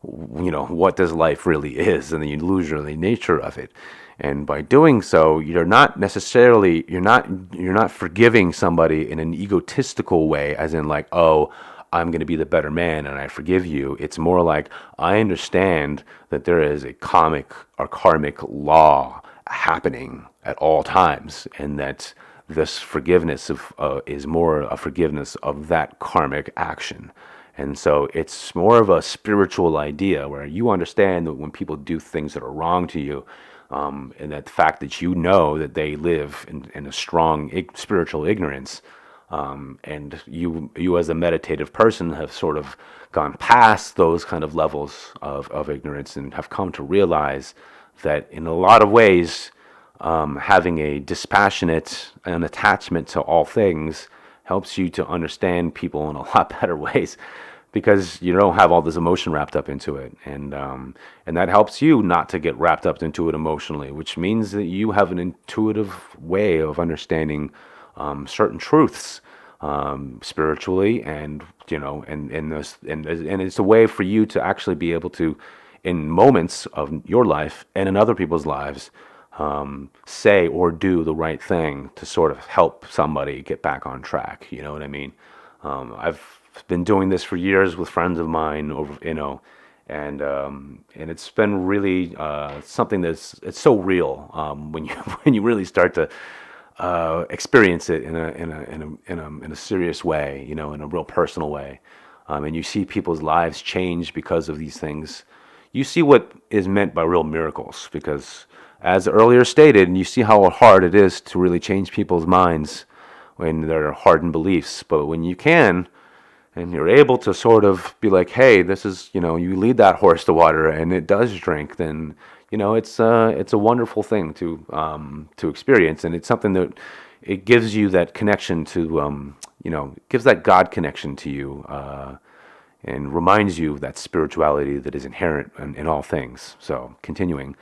what this life really is and the illusionary nature of it. And by doing so, you're not forgiving somebody in an egotistical way, as in like, oh, I'm going to be the better man and I forgive you. It's more like I understand that there is a karmic law happening at all times, and that this forgiveness is more a forgiveness of that karmic action. And so it's more of a spiritual idea where you understand that when people do things that are wrong to you, and that the fact that you know that they live in a strong spiritual ignorance, and you as a meditative person have sort of gone past those kind of levels of ignorance and have come to realize that in a lot of ways, having a dispassionate and attachment to all things helps you to understand people in a lot better ways, because you don't have all this emotion wrapped up into it, and that helps you not to get wrapped up into it emotionally, which means that you have an intuitive way of understanding certain truths spiritually, and and it's a way for you to actually be able to, in moments of your life and in other people's lives, say or do the right thing to sort of help somebody get back on track. You know what I mean? I've been doing this for years with friends of mine, and it's been really something it's so real when you when you really start to experience it in a serious way, in a real personal way, and you see people's lives change because of these things. You see what is meant by real miracles, because as earlier stated, and you see how hard it is to really change people's minds when they're hardened beliefs. But when you can, and you're able to sort of be like, hey, this is, you lead that horse to water and it does drink, then, it's a wonderful thing to experience. And it's something that it gives you that connection to, gives that God connection to you, and reminds you of that spirituality that is inherent in all things. So, continuing.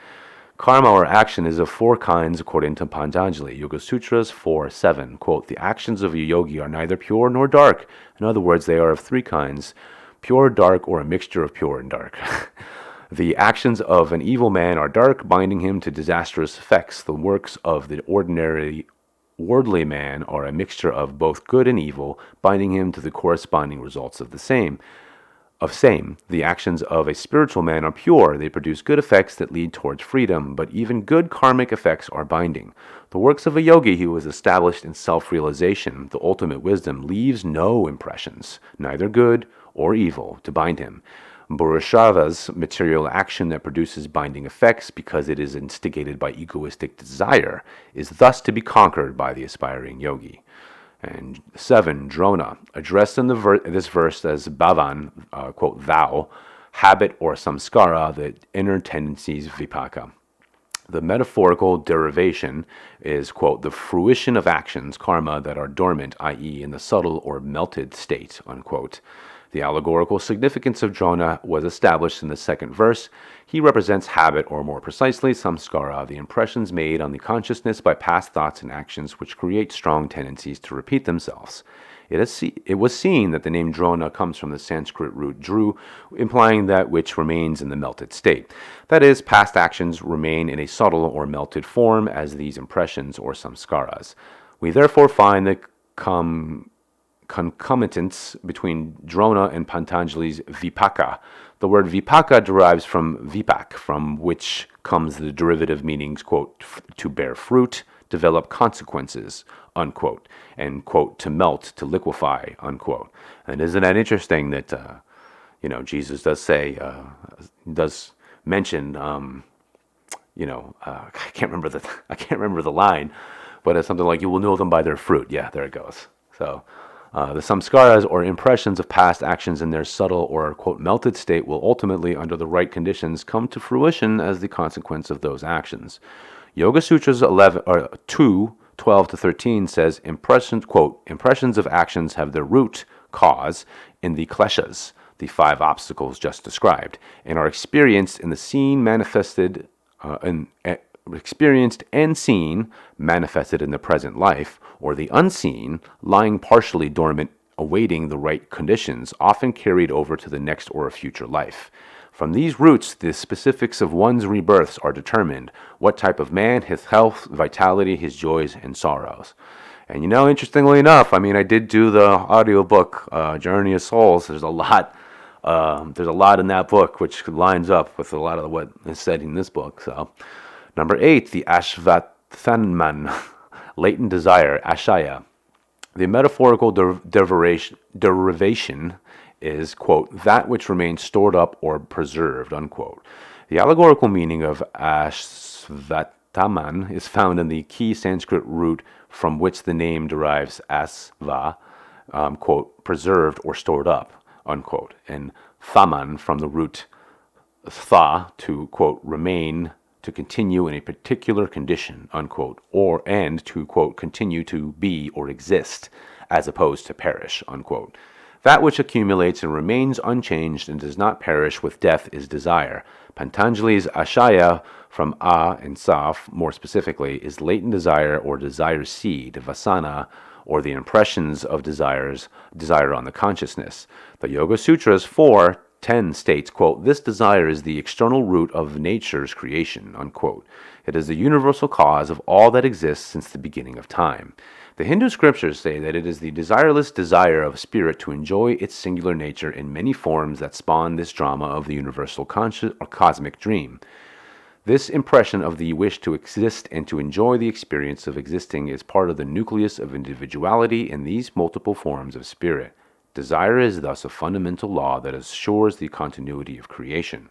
Karma, or action, is of four kinds according to Pantanjali. Yoga Sutras 4:7. Quote, the actions of a yogi are neither pure nor dark. In other words, they are of three kinds: pure, dark, or a mixture of pure and dark. The actions of an evil man are dark, binding him to disastrous effects. The works of the ordinary worldly man are a mixture of both good and evil, binding him to the corresponding results of the same. The actions of a spiritual man are pure. They produce good effects that lead towards freedom, but even good karmic effects are binding. The works of a yogi who is established in self-realization, the ultimate wisdom, leaves no impressions, neither good or evil, to bind him. Burishava's material action that produces binding effects because it is instigated by egoistic desire is thus to be conquered by the aspiring yogi. And 7, Drona, addressed in this verse as Bhavan, quote, thou, habit or samskara, the inner tendencies, vipaka. The metaphorical derivation is, quote, the fruition of actions, karma, that are dormant, i.e. in the subtle or melted state, unquote. The allegorical significance of Drona was established in the second verse. He represents habit, or more precisely, samskara, the impressions made on the consciousness by past thoughts and actions which create strong tendencies to repeat themselves. It was seen that the name Drona comes from the Sanskrit root dru, implying that which remains in the melted state. That is, past actions remain in a subtle or melted form as these impressions or samskaras. We therefore find the concomitance between Drona and Pantanjali's vipaka. The word vipaka derives from vipak, from which comes the derivative meanings, quote, to bear fruit, develop consequences, unquote, and, quote, to melt, to liquefy, unquote. And isn't that interesting that, Jesus does say, does mention, I can't remember the line, but it's something like, you will know them by their fruit. Yeah, there it goes. So, the samskaras, or impressions of past actions in their subtle or, quote, melted state, will ultimately, under the right conditions, come to fruition as the consequence of those actions. Yoga Sutras 2:12-13 says, quote, impressions of actions have their root, cause, in the kleshas, the 5 obstacles just described, and are experienced in the seen manifested experienced and seen, manifested in the present life, or the unseen, lying partially dormant, awaiting the right conditions, often carried over to the next or a future life. From these roots, the specifics of one's rebirths are determined, what type of man, his health, vitality, his joys and sorrows. And interestingly enough, I mean, I did do the audiobook, Journey of Souls. There's a lot in that book which lines up with a lot of what is said in this book. So, number 8, the Ashvatthanaman, latent desire, Ashaya. The metaphorical derivation is, quote, that which remains stored up or preserved, unquote. The allegorical meaning of Ashvatthanaman is found in the key Sanskrit root from which the name derives, asva, quote, preserved or stored up, unquote, and thaman from the root tha, to, quote, remain, to continue in a particular condition, unquote, and to, quote, continue to be or exist, as opposed to perish, unquote. That which accumulates and remains unchanged and does not perish with death is desire. Pantanjali's ashaya, from a and saf, more specifically, is latent desire or desire seed, vasana, or the impressions of desire on the consciousness. The Yoga Sutras 4:10 states, quote, this desire is the external root of nature's creation, unquote. It is the universal cause of all that exists since the beginning of time. The Hindu scriptures say that it is the desireless desire of spirit to enjoy its singular nature in many forms that spawn this drama of the universal conscious or cosmic dream. This impression of the wish to exist and to enjoy the experience of existing is part of the nucleus of individuality in these multiple forms of spirit. Desire is thus a fundamental law that assures the continuity of creation.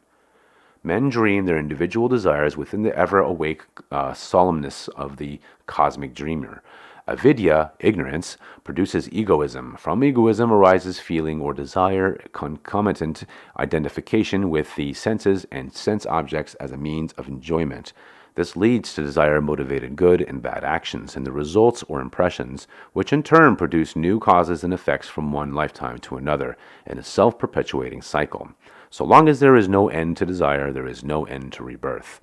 Men dream their individual desires within the ever-awake solemnness of the cosmic dreamer. Avidya, ignorance, produces egoism. From egoism arises feeling or desire, concomitant identification with the senses and sense objects as a means of enjoyment. This leads to desire-motivated good and bad actions and the results or impressions, which in turn produce new causes and effects from one lifetime to another in a self-perpetuating cycle. So long as there is no end to desire, there is no end to rebirth.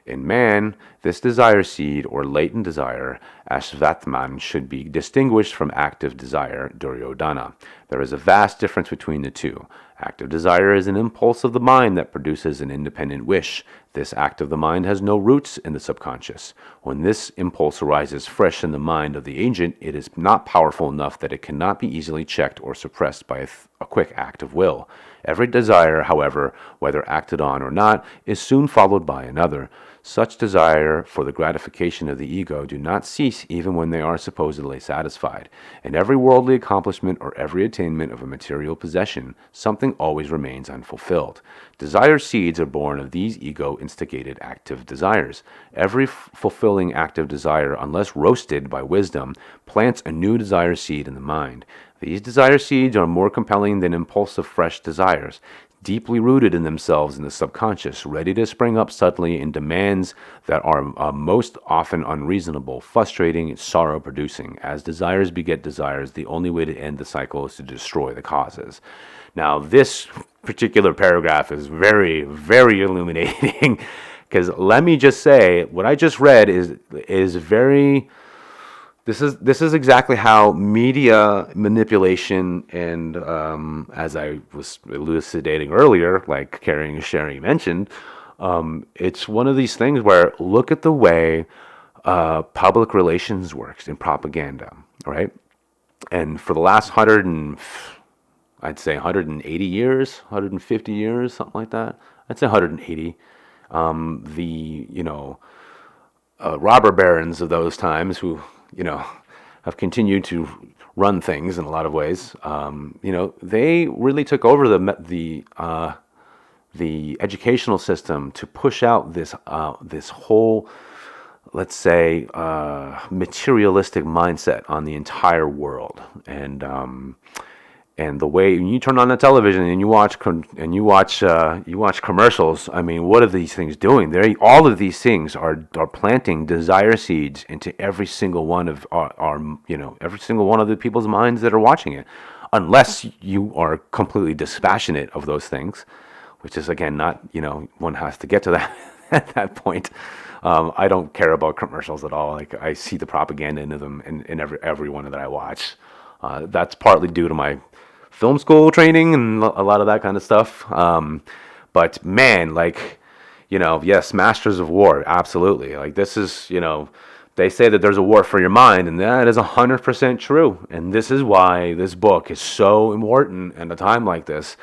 In man, this desire seed or latent desire, Ashvatthanaman, should be distinguished from active desire, Duryodhana. There is a vast difference between the two. Active desire is an impulse of the mind that produces an independent wish. This act of the mind has no roots in the subconscious. When this impulse arises fresh in the mind of the agent, it is not powerful enough that it cannot be easily checked or suppressed by a quick act of will. Every desire, however, whether acted on or not, is soon followed by another. Such desire for the gratification of the ego do not cease even when they are supposedly satisfied. In every worldly accomplishment or every attainment of a material possession, something always remains unfulfilled. Desire seeds are born of these ego-instigated active desires. Every fulfilling active desire, unless roasted by wisdom, plants a new desire seed in the mind. These desire seeds are more compelling than impulsive fresh desires, deeply rooted in themselves in the subconscious, ready to spring up suddenly in demands that are most often unreasonable, frustrating, and sorrow-producing. As desires beget desires, the only way to end the cycle is to destroy the causes. Now, this particular paragraph is very, very illuminating, because let me just say, what I just read is very... This is exactly how media manipulation and, as I was elucidating earlier, like caring and sharing mentioned, it's one of these things where look at the way public relations works in propaganda, right? And for the last 180 years, 150 years, something like that. I'd say 180. Robber barons of those times who have continued to run things in a lot of ways. They really took over the educational system to push out this whole, let's say, materialistic mindset on the entire world. And the way when you turn on the television and you watch commercials, I mean, what are these things doing? All of these things are planting desire seeds into every single one of every single one of the people's minds that are watching it, unless you are completely dispassionate of those things, which is again not one has to get to that at that point. I don't care about commercials at all. Like I see the propaganda into them in every one that I watch. That's partly due to my film school training and a lot of that kind of stuff. But man, yes, Masters of War, absolutely. Like this is, they say that there's a war for your mind, and that is 100% true. And this is why this book is so important at a time like this.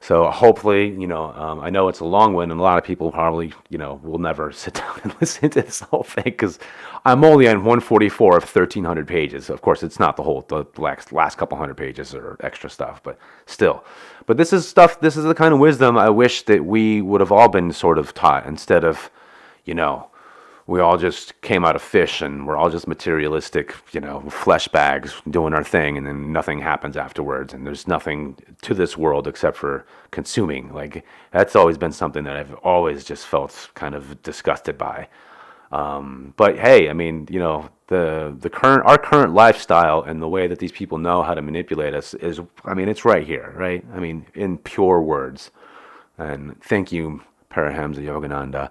So hopefully, I know it's a long one, and a lot of people probably, will never sit down and listen to this whole thing, because I'm only on 144 of 1,300 pages. Of course, it's not the last couple hundred pages or extra stuff, but still. But this is the kind of wisdom I wish that we would have all been sort of taught, instead of, we all just came out of fish and we're all just materialistic, flesh bags doing our thing, and then nothing happens afterwards, and there's nothing to this world except for consuming. Like, that's always been something that I've always just felt kind of disgusted by. But hey, I mean, our current lifestyle and the way that these people know how to manipulate us is, it's right here, right? In pure words. And thank you, Paramahamsa Yogananda,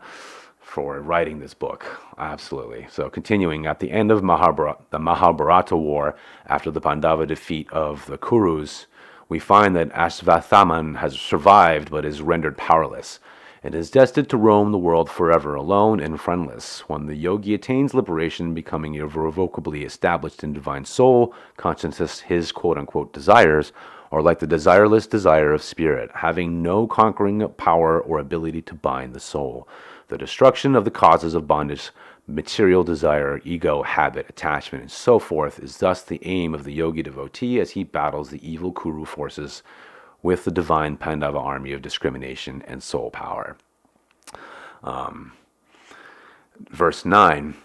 for writing this book. Absolutely. So continuing, at the end of the Mahabharata war, after the Pandava defeat of the Kurus, we find that Ashvatthama has survived but is rendered powerless, and is destined to roam the world forever, alone and friendless. When the yogi attains liberation, becoming irrevocably established in divine soul consciousness, his quote-unquote desires are like the desireless desire of spirit, having no conquering power or ability to bind the soul. The destruction of the causes of bondage, material desire, ego, habit, attachment, and so forth, is thus the aim of the yogi devotee as he battles the evil Kuru forces with the divine Pandava army of discrimination and soul power. Verse 9,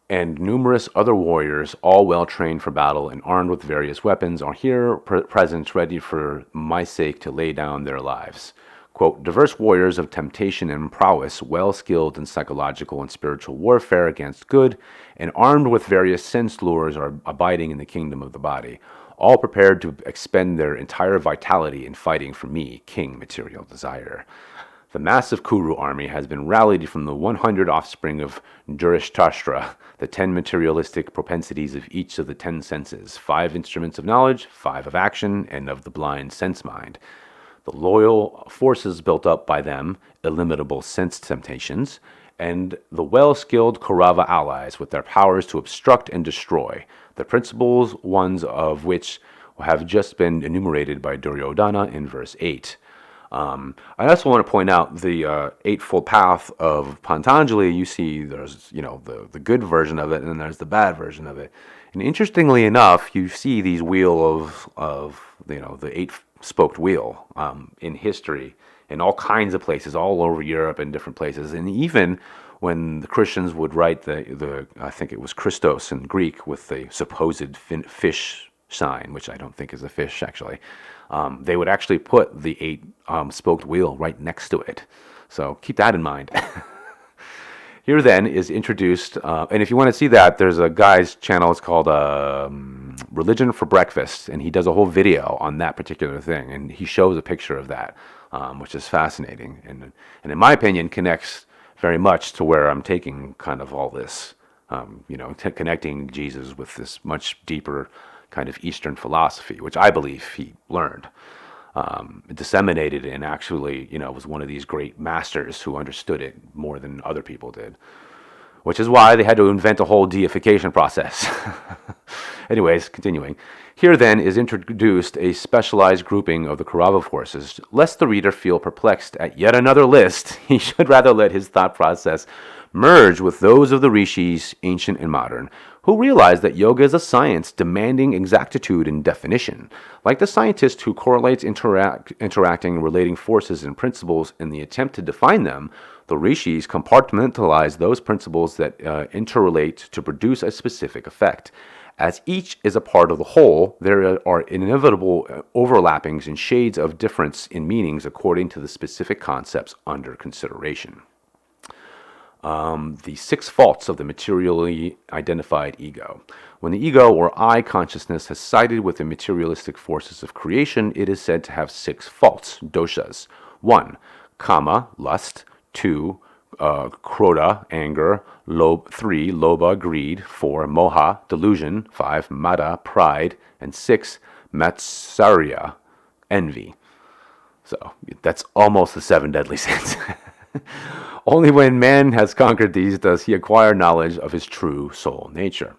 and numerous other warriors, all well trained for battle and armed with various weapons, are here present, ready for my sake to lay down their lives. Quote, diverse warriors of temptation and prowess, well skilled in psychological and spiritual warfare against good, and armed with various sense lures, are abiding in the kingdom of the body, all prepared to expend their entire vitality in fighting for me, King Material Desire. The massive Kuru army has been rallied from the 100 offspring of Duryodhana, the 10 materialistic propensities of each of the 10 senses, 5 instruments of knowledge, 5 of action, and of the blind sense mind. The loyal forces built up by them, illimitable sense temptations, and the well-skilled Kaurava allies with their powers to obstruct and destroy, the principal ones of which have just been enumerated by Duryodhana in verse 8. I also want to point out the Eightfold Path of Pantanjali. You see there's, the good version of it, and then there's the bad version of it. And interestingly enough, you see these wheel of the eight-spoked wheel in history in all kinds of places, all over Europe and different places. And even when the Christians would write the I think it was Christos in Greek with the supposed fish sign, which I don't think is a fish actually, they would actually put the eight-spoked wheel right next to it. So keep that in mind. Here then is introduced, and if you want to see that, there's a guy's channel, it's called Religion for Breakfast, and he does a whole video on that particular thing, and he shows a picture of that, which is fascinating, and in my opinion connects very much to where I'm taking kind of all this, connecting Jesus with this much deeper kind of Eastern philosophy, which I believe he learned, disseminated, and actually, was one of these great masters who understood it more than other people did, which is why they had to invent a whole deification process. Anyways, continuing. Here then is introduced a specialized grouping of the Kaurava forces. Lest the reader feel perplexed at yet another list, he should rather let his thought process merge with those of the rishis, ancient and modern, who realize that yoga is a science demanding exactitude in definition. Like the scientist who correlates interacting and relating forces and principles in the attempt to define them, the rishis compartmentalize those principles that interrelate to produce a specific effect. As each is a part of the whole, there are inevitable overlappings and shades of difference in meanings according to the specific concepts under consideration. The 6 faults of the materially identified ego. When the ego or I consciousness has sided with the materialistic forces of creation, it is said to have 6 faults, doshas. 1. Kama, lust. 2. Krodha, anger. 3. Lobha, greed. 4. Moha, delusion. 5. Mada, pride. And 6. Matsarya, envy. So that's almost the 7 deadly sins. Only when man has conquered these does he acquire knowledge of his true soul nature.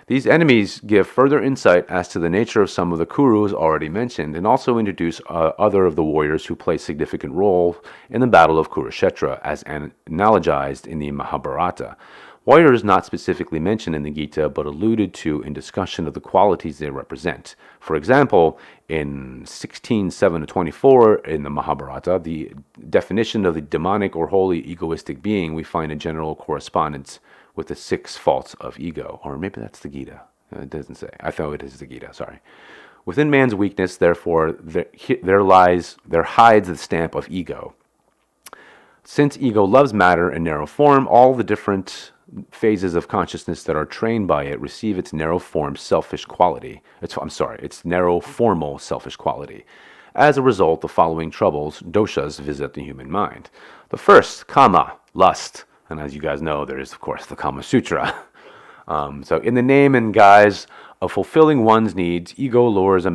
These enemies give further insight as to the nature of some of the Kurus already mentioned, and also introduce other of the warriors who play significant role in the battle of Kurukshetra, as analogized in the Mahabharata. Warriors not specifically mentioned in the Gita, but alluded to in discussion of the qualities they represent. For example, in 16:7-24 in the Mahabharata, the definition of the demonic or wholly egoistic being, we find a general correspondence with the 6 faults of ego. Or maybe that's the Gita. It doesn't say. I thought it is the Gita, sorry. Within man's weakness, therefore, there hides the stamp of ego. Since ego loves matter in narrow form, all the different phases of consciousness that are trained by it receive its narrow form selfish quality. Its narrow formal selfish quality. As a result, the following troubles, doshas, visit the human mind. The first, kama, lust. And as you guys know, there is, of course, the Kama Sutra. So in the name and guise of fulfilling one's needs, ego lures a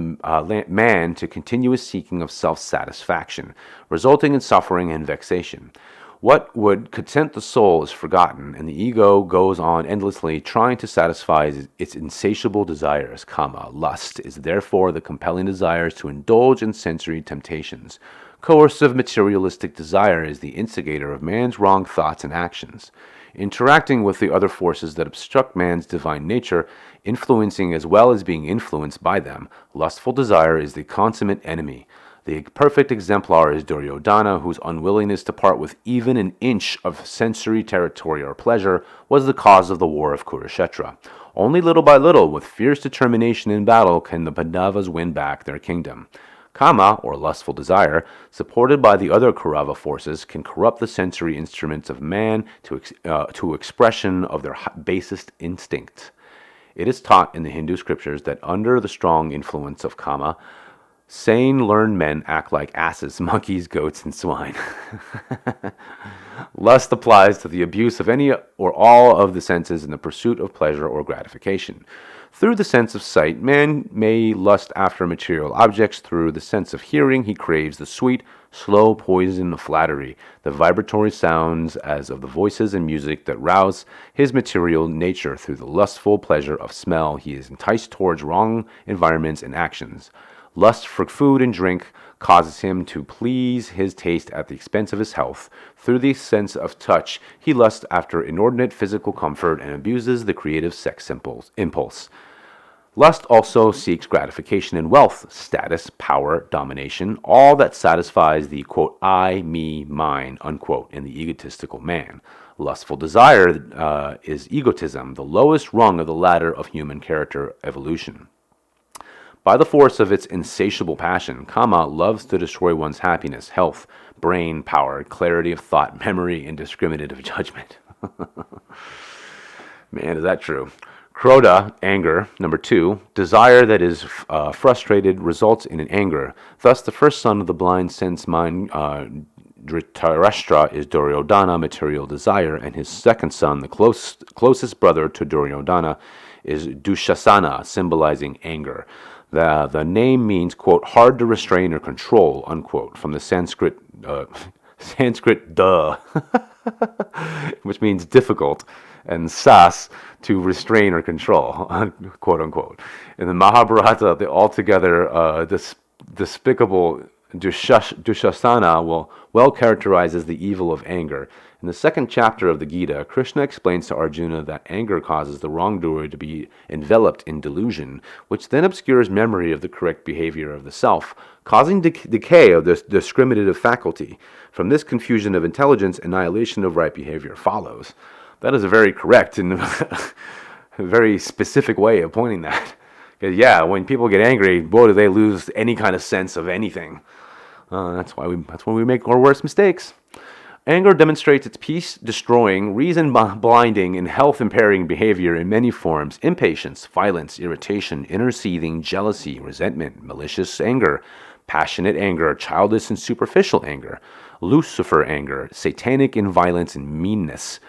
man to continuous seeking of self-satisfaction, resulting in suffering and vexation. What would content the soul is forgotten, and the ego goes on endlessly trying to satisfy its insatiable desires. Kama, lust, is therefore the compelling desires to indulge in sensory temptations. Coercive materialistic desire is the instigator of man's wrong thoughts and actions. Interacting with the other forces that obstruct man's divine nature, influencing as well as being influenced by them, lustful desire is the consummate enemy. The perfect exemplar is Duryodhana, whose unwillingness to part with even an inch of sensory territory or pleasure was the cause of the war of Kurukshetra. Only little by little, with fierce determination in battle, can the Pandavas win back their kingdom. Kama, or lustful desire, supported by the other Kaurava forces, can corrupt the sensory instruments of man to expression of their basest instincts. It is taught in the Hindu scriptures that under the strong influence of Kama, sane, learned men act like asses, monkeys, goats, and swine. Lust applies to the abuse of any or all of the senses in the pursuit of pleasure or gratification. Through the sense of sight, man may lust after material objects. Through the sense of hearing, he craves the sweet, slow poison of flattery, the vibratory sounds as of the voices and music that rouse his material nature. Through the lustful pleasure of smell, he is enticed towards wrong environments and actions. Lust for food and drink causes him to please his taste at the expense of his health. Through the sense of touch, he lusts after inordinate physical comfort and abuses the creative sex impulse. Lust also seeks gratification in wealth, status, power, domination, all that satisfies the, quote, I, me, mine, unquote, in the egotistical man. Lustful desire is egotism, the lowest rung of the ladder of human character evolution. By the force of its insatiable passion, Kama loves to destroy one's happiness, health, brain power, clarity of thought, memory, and discriminative judgment. Man, is that true? Krodha, anger. Number 2, desire that is frustrated results in an anger. Thus, the first son of the blind sense mind, Dhritarashtra, is Duryodhana, material desire, and his second son, the closest brother to Duryodhana, is Dushasana, symbolizing anger. The name means, quote, hard to restrain or control, unquote, from the Sanskrit duh, which means difficult, and sas, to restrain or control, quote unquote. In the Mahabharata, the altogether despicable Dushasana well characterizes the evil of anger. In the second chapter of the Gita, Krishna explains to Arjuna that anger causes the wrongdoer to be enveloped in delusion, which then obscures memory of the correct behavior of the self, causing decay of the discriminative faculty. From this confusion of intelligence, annihilation of right behavior follows. That is a very correct and very specific way of pointing that. Because yeah, when people get angry, boy, do they lose any kind of sense of anything. That's when we make our worst mistakes. Anger demonstrates its peace-destroying, reason-blinding, and health-impairing behavior in many forms: impatience, violence, irritation, inner-seething, jealousy, resentment, malicious anger, passionate anger, childish and superficial anger, Lucifer anger, satanic in violence and meanness,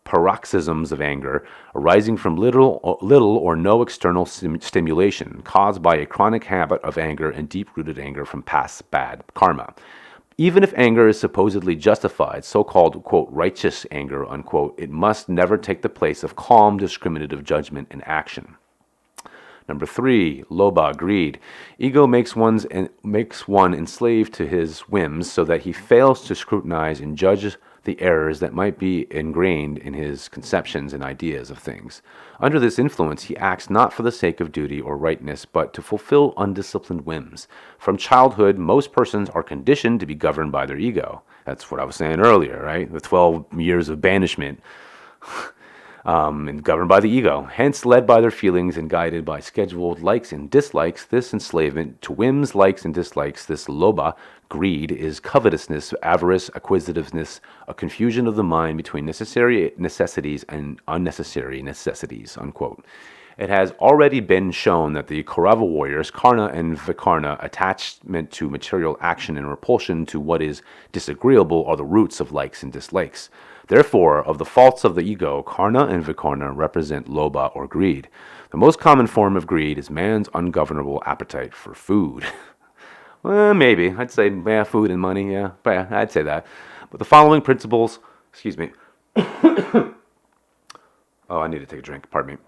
paroxysms of anger arising from little or no external stimulation, caused by a chronic habit of anger and deep-rooted anger from past bad karma. Even if anger is supposedly justified, so-called, quote, righteous anger, unquote, it must never take the place of calm, discriminative judgment and action. Number 3, lobha, greed. Ego makes one enslaved to his whims so that he fails to scrutinize and judge the errors that might be ingrained in his conceptions and ideas of things. Under this influence, he acts not for the sake of duty or rightness, but to fulfill undisciplined whims. From childhood, most persons are conditioned to be governed by their ego. That's what I was saying earlier, right? The 12 years of banishment. And governed by the ego, hence led by their feelings and guided by scheduled likes and dislikes. This enslavement to whims, likes, and dislikes, this lobha, greed, is covetousness, avarice, acquisitiveness, a confusion of the mind between necessary necessities and unnecessary necessities, unquote. It has already been shown that the Kaurava warriors, Karna and Vikarna, attachment to material action and repulsion to what is disagreeable, are the roots of likes and dislikes. Therefore, of the faults of the ego, Karna and Vikarna represent lobha or greed. The most common form of greed is man's ungovernable appetite for food. Well, maybe. I'd say, food and money, yeah. But yeah, I'd say that. But the following principles, excuse me. Oh, I need to take a drink, pardon me.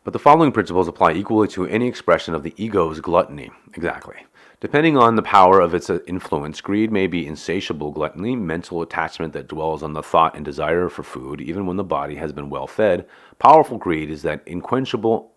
But the following principles apply equally to any expression of the ego's gluttony. Exactly. Depending on the power of its influence, greed may be insatiable gluttony, mental attachment that dwells on the thought and desire for food, even when the body has been well fed. Powerful greed is unquenchable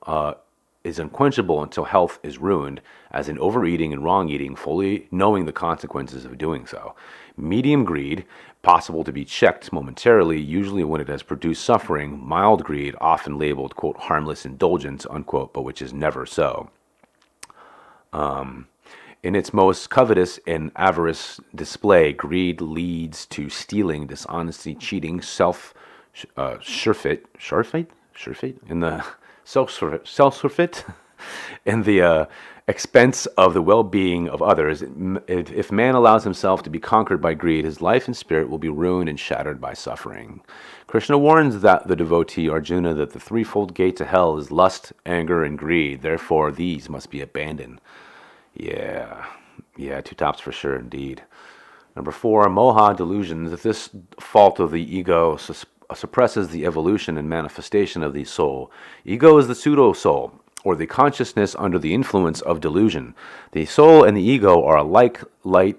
until health is ruined, as in overeating and wrong eating, fully knowing the consequences of doing so. Medium greed, possible to be checked momentarily, usually when it has produced suffering. Mild greed, often labeled, quote, harmless indulgence, unquote, but which is never so. In its most covetous and avarice display, greed leads to stealing, dishonesty, cheating, self-surfeit, in the self-surfeit, in the expense of the well-being of others. If man allows himself to be conquered by greed, his life and spirit will be ruined and shattered by suffering. Krishna warns the devotee Arjuna that the threefold gate to hell is lust, anger, and greed. Therefore, these must be abandoned. Yeah, two tops for sure, indeed. Number 4, moha, delusions. If this fault of the ego suppresses the evolution and manifestation of the soul. Ego is the pseudo-soul, or the consciousness under the influence of delusion. The soul and the ego are like light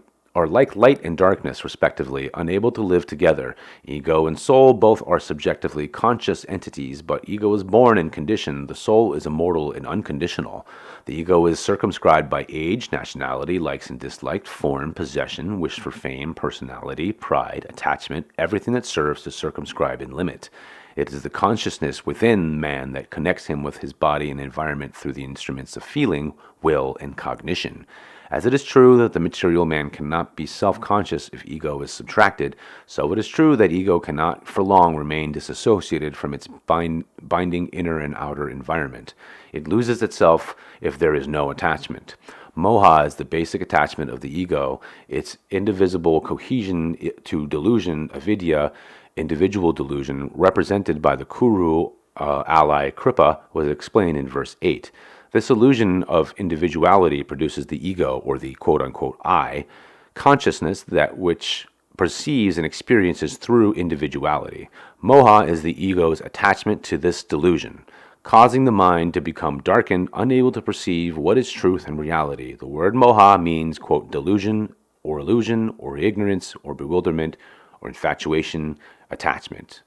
and darkness, respectively, unable to live together. Ego and soul both are subjectively conscious entities, but ego is born and conditioned. The soul is immortal and unconditional. The ego is circumscribed by age, nationality, likes and dislikes, form, possession, wish for fame, personality, pride, attachment, everything that serves to circumscribe and limit. It is the consciousness within man that connects him with his body and environment through the instruments of feeling, will, and cognition. As it is true that the material man cannot be self-conscious if ego is subtracted, so it is true that ego cannot for long remain disassociated from its binding inner and outer environment. It loses itself if there is no attachment. Moha is the basic attachment of the ego. Its indivisible cohesion to delusion, avidya, individual delusion, represented by the Kuru ally Kripa, was explained in verse 8. This illusion of individuality produces the ego, or the quote-unquote I, consciousness that which perceives and experiences through individuality. Moha is the ego's attachment to this delusion, causing the mind to become darkened, unable to perceive what is truth and reality. The word moha means, quote, delusion, or illusion, or ignorance, or bewilderment, or infatuation, attachment,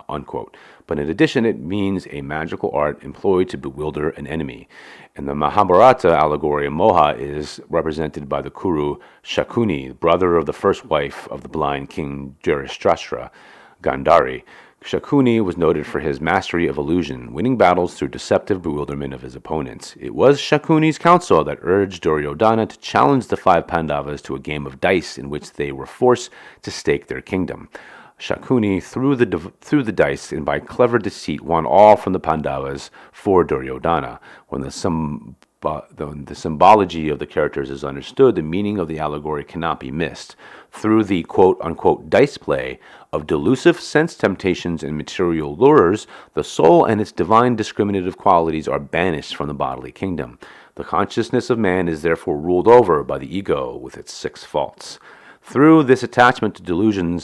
unquote. But in addition, it means a magical art employed to bewilder an enemy. In the Mahabharata allegory, moha is represented by the Kuru Shakuni, brother of the first wife of the blind king Dhritarashtra, Gandhari. Shakuni was noted for his mastery of illusion, winning battles through deceptive bewilderment of his opponents. It was Shakuni's counsel that urged Duryodhana to challenge the 5 Pandavas to a game of dice in which they were forced to stake their kingdom. Shakuni threw the dice and by clever deceit won all from the Pandavas for Duryodhana. When the the symbology of the characters is understood, the meaning of the allegory cannot be missed. Through the quote-unquote dice play of delusive sense temptations and material lures, the soul and its divine discriminative qualities are banished from the bodily kingdom. The consciousness of man is therefore ruled over by the ego with its 6 faults. Through this attachment to delusion,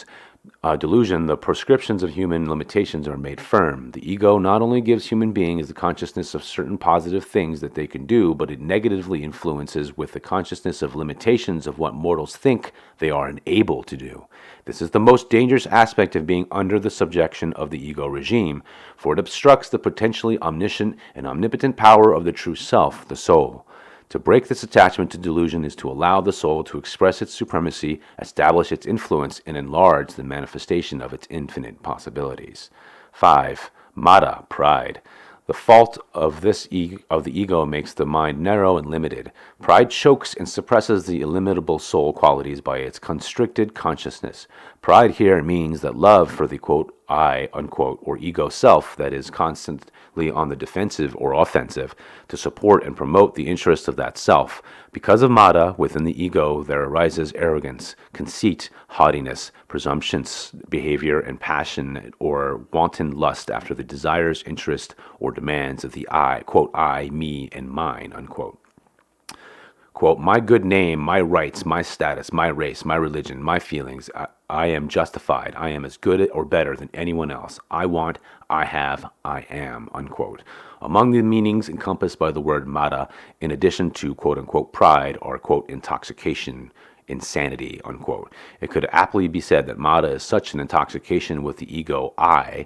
the prescriptions of human limitations are made firm. The ego not only gives human beings the consciousness of certain positive things that they can do, but it negatively influences with the consciousness of limitations of what mortals think they are unable to do. This is the most dangerous aspect of being under the subjection of the ego regime, for it obstructs the potentially omniscient and omnipotent power of the true self, the soul. To break this attachment to delusion is to allow the soul to express its supremacy, establish its influence, and enlarge the manifestation of its infinite possibilities. 5. Mada, pride. The fault of the ego makes the mind narrow and limited. Pride chokes and suppresses the illimitable soul qualities by its constricted consciousness. Pride here means that love for the quote I, unquote, or ego self that is constantly on the defensive or offensive to support and promote the interests of that self. Because of Mada, within the ego there arises arrogance, conceit, haughtiness, presumptuous behavior, and passion or wanton lust after the desires, interest, or demands of the I, quote, I, me, and mine, unquote. Quote, my good name, my rights, my status, my race, my religion, my feelings, I am justified. I am as good or better than anyone else. I want, I have, I am, unquote. Among the meanings encompassed by the word Mada, in addition to quote-unquote pride, are quote intoxication, insanity, unquote. It could aptly be said that Mada is such an intoxication with the ego I,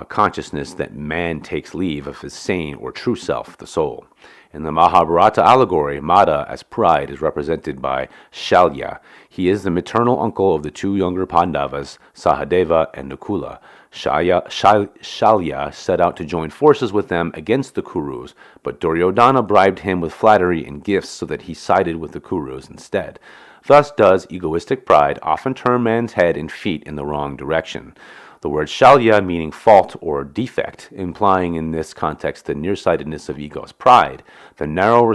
consciousness, that man takes leave of his sane or true self, the soul. In the Mahabharata allegory, Mada as pride is represented by Shalya. He is the maternal uncle of the 2 younger Pandavas, Sahadeva and Nakula. Shalya set out to join forces with them against the Kurus, but Duryodhana bribed him with flattery and gifts so that he sided with the Kurus instead. Thus does egoistic pride often turn man's head and feet in the wrong direction. The word shalya meaning fault or defect, implying in this context the nearsightedness of ego's pride, the narrow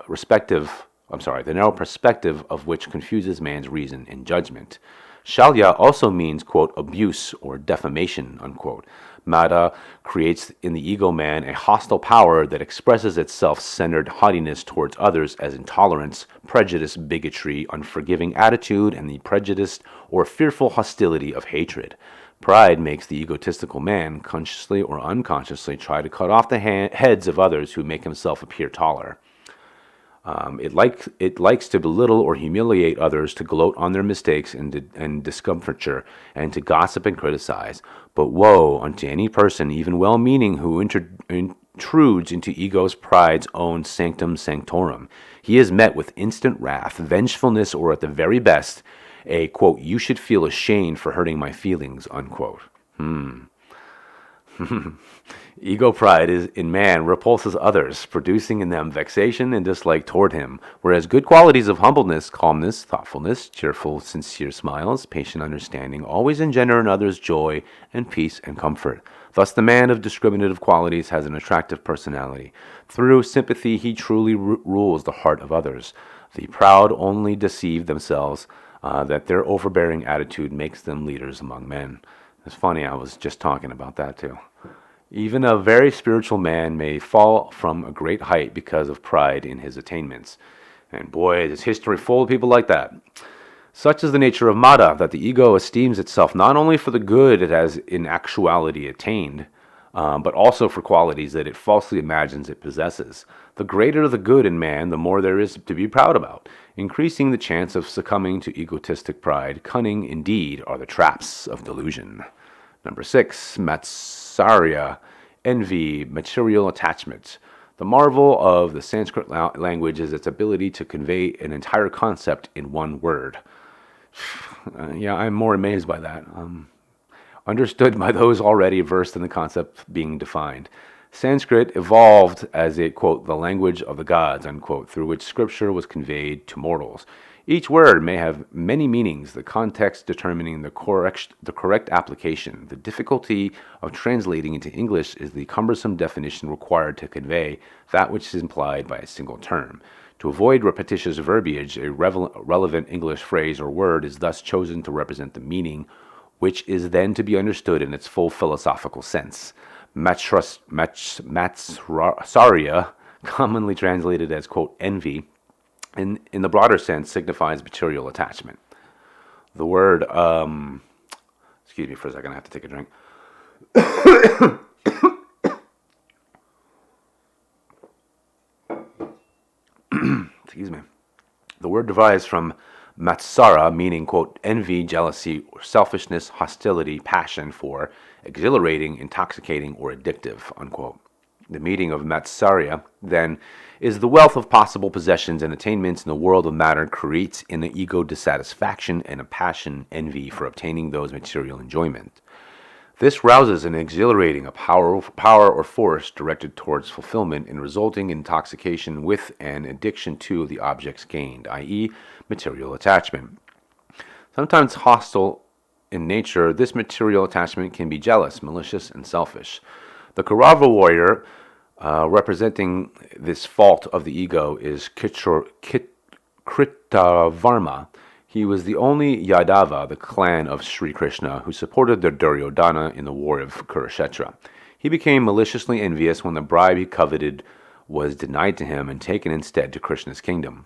perspective of which confuses man's reason and judgment. Shalya also means, quote, abuse or defamation, unquote. Mada creates in the ego man a hostile power that expresses its self-centered haughtiness towards others as intolerance, prejudice, bigotry, unforgiving attitude, and the prejudiced or fearful hostility of hatred. Pride makes the egotistical man, consciously or unconsciously, try to cut off the heads of others who make himself appear taller. It likes to belittle or humiliate others, to gloat on their mistakes and discomfiture, and to gossip and criticize. But woe unto any person, even well-meaning, who intrudes into ego's pride's own sanctum sanctorum. He is met with instant wrath, vengefulness, or at the very best, a, quote, you should feel ashamed for hurting my feelings, unquote. Ego pride in man repulses others, producing in them vexation and dislike toward him, whereas good qualities of humbleness, calmness, thoughtfulness, cheerful, sincere smiles, patient understanding always engender in others joy and peace and comfort. Thus the man of discriminative qualities has an attractive personality. Through sympathy he truly rules the heart of others. The proud only deceive themselves that their overbearing attitude makes them leaders among men. It's funny, I was just talking about that too. Even a very spiritual man may fall from a great height because of pride in his attainments. And boy, is history full of people like that. Such is the nature of Mada, that the ego esteems itself not only for the good it has in actuality attained, but also for qualities that it falsely imagines it possesses. The greater the good in man, the more there is to be proud about, increasing the chance of succumbing to egotistic pride. Cunning, indeed, are the traps of delusion. Number 6, Matsarya, envy, material attachment. The marvel of the Sanskrit language is its ability to convey an entire concept in one word. Yeah, I'm more amazed by that. Understood by those already versed in the concept being defined. Sanskrit evolved as a, quote, the language of the gods, unquote, through which scripture was conveyed to mortals. Each word may have many meanings, the context determining the correct application. The difficulty of translating into English is the cumbersome definition required to convey that which is implied by a single term. To avoid repetitious verbiage, a relevant English phrase or word is thus chosen to represent the meaning, which is then to be understood in its full philosophical sense. Matsarya, commonly translated as, quote, envy, in the broader sense, signifies material attachment. The word, excuse me for a second, I have to take a drink. Excuse me. The word derives from matsara, meaning, quote, envy, jealousy, or selfishness, hostility, passion for, exhilarating, intoxicating, or addictive, unquote. The meaning of matsarya, then, is the wealth of possible possessions and attainments in the world of matter creates in the ego dissatisfaction and a passion, envy for obtaining those material enjoyment. This rouses an exhilarating, a power or force directed towards fulfillment and resulting in intoxication with an addiction to the objects gained, i.e., material attachment. Sometimes hostile in nature, this material attachment can be jealous, malicious, and selfish. The Kaurava warrior, representing this fault of the ego, is Kritavarma. He was the only Yadava, the clan of Sri Krishna, who supported the Duryodhana in the war of Kurukshetra. He became maliciously envious when the bribe he coveted was denied to him and taken instead to Krishna's kingdom.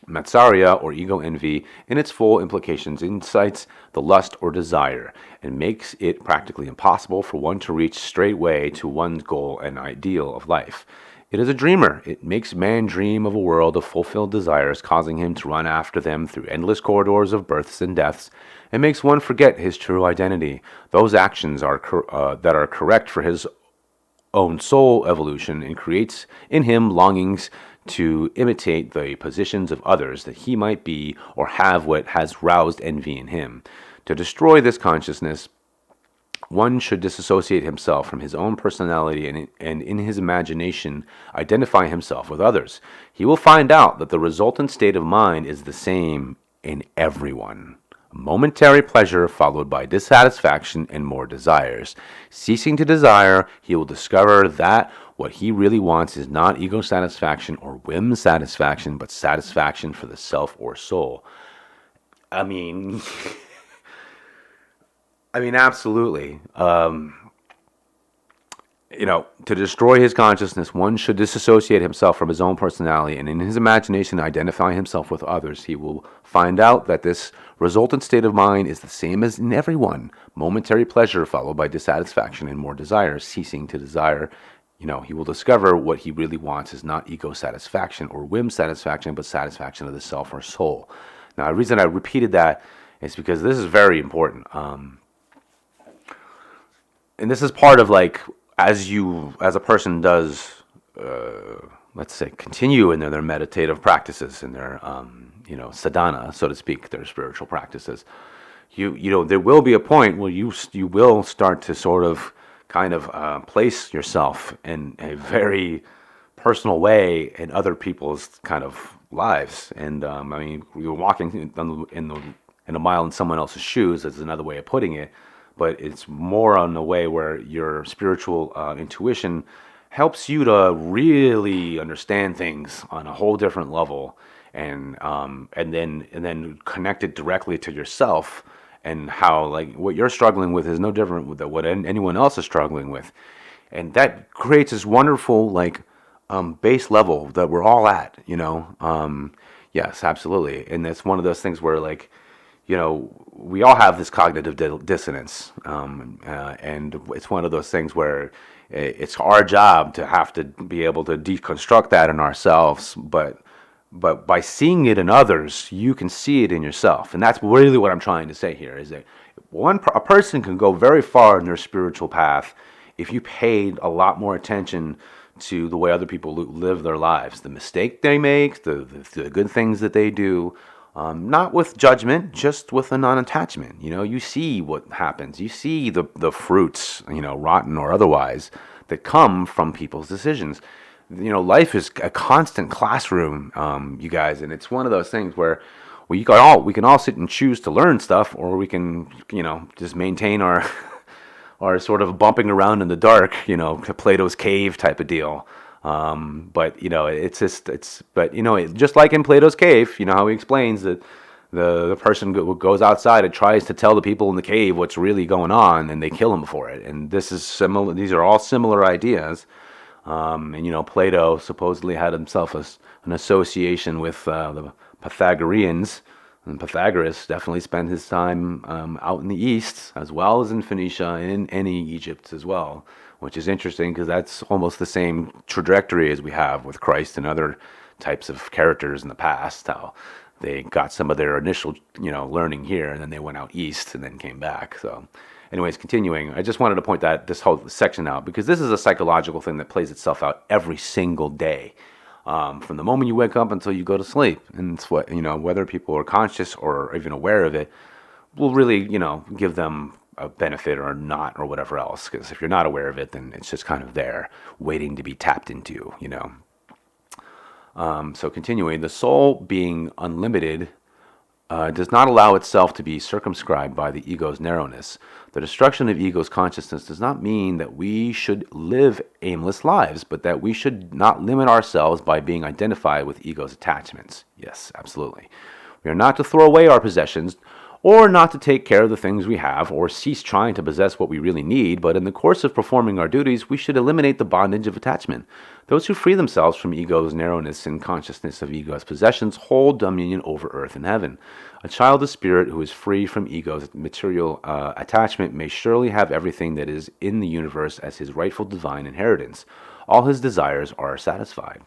Matsarya, or ego envy, in its full implications, incites the lust or desire and makes it practically impossible for one to reach straightway to one's goal and ideal of life. It is a dreamer. It makes man dream of a world of fulfilled desires, causing him to run after them through endless corridors of births and deaths, and makes one forget his true identity. Those actions that are correct for his own soul evolution, and creates in him longings to imitate the positions of others, that he might be or have what has roused envy in him. To destroy this consciousness, one should disassociate himself from his own personality and in his imagination identify himself with others. He will find out that the resultant state of mind is the same in everyone. Momentary pleasure followed by dissatisfaction and more desires. Ceasing to desire, he will discover that what he really wants is not ego satisfaction or whim satisfaction, but satisfaction for the self or soul. I mean, absolutely. To destroy his consciousness, one should disassociate himself from his own personality and in his imagination identify himself with others. He will find out that this resultant state of mind is the same as in everyone. Momentary pleasure followed by dissatisfaction and more desire. Ceasing to desire, he will discover what he really wants is not ego satisfaction or whim satisfaction, but satisfaction of the self or soul. Now, the reason I repeated that is because this is very important. And this is part of as a person does, let's say, continue in their meditative practices, in their, sadhana, so to speak, their spiritual practices. There will be a point where you will start to sort of place yourself in a very personal way in other people's kind of lives. And you're walking in a mile in someone else's shoes, is another way of putting it. But it's more on the way where your spiritual intuition helps you to really understand things on a whole different level, and then connect it directly to yourself, and how what you're struggling with is no different than what anyone else is struggling with, and that creates this wonderful base level that we're all at. Yes, absolutely, and it's one of those things where we all have this cognitive dissonance, and it's one of those things where it's our job to have to be able to deconstruct that in ourselves, but by seeing it in others, you can see it in yourself. And that's really what I'm trying to say here, is that a person can go very far in their spiritual path if you paid a lot more attention to the way other people live their lives, the mistake they make, the good things that they do, not with judgment, just with a non-attachment. You see what happens. You see the fruits, rotten or otherwise, that come from people's decisions. Life is a constant classroom, you guys, and it's one of those things where we can all sit and choose to learn stuff, or we can, just maintain our our sort of bumping around in the dark, Plato's cave type of deal. But just like in Plato's cave, how he explains that the person goes outside and tries to tell the people in the cave what's really going on, and they kill him for it. And this is similar. These are all similar ideas. And Plato supposedly had himself an association with the Pythagoreans, and Pythagoras definitely spent his time out in the East, as well as in Phoenicia and in Egypt as well, which is interesting because that's almost the same trajectory as we have with Christ and other types of characters in the past, how they got some of their initial, learning here, and then they went out east and then came back. So anyways, continuing, I just wanted to point this whole section out because this is a psychological thing that plays itself out every single day. From the moment you wake up until you go to sleep. And it's what, whether people are conscious or even aware of it will really, give them a benefit or not or whatever else. Because if you're not aware of it, then it's just kind of there waiting to be tapped into, So continuing, the soul being unlimited does not allow itself to be circumscribed by the ego's narrowness. The destruction of ego's consciousness does not mean that we should live aimless lives, but that we should not limit ourselves by being identified with ego's attachments. Yes, absolutely. We are not to throw away our possessions, or not to take care of the things we have, or cease trying to possess what we really need, but in the course of performing our duties, we should eliminate the bondage of attachment. Those who free themselves from ego's narrowness and consciousness of ego's possessions hold dominion over earth and heaven. A child of spirit who is free from ego's material attachment may surely have everything that is in the universe as his rightful divine inheritance. All his desires are satisfied.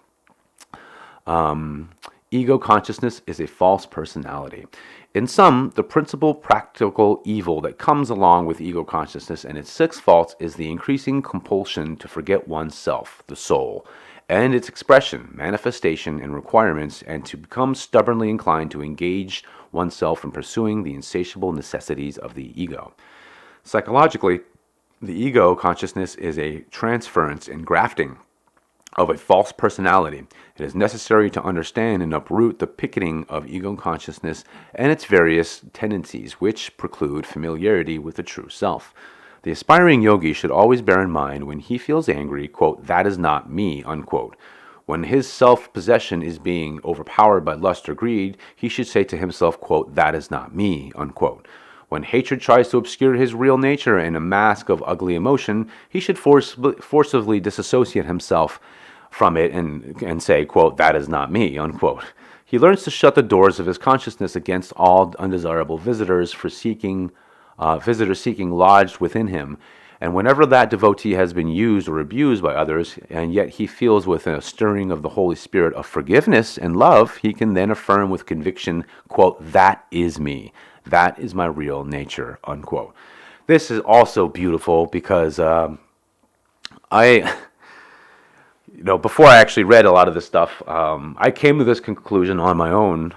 Ego consciousness is a false personality. In sum, the principal practical evil that comes along with ego consciousness and its six faults is the increasing compulsion to forget oneself, the soul, and its expression, manifestation, and requirements, and to become stubbornly inclined to engage oneself in pursuing the insatiable necessities of the ego. Psychologically, the ego consciousness is a transference and grafting of a false personality. It is necessary to understand and uproot the picketing of ego consciousness and its various tendencies which preclude familiarity with the true self. The aspiring yogi should always bear in mind when he feels angry, quote, "that is not me," unquote. When his self-possession is being overpowered by lust or greed, he should say to himself, quote, "that is not me," unquote. When hatred tries to obscure his real nature in a mask of ugly emotion, he should forcibly disassociate himself from it and say, quote, "that is not me," unquote. He learns to shut the doors of his consciousness against all undesirable visitors seeking lodged within him. And whenever that devotee has been used or abused by others, and yet he feels with a stirring of the Holy Spirit of forgiveness and love, he can then affirm with conviction, quote, "that is me. That is my real nature," unquote. This is also beautiful because before I actually read a lot of this stuff, I came to this conclusion on my own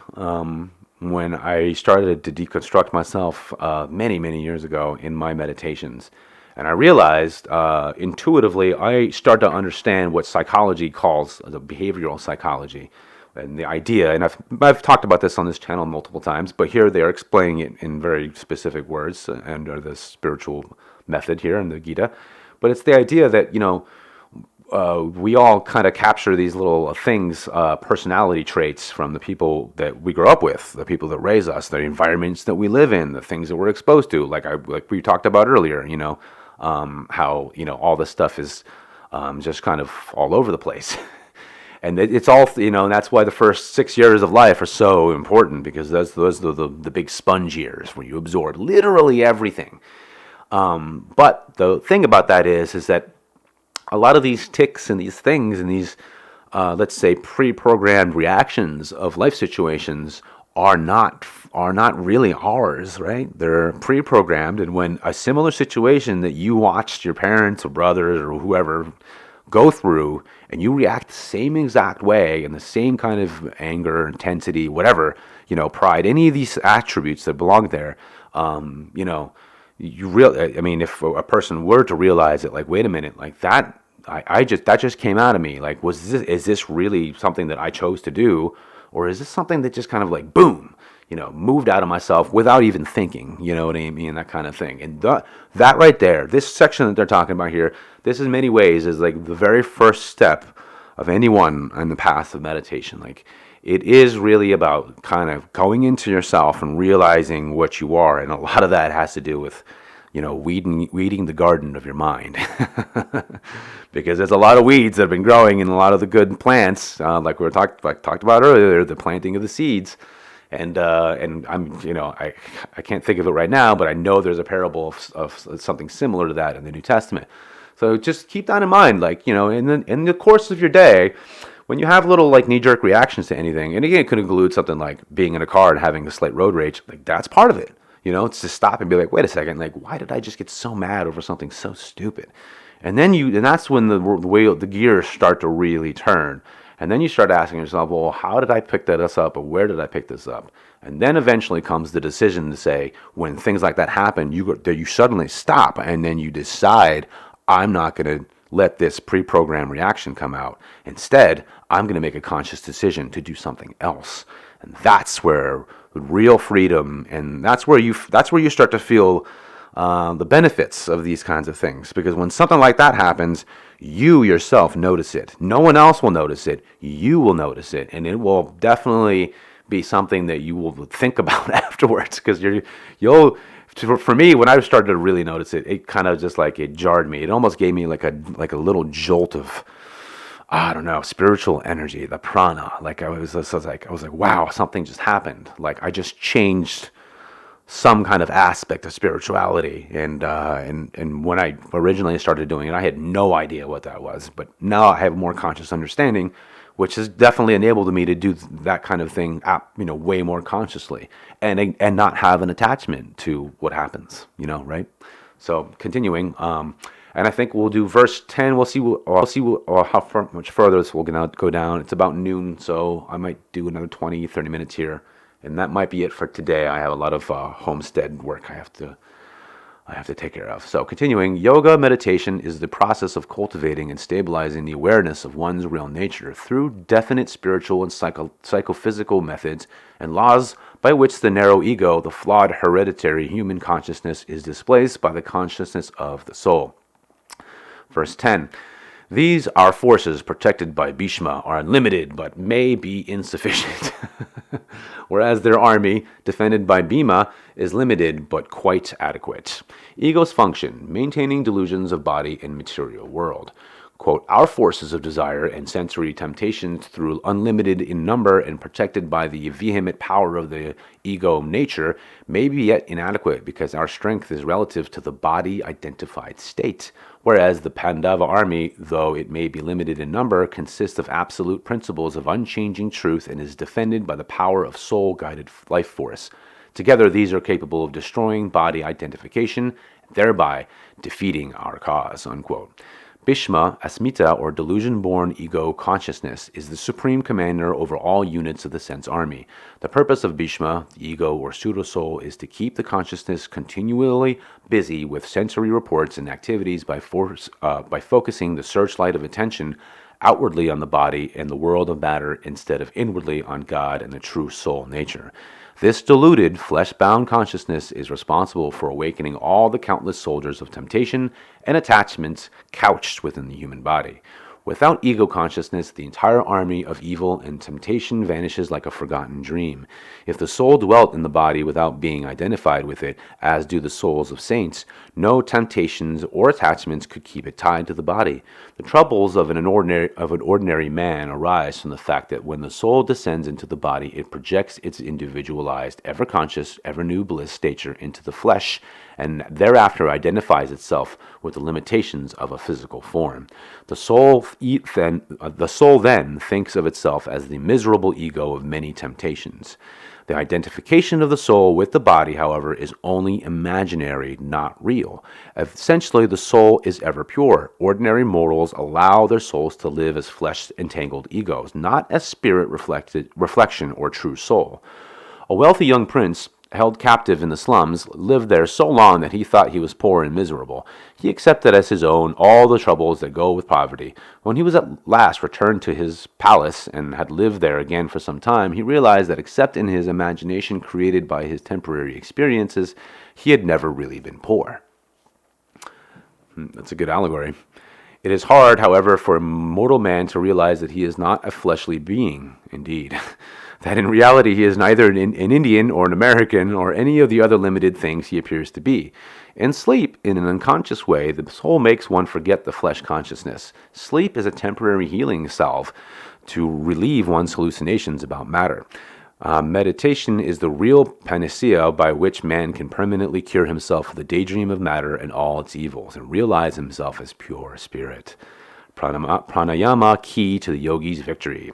when I started to deconstruct myself many, many years ago in my meditations. And I realized intuitively, I start to understand what psychology calls the behavioral psychology. And the idea, and I've talked about this on this channel multiple times, but here they are explaining it in very specific words under the spiritual method here in the Gita. But it's the idea that, we all kind of capture these little things, personality traits from the people that we grow up with, the people that raise us, the environments that we live in, the things that we're exposed to. Like we talked about earlier, how, all this stuff is just kind of all over the place. And it's all, and that's why the first 6 years of life are so important, because those are the big sponge years where you absorb literally everything. But the thing about that is that a lot of these tics and these things and these, let's say, pre-programmed reactions of life situations are not really ours, right? They're pre-programmed, and when a similar situation that you watched your parents or brothers or whoever go through, and you react the same exact way in the same kind of anger, intensity, whatever, pride, any of these attributes that belong there, if a person were to realize it, like, wait a minute, like that just came out of me. Like, is this really something that I chose to do, or is this something that just kind of like boom, moved out of myself without even thinking, you know what I mean, that kind of thing. And that right there, this section that they're talking about here, this in many ways is like the very first step of anyone on the path of meditation. Like, it is really about kind of going into yourself and realizing what you are, and a lot of that has to do with weeding the garden of your mind. Because there's a lot of weeds that have been growing in a lot of the good plants, like we talked about earlier, the planting of the seeds. And I'm, I can't think of it right now, but I know there's a parable of something similar to that in the New Testament. So just keep that in mind, like, in the course of your day, when you have little like knee-jerk reactions to anything, and again, it could include something like being in a car and having a slight road rage, like that's part of it. It's to stop and be like, wait a second, like, why did I just get so mad over something so stupid? And that's when the gears start to really turn. And then you start asking yourself, well, how did I pick this up, or where did I pick this up? And then eventually comes the decision to say, when things like that happen, you suddenly stop, and then you decide, I'm not going to let this pre-programmed reaction come out. Instead, I'm going to make a conscious decision to do something else. And that's where real freedom, and that's where you start to feel the benefits of these kinds of things. Because when something like that happens, you yourself notice it. No one else will notice it. You will notice it, and it will definitely be something that you will think about afterwards. Because for me, when I started to really notice it, it kind of just like it jarred me. It almost gave me like a little jolt of, I don't know, spiritual energy, the prana. Like I was like, wow, something just happened. Like I just changed some kind of aspect of spirituality. And when I originally started doing it, I had no idea what that was. But now I have more conscious understanding, which has definitely enabled me to do that kind of thing, way more consciously, and not have an attachment to what happens, right? So continuing, and I think we'll do verse 10. I'll see how much further this will go down. It's about noon, so I might do another 20, 30 minutes here, and that might be it for today. I have a lot of homestead work I have to take care of. So continuing, yoga meditation is the process of cultivating and stabilizing the awareness of one's real nature through definite spiritual and psychophysical methods and laws by which the narrow ego, the flawed hereditary human consciousness, is displaced by the consciousness of the soul. Verse 10. These are forces protected by Bhishma are unlimited but may be insufficient, whereas their army, defended by Bhima, is limited but quite adequate. Ego's function, maintaining delusions of body and material world. Quote, our forces of desire and sensory temptations, through unlimited in number and protected by the vehement power of the ego nature, may be yet inadequate because our strength is relative to the body-identified state, whereas the Pandava army, though it may be limited in number, consists of absolute principles of unchanging truth and is defended by the power of soul-guided life force. Together, these are capable of destroying body identification, thereby defeating our cause, unquote. Bhishma, Asmita, or delusion-born ego consciousness, is the supreme commander over all units of the sense army. The purpose of Bhishma, the ego or pseudo-soul, is to keep the consciousness continually busy with sensory reports and activities by focusing the searchlight of attention outwardly on the body and the world of matter instead of inwardly on God and the true soul nature. This diluted, flesh-bound consciousness is responsible for awakening all the countless soldiers of temptation and attachments couched within the human body. Without ego consciousness, the entire army of evil and temptation vanishes like a forgotten dream. If the soul dwelt in the body without being identified with it, as do the souls of saints, no temptations or attachments could keep it tied to the body. The troubles of an ordinary man arise from the fact that when the soul descends into the body, it projects its individualized, ever-conscious, ever-new bliss stature into the flesh, and thereafter identifies itself with the limitations of a physical form. The soul then thinks of itself as the miserable ego of many temptations. The identification of the soul with the body, however, is only imaginary, not real. Essentially, the soul is ever pure. Ordinary mortals allow their souls to live as flesh-entangled egos, not as spirit reflection or true soul. A wealthy young prince, held captive in the slums, lived there so long that he thought he was poor and miserable. He accepted as his own all the troubles that go with poverty. When he was at last returned to his palace and had lived there again for some time, he realized that except in his imagination created by his temporary experiences, he had never really been poor. That's a good allegory. It is hard, however, for a mortal man to realize that he is not a fleshly being, indeed. That in reality he is neither an Indian or an American or any of the other limited things he appears to be. In sleep, in an unconscious way, the soul makes one forget the flesh consciousness. Sleep is a temporary healing salve to relieve one's hallucinations about matter. Meditation is the real panacea by which man can permanently cure himself of the daydream of matter and all its evils and realize himself as pure spirit. Pranayama, key to the yogi's victory.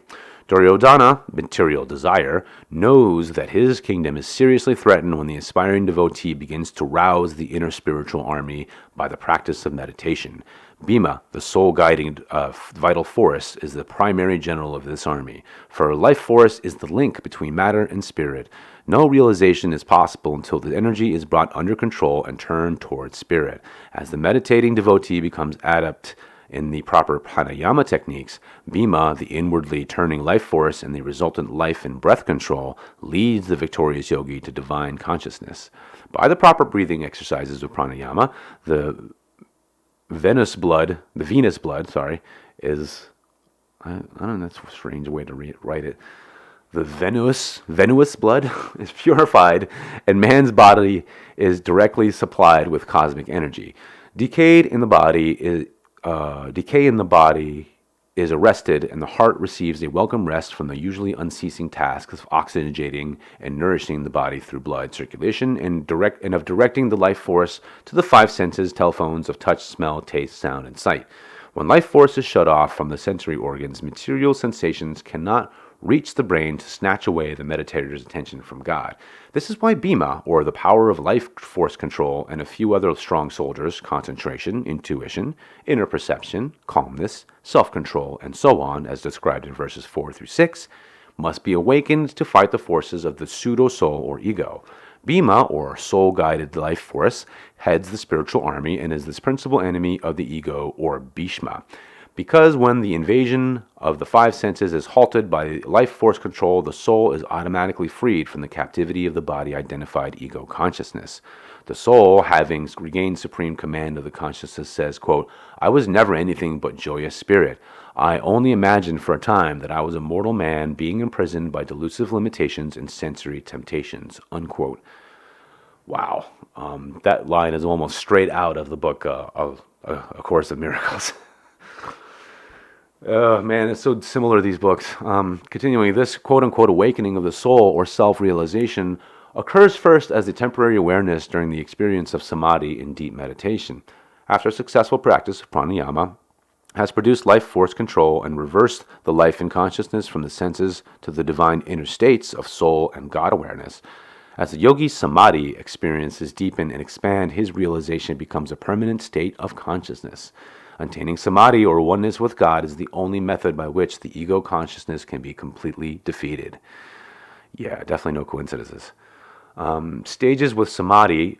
Duryodhana, material desire, knows that his kingdom is seriously threatened when the aspiring devotee begins to rouse the inner spiritual army by the practice of meditation. Bhima, the soul guiding vital force, is the primary general of this army, for life force is the link between matter and spirit. No realization is possible until the energy is brought under control and turned towards spirit. As the meditating devotee becomes adept in the proper pranayama techniques, Bhima, the inwardly turning life force and the resultant life and breath control, leads the victorious yogi to divine consciousness. By the proper breathing exercises of pranayama, the Venus blood is, I don't know, that's a strange way to write it. The Venus blood is purified and man's body is directly supplied with cosmic energy. Decay in the body is arrested and the heart receives a welcome rest from the usually unceasing task of oxygenating and nourishing the body through blood circulation and of directing the life force to the five senses, telephones of touch, smell, taste, sound, and sight. When life force is shut off from the sensory organs, material sensations cannot reach the brain to snatch away the meditator's attention from God. This is why Bhima, or the power of life force control, and a few other strong soldiers, concentration, intuition, inner perception, calmness, self-control, and so on, as described in verses 4 through 6, must be awakened to fight the forces of the pseudo-soul or ego. Bhima, or soul-guided life force, heads the spiritual army and is the principal enemy of the ego, or Bhishma. Because when the invasion of the five senses is halted by life force control, the soul is automatically freed from the captivity of the body-identified ego consciousness. The soul, having regained supreme command of the consciousness, says, quote, "I was never anything but joyous spirit. I only imagined for a time that I was a mortal man being imprisoned by delusive limitations and sensory temptations," unquote. Wow. That line is almost straight out of the book of A Course of Miracles. Man, it's so similar to these books. Continuing, this quote-unquote awakening of the soul or self-realization occurs first as a temporary awareness during the experience of samadhi in deep meditation. After successful practice of pranayama has produced life force control and reversed the life and consciousness from the senses to the divine inner states of soul and God awareness. As the yogi's samadhi experiences deepen and expand, his realization becomes a permanent state of consciousness. Attaining samadhi or oneness with God is the only method by which the ego consciousness can be completely defeated. Yeah, definitely no coincidences. Stages with samadhi,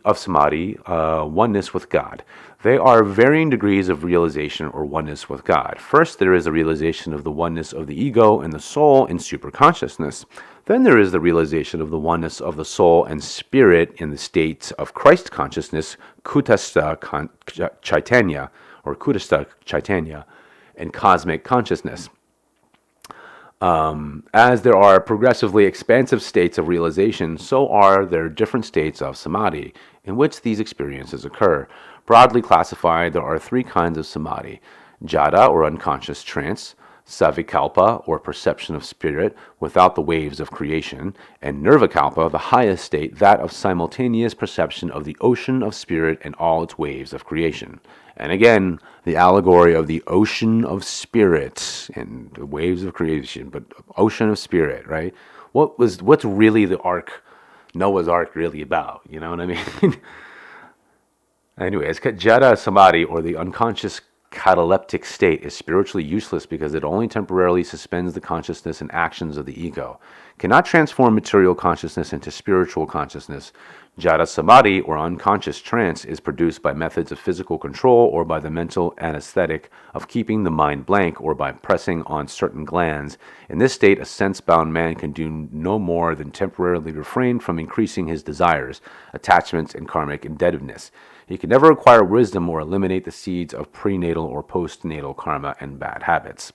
oneness with God. They are varying degrees of realization or oneness with God. First, there is a realization of the oneness of the ego and the soul in superconsciousness. Then there is the realization of the oneness of the soul and spirit in the states of Christ consciousness, Kutastha Chaitanya, or Kutastha Chaitanya, and cosmic consciousness. As there are progressively expansive states of realization, so are there different states of samadhi in which these experiences occur. Broadly classified, there are three kinds of samadhi: jhana, or unconscious trance; savikalpa, or perception of spirit without the waves of creation; and nirvikalpa, the highest state, that of simultaneous perception of the ocean of spirit and all its waves of creation. And again, the allegory of the ocean of spirit and the waves of creation, but ocean of spirit, right? What's really the ark, Noah's Ark, really about? You know what I mean? Anyways, jhana samadhi, or the unconscious cataleptic state is spiritually useless because it only temporarily suspends the consciousness and actions of the ego, cannot transform material consciousness into spiritual consciousness. Jhana samadhi, or unconscious trance, is produced by methods of physical control or by the mental anesthetic of keeping the mind blank or by pressing on certain glands. In this state, a sense-bound man can do no more than temporarily refrain from increasing his desires, attachments, and karmic indebtedness. He can never acquire wisdom or eliminate the seeds of prenatal or postnatal karma and bad habits.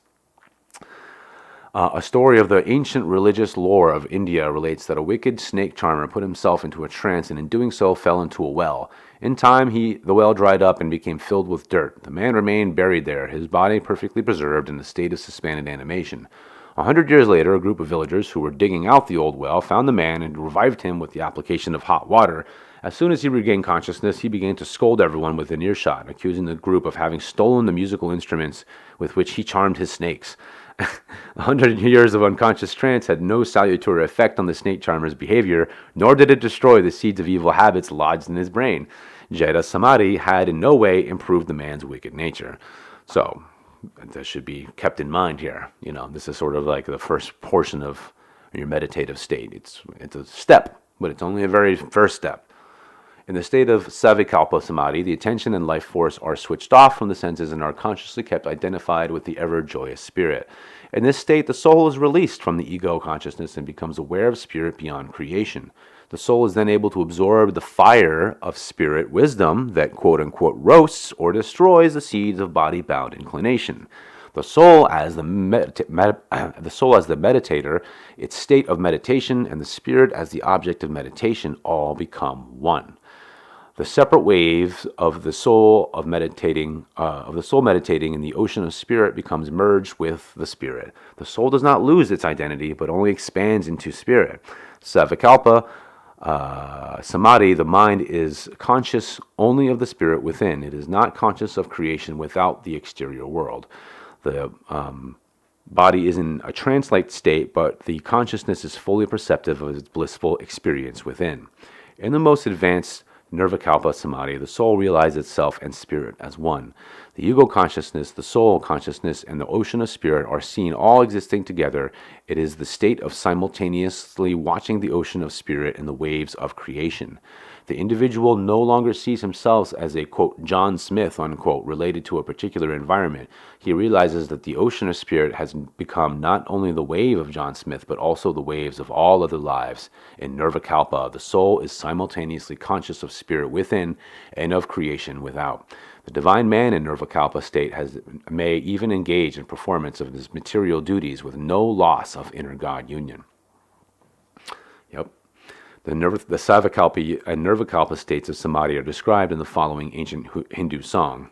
A story of the ancient religious lore of India relates that a wicked snake charmer put himself into a trance and in doing so fell into a well. In time, the well dried up and became filled with dirt. The man remained buried there, his body perfectly preserved in a state of suspended animation. 100 years later, a group of villagers who were digging out the old well found the man and revived him with the application of hot water. As soon as he regained consciousness, he began to scold everyone within earshot, accusing the group of having stolen the musical instruments with which he charmed his snakes. 100 years of unconscious trance had no salutary effect on the snake charmer's behavior, nor did it destroy the seeds of evil habits lodged in his brain. Jhana samadhi had in no way improved the man's wicked nature. So, that should be kept in mind here. This is sort of like the first portion of your meditative state. It's a step, but it's only a very first step. In the state of savikalpa samadhi, the attention and life force are switched off from the senses and are consciously kept identified with the ever-joyous spirit. In this state, the soul is released from the ego consciousness and becomes aware of spirit beyond creation. The soul is then able to absorb the fire of spirit wisdom that quote-unquote roasts or destroys the seeds of body-bound inclination. The soul as the meditator, its state of meditation, and the spirit as the object of meditation all become one. The separate waves of the soul meditating in the ocean of spirit becomes merged with the spirit. The soul does not lose its identity, but only expands into spirit. Savikalpa samadhi, the mind is conscious only of the spirit within. It is not conscious of creation without the exterior world. The body is in a trance-like state, but the consciousness is fully perceptive of its blissful experience within. In the most advanced Nirvikalpa samadhi, the soul realizes itself and spirit as one. The ego consciousness, the soul consciousness, and the ocean of spirit are seen all existing together. It is the state of simultaneously watching the ocean of spirit and the waves of creation. The individual no longer sees himself as a, quote, John Smith, unquote, related to a particular environment. He realizes that the ocean of spirit has become not only the wave of John Smith, but also the waves of all other lives. In Nirvikalpa, the soul is simultaneously conscious of spirit within and of creation without. The divine man in Nirvikalpa state may even engage in performance of his material duties with no loss of inner God union. Yep. The Savikalpa and Nirvikalpa states of samadhi are described in the following ancient Hindu song.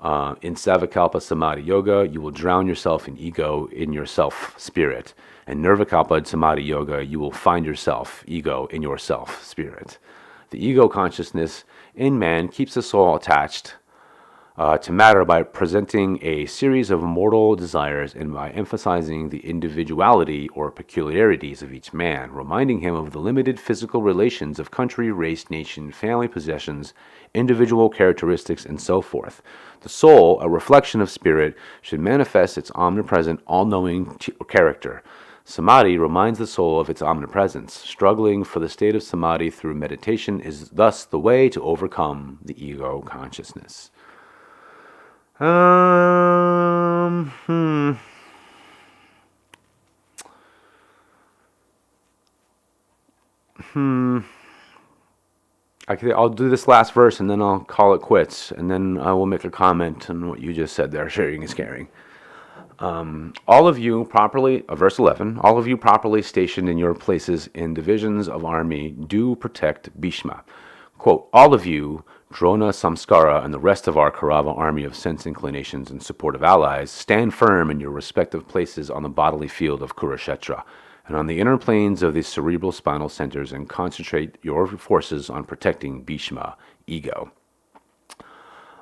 In Savikalpa Samadhi Yoga, you will drown yourself in ego in your self-spirit. In Nirvikalpa Samadhi Yoga, you will find yourself, ego, in your self-spirit. The ego consciousness in man keeps the soul attached to matter by presenting a series of mortal desires and by emphasizing the individuality or peculiarities of each man, reminding him of the limited physical relations of country, race, nation, family, possessions, individual characteristics, and so forth. The soul, a reflection of spirit, should manifest its omnipresent, all-knowing character. Samadhi reminds the soul of its omnipresence. Struggling for the state of samadhi through meditation is thus the way to overcome the ego consciousness. I'll do this last verse and then I'll call it quits, and then I will make a comment on what you just said there. Sharing is caring. All of you properly, verse 11, all of you properly stationed in your places in divisions of army do protect Bhishma. Quote, all of you, Drona, Samskara, and the rest of our Kaurava army of sense inclinations and supportive allies, stand firm in your respective places on the bodily field of Kurukshetra and on the inner planes of the cerebrospinal centers, and concentrate your forces on protecting Bhishma, ego.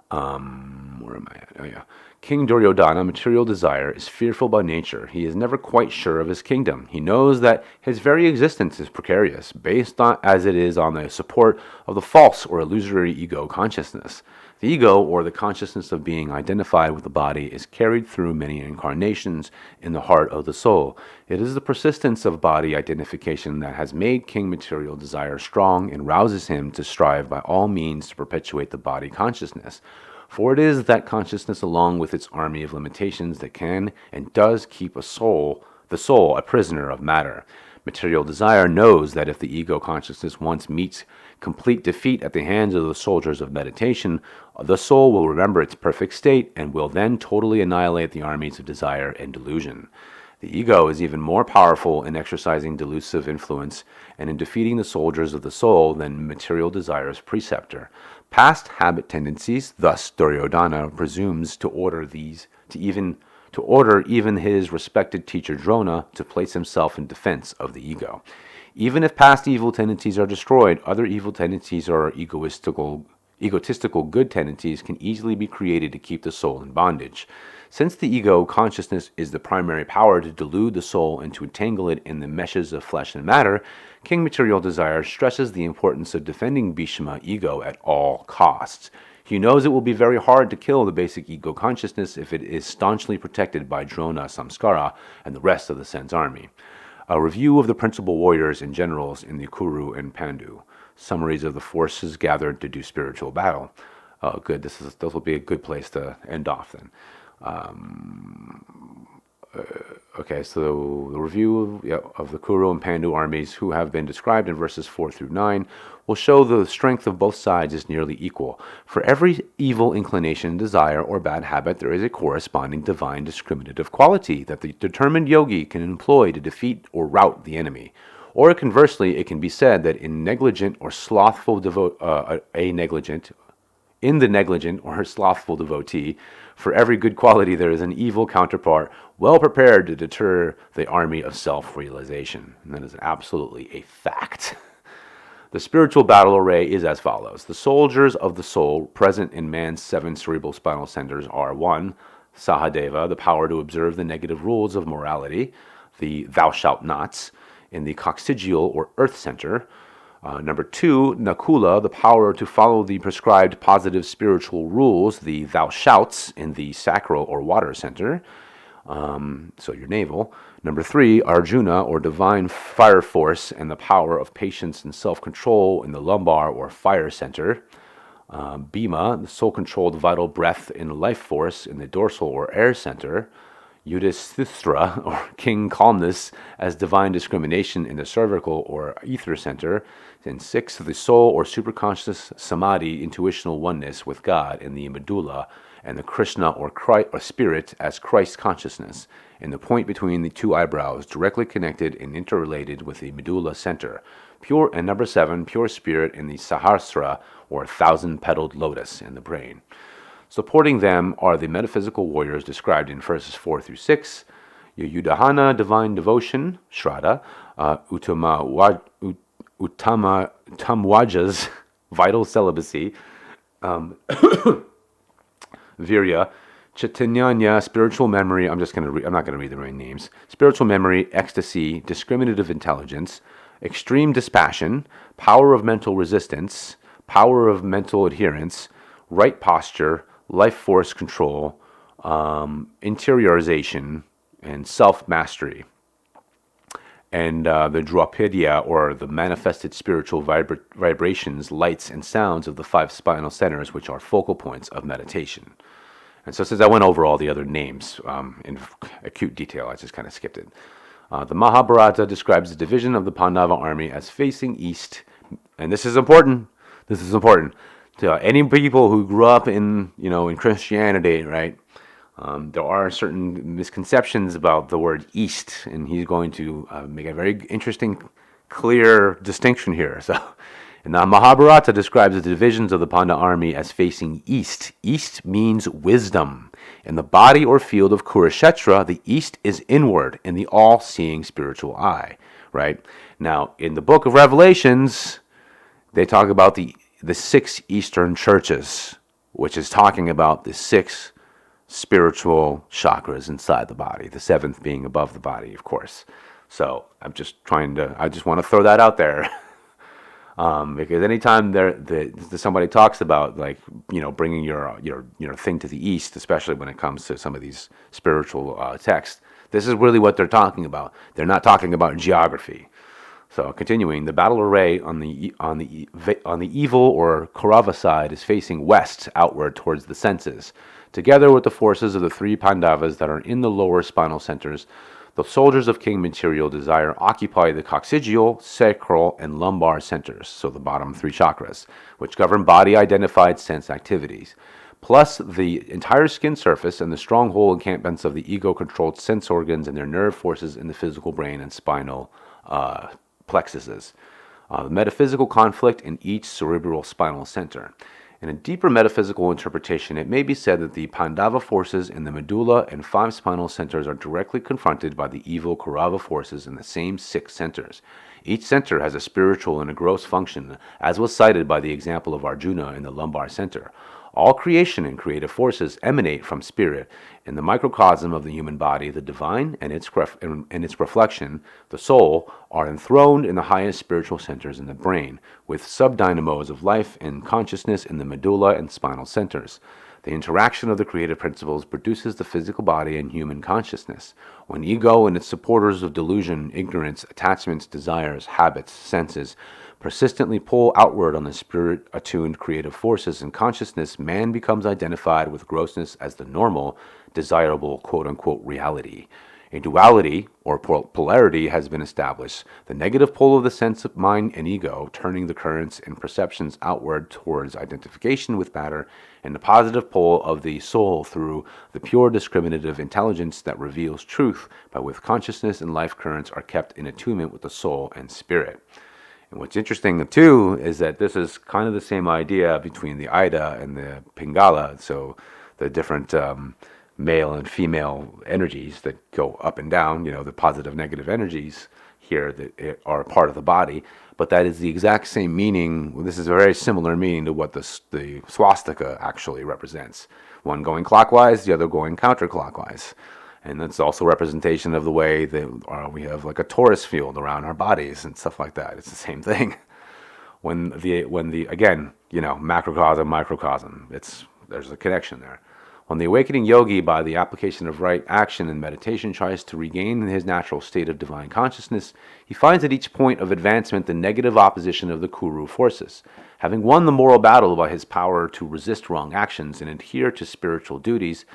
Where am I at? Oh, yeah. King Duryodhana, material desire, is fearful by nature. He is never quite sure of his kingdom. He knows that his very existence is precarious, based on as it is on the support of the false or illusory ego consciousness. The ego, or the consciousness of being identified with the body, is carried through many incarnations in the heart of the soul. It is the persistence of body identification that has made King Material Desire strong and rouses him to strive by all means to perpetuate the body consciousness. For it is that consciousness, along with its army of limitations, that can and does keep the soul a prisoner of matter. Material Desire knows that if the ego consciousness once meets complete defeat at the hands of the soldiers of meditation, the soul will remember its perfect state and will then totally annihilate the armies of desire and delusion. The ego is even more powerful in exercising delusive influence and in defeating the soldiers of the soul than Material Desire's preceptor. Past habit tendencies, thus Duryodhana presumes to order even his respected teacher Drona to place himself in defense of the ego. Even if past evil tendencies are destroyed, other evil tendencies or egotistical good tendencies can easily be created to keep the soul in bondage. Since the ego consciousness is the primary power to delude the soul and to entangle it in the meshes of flesh and matter, King Material Desire stresses the importance of defending Bhishma ego at all costs. He knows it will be very hard to kill the basic ego consciousness if it is staunchly protected by Drona Samskara and the rest of the sense army. A review of the principal warriors and generals in the Kuru and Pandu. Summaries of the forces gathered to do spiritual battle. Oh, good. This will be a good place to end off then. Okay, so the review of the Kuru and Pandu armies, who have been described in verses 4 through 9, will show the strength of both sides is nearly equal. For every evil inclination, desire, or bad habit, there is a corresponding divine discriminative quality that the determined yogi can employ to defeat or rout the enemy. Or conversely, it can be said that in the negligent or slothful devotee, for every good quality there is an evil counterpart, well prepared to deter the army of self-realization. And that is absolutely a fact. The spiritual battle array is as follows. The soldiers of the soul present in man's 7 cerebrospinal centers are 1. Sahadeva, the power to observe the negative rules of morality, the thou shalt nots, in the coccygeal or earth center. Number 2, Nakula, the power to follow the prescribed positive spiritual rules, the thou shouts, in the sacral or water center, so your navel. Number 3, Arjuna, or divine fire force, and the power of patience and self-control in the lumbar or fire center. Bhima, the soul-controlled vital breath in life force in the dorsal or air center. Yudhisthira, or king calmness, as divine discrimination in the cervical or ether center. And 6, the soul or superconscious samadhi, intuitional oneness with God in the medulla, and the Krishna or Christ, or spirit as Christ consciousness in the point between the 2 eyebrows, directly connected and interrelated with the medulla center. Pure, and number 7, pure spirit in the sahasrara, or 1,000-petaled lotus in the brain. Supporting them are the metaphysical warriors described in verses 4 through 6, Yogananda, divine devotion, Shraddha, Uttamwajas, vital celibacy, Virya, Chaitanya, spiritual memory. I'm not going to read the right names. Spiritual memory, ecstasy, discriminative intelligence, extreme dispassion, power of mental resistance, power of mental adherence, right posture, life force control, interiorization, and self-mastery. And the Draupadya, or the manifested spiritual vibrations, lights, and sounds of the 5 spinal centers, which are focal points of meditation. And so since I went over all the other names in acute detail, I just kind of skipped it. The Mahabharata describes the division of the Pandava army as facing east. And this is important. This is important. To any people who grew up in Christianity, right? There are certain misconceptions about the word east, and he's going to make a very interesting, clear distinction here. So, and the Mahabharata describes the divisions of the Pandava army as facing east. East means wisdom. In the body or field of Kurukshetra, the east is inward in the all-seeing spiritual eye, right? Now, in the book of Revelations, they talk about the 6 Eastern churches, which is talking about the 6 spiritual chakras inside the body, the 7th being above the body, of course. So I just want to throw that out there. Because anytime somebody talks about, like, bringing your thing to the east, especially when it comes to some of these spiritual texts, this is really what they're talking about. They're not talking about geography. So continuing, the battle array on the evil or Kaurava side is facing west outward towards the senses. Together with the forces of the three Pandavas that are in the lower spinal centers, the soldiers of King Material Desire occupy the coccygeal, sacral, and lumbar centers, so the bottom three chakras, which govern body-identified sense activities, plus the entire skin surface and the stronghold encampments of the ego-controlled sense organs and their nerve forces in the physical brain and spinal plexuses. The metaphysical conflict in each cerebral spinal center. In a deeper metaphysical interpretation, it may be said that the Pandava forces in the medulla and five spinal centers are directly confronted by the evil Kaurava forces in the same six centers. Each center has a spiritual and a gross function, as was cited by the example of Arjuna in the lumbar center. All creation and creative forces emanate from spirit. In the microcosm of the human body, the divine and its reflection, the soul, are enthroned in the highest spiritual centers in the brain, with subdynamos of life and consciousness in the medulla and spinal centers. The interaction of the creative principles produces the physical body and human consciousness. When ego and its supporters of delusion, ignorance, attachments, desires, habits, senses, persistently pull outward on the spirit-attuned creative forces and consciousness, man becomes identified with grossness as the normal, desirable, quote-unquote, reality. A duality, or polarity, has been established, the negative pole of the sense of mind and ego, turning the currents and perceptions outward towards identification with matter, and the positive pole of the soul through the pure discriminative intelligence that reveals truth, by which consciousness and life currents are kept in attunement with the soul and spirit. And what's interesting, too, is that this is kind of the same idea between the Ida and the Pingala, so the different male and female energies that go up and down, the positive, negative energies here that are part of the body, but that is the exact same meaning. This is a very similar meaning to what the swastika actually represents. One going clockwise, the other going counterclockwise. And that's also representation of the way that we have like a torus field around our bodies and stuff like that. It's the same thing. When the again, macrocosm, microcosm, there's a connection there. When the awakening yogi, by the application of right action and meditation, tries to regain his natural state of divine consciousness, he finds at each point of advancement the negative opposition of the Kuru forces. Having won the moral battle by his power to resist wrong actions and adhere to spiritual duties,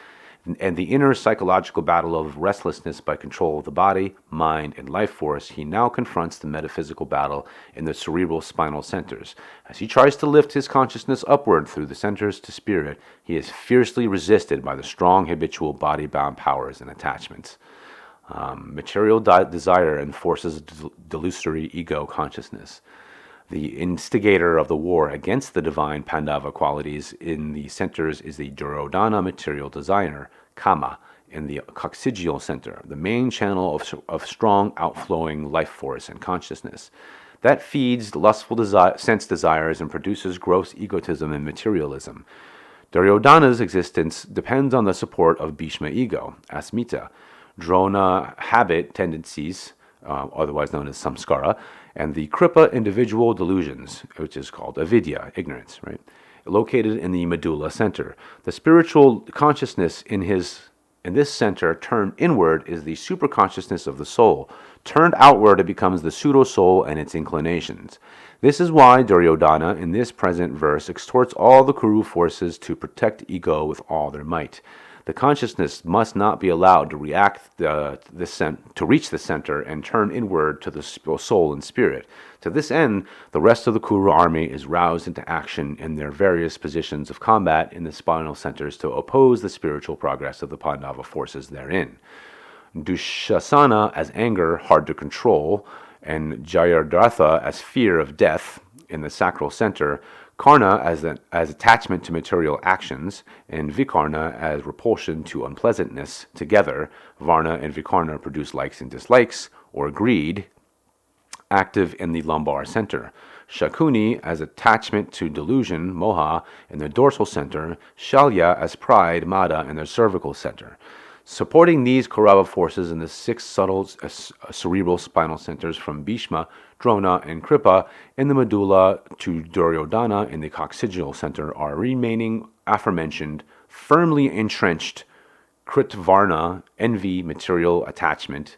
and the inner psychological battle of restlessness by control of the body, mind, and life force, he now confronts the metaphysical battle in the cerebral spinal centers. As he tries to lift his consciousness upward through the centers to spirit, he is fiercely resisted by the strong habitual body-bound powers and attachments. Material desire enforces delusory ego consciousness. The instigator of the war against the divine Pandava qualities in the centers is the Duryodhana material desire, Kama, in the coccygeal center, the main channel of strong outflowing life force and consciousness. That feeds lustful sense desires and produces gross egotism and materialism. Duryodhana's existence depends on the support of Bhishma ego, Asmita, Drona habit tendencies, otherwise known as samskara, and the Kripa individual delusions, which is called Avidya, ignorance, right? Located in the medulla center. The spiritual consciousness in this center turned inward is the superconsciousness of the soul. Turned outward, it becomes the pseudo-soul and its inclinations. This is why Duryodhana, in this present verse, exhorts all the Kuru forces to protect ego with all their might. The consciousness must not be allowed to reach the center and turn inward to the soul and spirit. To this end, the rest of the Kuru army is roused into action in their various positions of combat in the spinal centers to oppose the spiritual progress of the Pandava forces therein. Dushasana as anger, hard to control, and Jayadratha as fear of death in the sacral center, Karna as attachment to material actions, and Vikarna as repulsion to unpleasantness. Together, Varna and Vikarna produce likes and dislikes, or greed, active in the lumbar center. Shakuni as attachment to delusion, Moha, in the dorsal center. Shalya as pride, Mada, in the cervical center. Supporting these Kaurava forces in the six subtle cerebral spinal centers from Bhishma, Drona, and Kripa in the medulla to Duryodhana in the coccygeal center are remaining aforementioned, firmly entrenched Kritvarna, envy, material attachment,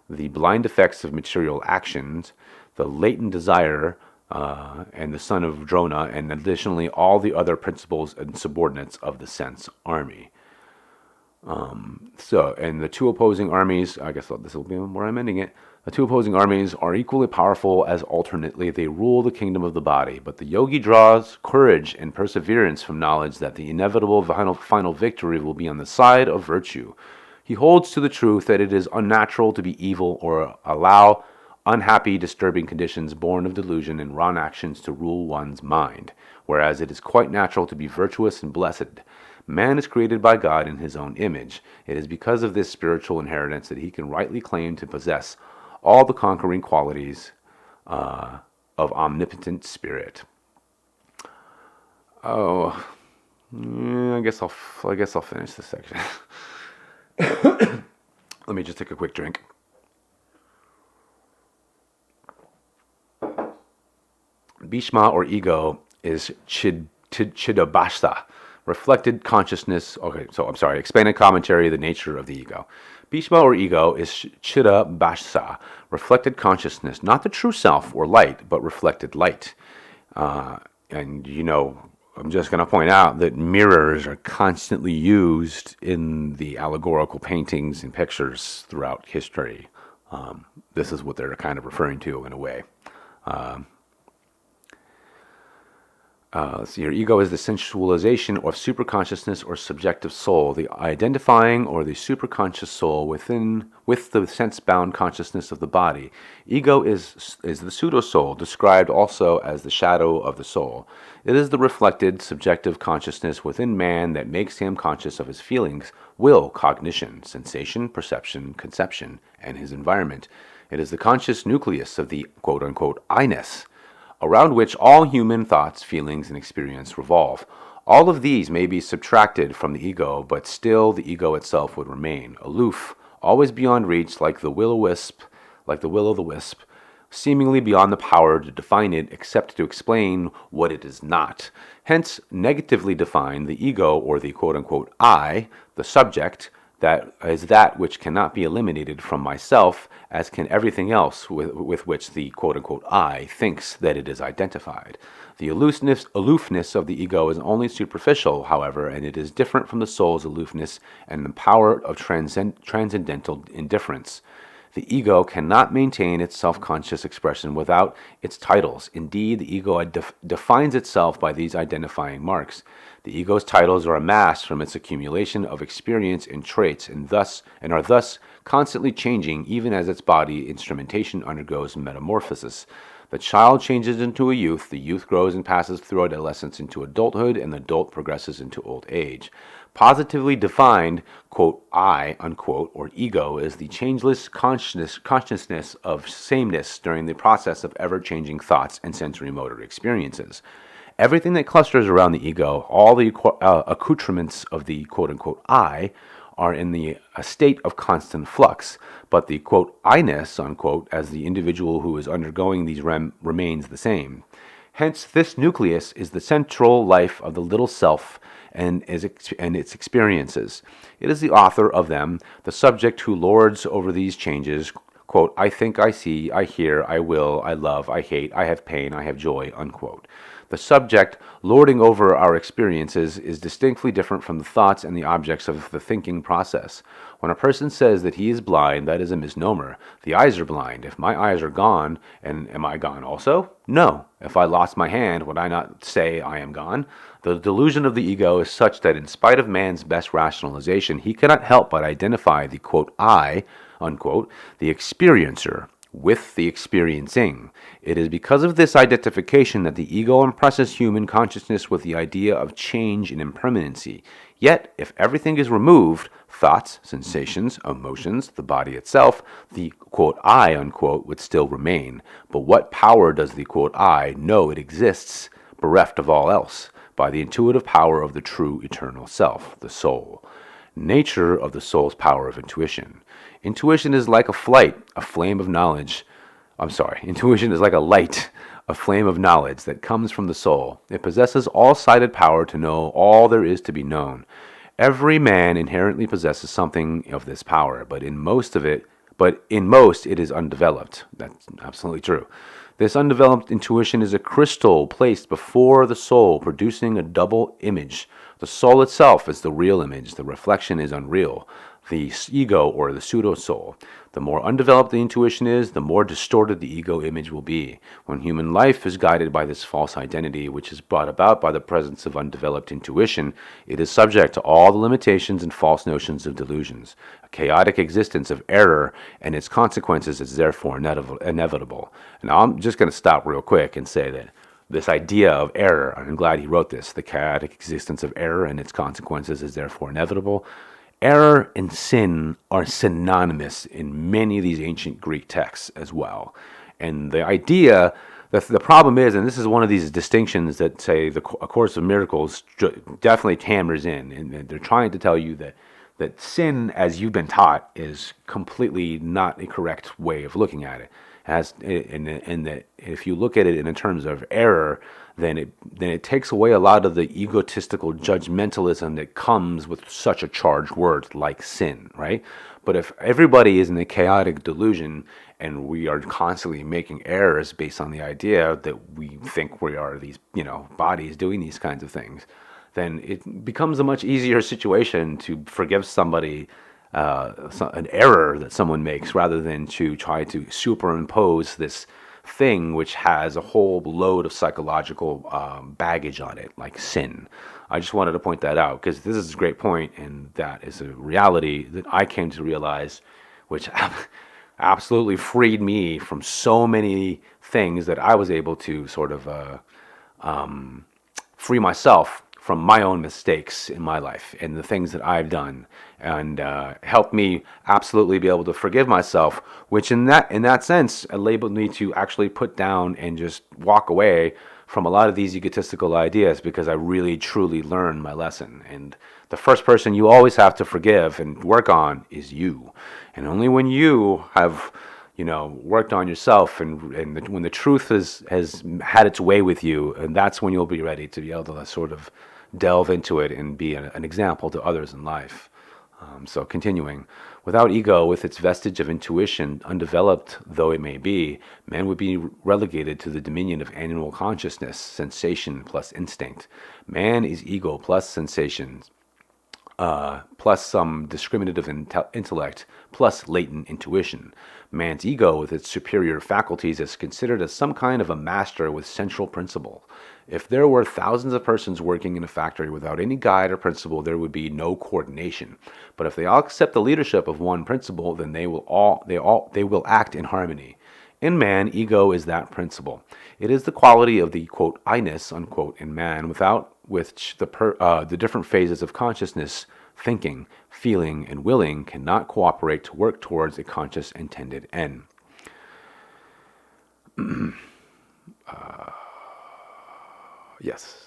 the blind effects of material actions, the latent desire, and the son of Drona, and additionally all the other principles and subordinates of the sense army. And the two opposing armies, I guess this will be where I'm ending it. The two opposing armies are equally powerful as alternately they rule the kingdom of the body, but the yogi draws courage and perseverance from knowledge that the inevitable final victory will be on the side of virtue. He holds to the truth that it is unnatural to be evil or allow unhappy, disturbing conditions born of delusion and wrong actions to rule one's mind, whereas it is quite natural to be virtuous and blessed. Man is created by God in his own image. It is because of this spiritual inheritance that he can rightly claim to possess all the conquering qualities of omnipotent spirit. Oh, I guess I'll finish this section. Let me just take a quick drink. Bhishma, or ego, is Chidabhasa, reflected consciousness. Okay, so I'm sorry, expanded commentary, the nature of the ego. Bhishma, or ego, is Chidabhasa, reflected consciousness, not the true self or light, but reflected light. And I'm just going to point out that mirrors are constantly used in the allegorical paintings and pictures throughout history. This is what they're kind of referring to in a way. Your ego is the sensualization of superconsciousness or subjective soul, the identifying or the superconscious soul with the sense-bound consciousness of the body. Ego is the pseudo-soul, described also as the shadow of the soul. It is the reflected, subjective consciousness within man that makes him conscious of his feelings, will, cognition, sensation, perception, conception, and his environment. It is the conscious nucleus of the quote-unquote I-ness, around which all human thoughts, feelings, and experience revolve. All of these may be subtracted from the ego, but still the ego itself would remain, aloof, always beyond reach, like the will-o'-the-wisp, seemingly beyond the power to define it except to explain what it is not. Hence, negatively defined, the ego, or the quote-unquote I, the subject, that is that which cannot be eliminated from myself, as can everything else with which the quote-unquote I thinks that it is identified. The aloofness of the ego is only superficial, however, and it is different from the soul's aloofness and the power of transcendental indifference. The ego cannot maintain its self-conscious expression without its titles. Indeed, the ego defines itself by these identifying marks. The ego's titles are amassed from its accumulation of experience and traits, and are thus constantly changing, even as its body instrumentation undergoes metamorphosis. The child changes into a youth, the youth grows and passes through adolescence into adulthood, and the adult progresses into old age. Positively defined, quote, I, unquote, or ego, is the changeless consciousness of sameness during the process of ever-changing thoughts and sensory motor experiences. Everything that clusters around the ego, all the accoutrements of the quote-unquote I, are in a state of constant flux, but the quote I-ness, unquote, as the individual who is undergoing these remains the same. Hence, this nucleus is the central life of the little self and its experiences. It is the author of them, the subject who lords over these changes, quote, I think, I see, I hear, I will, I love, I hate, I have pain, I have joy, unquote. The subject lording over our experiences is distinctly different from the thoughts and the objects of the thinking process. When a person says that he is blind, that is a misnomer. The eyes are blind. If my eyes are gone, and am I gone also? No. If I lost my hand, would I not say I am gone? The delusion of the ego is such that in spite of man's best rationalization, he cannot help but identify the quote I, unquote, the experiencer, with the experiencing. It is because of this identification that the ego impresses human consciousness with the idea of change and impermanency. Yet, if everything is removed, thoughts, sensations, emotions, the body itself, the quote I, unquote, would still remain. But what power does the quote I know it exists, bereft of all else? By the intuitive power of the true eternal self, the soul. Nature of the soul's power of intuition. Intuition is like a flight, a flame of knowledge. Intuition is like a light, a flame of knowledge that comes from the soul. It possesses all-sighted power to know all there is to be known. Every man inherently possesses something of this power, but in most it is undeveloped. That's absolutely true. This undeveloped intuition is a crystal placed before the soul, producing a double image. The soul itself is the real image. The reflection is unreal, the ego or the pseudo-soul. The more undeveloped the intuition is, the more distorted the ego image will be. When human life is guided by this false identity, which is brought about by the presence of undeveloped intuition, it is subject to all the limitations and false notions of delusions. A chaotic existence of error and its consequences is therefore inevitable. Now I'm just going to stop real quick and say that this idea of error, I'm glad he wrote this, the chaotic existence of error and its consequences is therefore inevitable. Error and sin are synonymous in many of these ancient Greek texts as well. And the idea, the problem is, and this is one of these distinctions that, say, A Course of Miracles definitely hammers in, and they're trying to tell you that sin, as you've been taught, is completely not a correct way of looking at it. And that if you look at it in terms of error, then it takes away a lot of the egotistical judgmentalism that comes with such a charged word like sin, right? But if everybody is in a chaotic delusion and we are constantly making errors based on the idea that we think we are these, bodies doing these kinds of things, then it becomes a much easier situation to forgive somebody an error that someone makes rather than to try to superimpose this thing which has a whole load of psychological baggage on it, like sin. I just wanted to point that out because this is a great point, and that is a reality that I came to realize, which absolutely freed me from so many things that I was able to sort of free myself from my own mistakes in my life and the things that I've done, and helped me absolutely be able to forgive myself, which in that sense enabled me to actually put down and just walk away from a lot of these egotistical ideas, because I really truly learned my lesson. And the first person you always have to forgive and work on is you. And only when you have worked on yourself and when the truth has had its way with you, and that's when you'll be ready to be able to sort of delve into it and be an example to others in life. So continuing, without ego, with its vestige of intuition, undeveloped though it may be, man would be relegated to the dominion of animal consciousness, sensation plus instinct. Man is ego plus sensations, plus some discriminative intellect, plus latent intuition. Man's ego, with its superior faculties, is considered as some kind of a master with central principle. If there were thousands of persons working in a factory without any guide or principle, there would be no coordination. But if they all accept the leadership of one principle, then they will act in harmony. In man, ego is that principle. It is the quality of the, quote, I-ness, unquote, in man, without which the different phases of consciousness, thinking, feeling, and willing cannot cooperate to work towards a conscious intended end. Yes.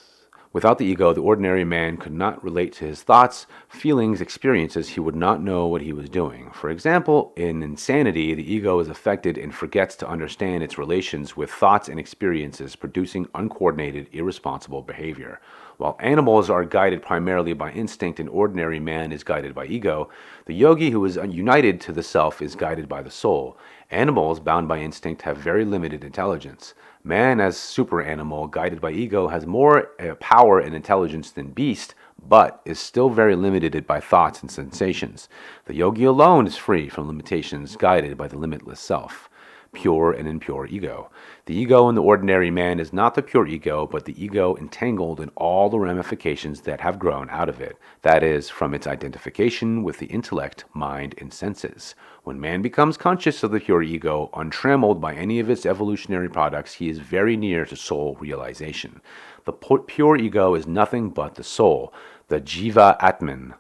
Without the ego, the ordinary man could not relate to his thoughts, feelings, experiences. He would not know what he was doing. For example, in insanity, the ego is affected and forgets to understand its relations with thoughts and experiences, producing uncoordinated, irresponsible behavior. While animals are guided primarily by instinct and ordinary man is guided by ego, the yogi who is united to the self is guided by the soul. Animals bound by instinct have very limited intelligence. Man, as super animal, guided by ego, has more power and intelligence than beast, but is still very limited by thoughts and sensations. The yogi alone is free from limitations, guided by the limitless self, pure and impure ego. The ego in the ordinary man is not the pure ego, but the ego entangled in all the ramifications that have grown out of it, that is, from its identification with the intellect, mind, and senses. When man becomes conscious of the pure ego, untrammeled by any of its evolutionary products, he is very near to soul realization. The pure ego is nothing but the soul, the jiva atman,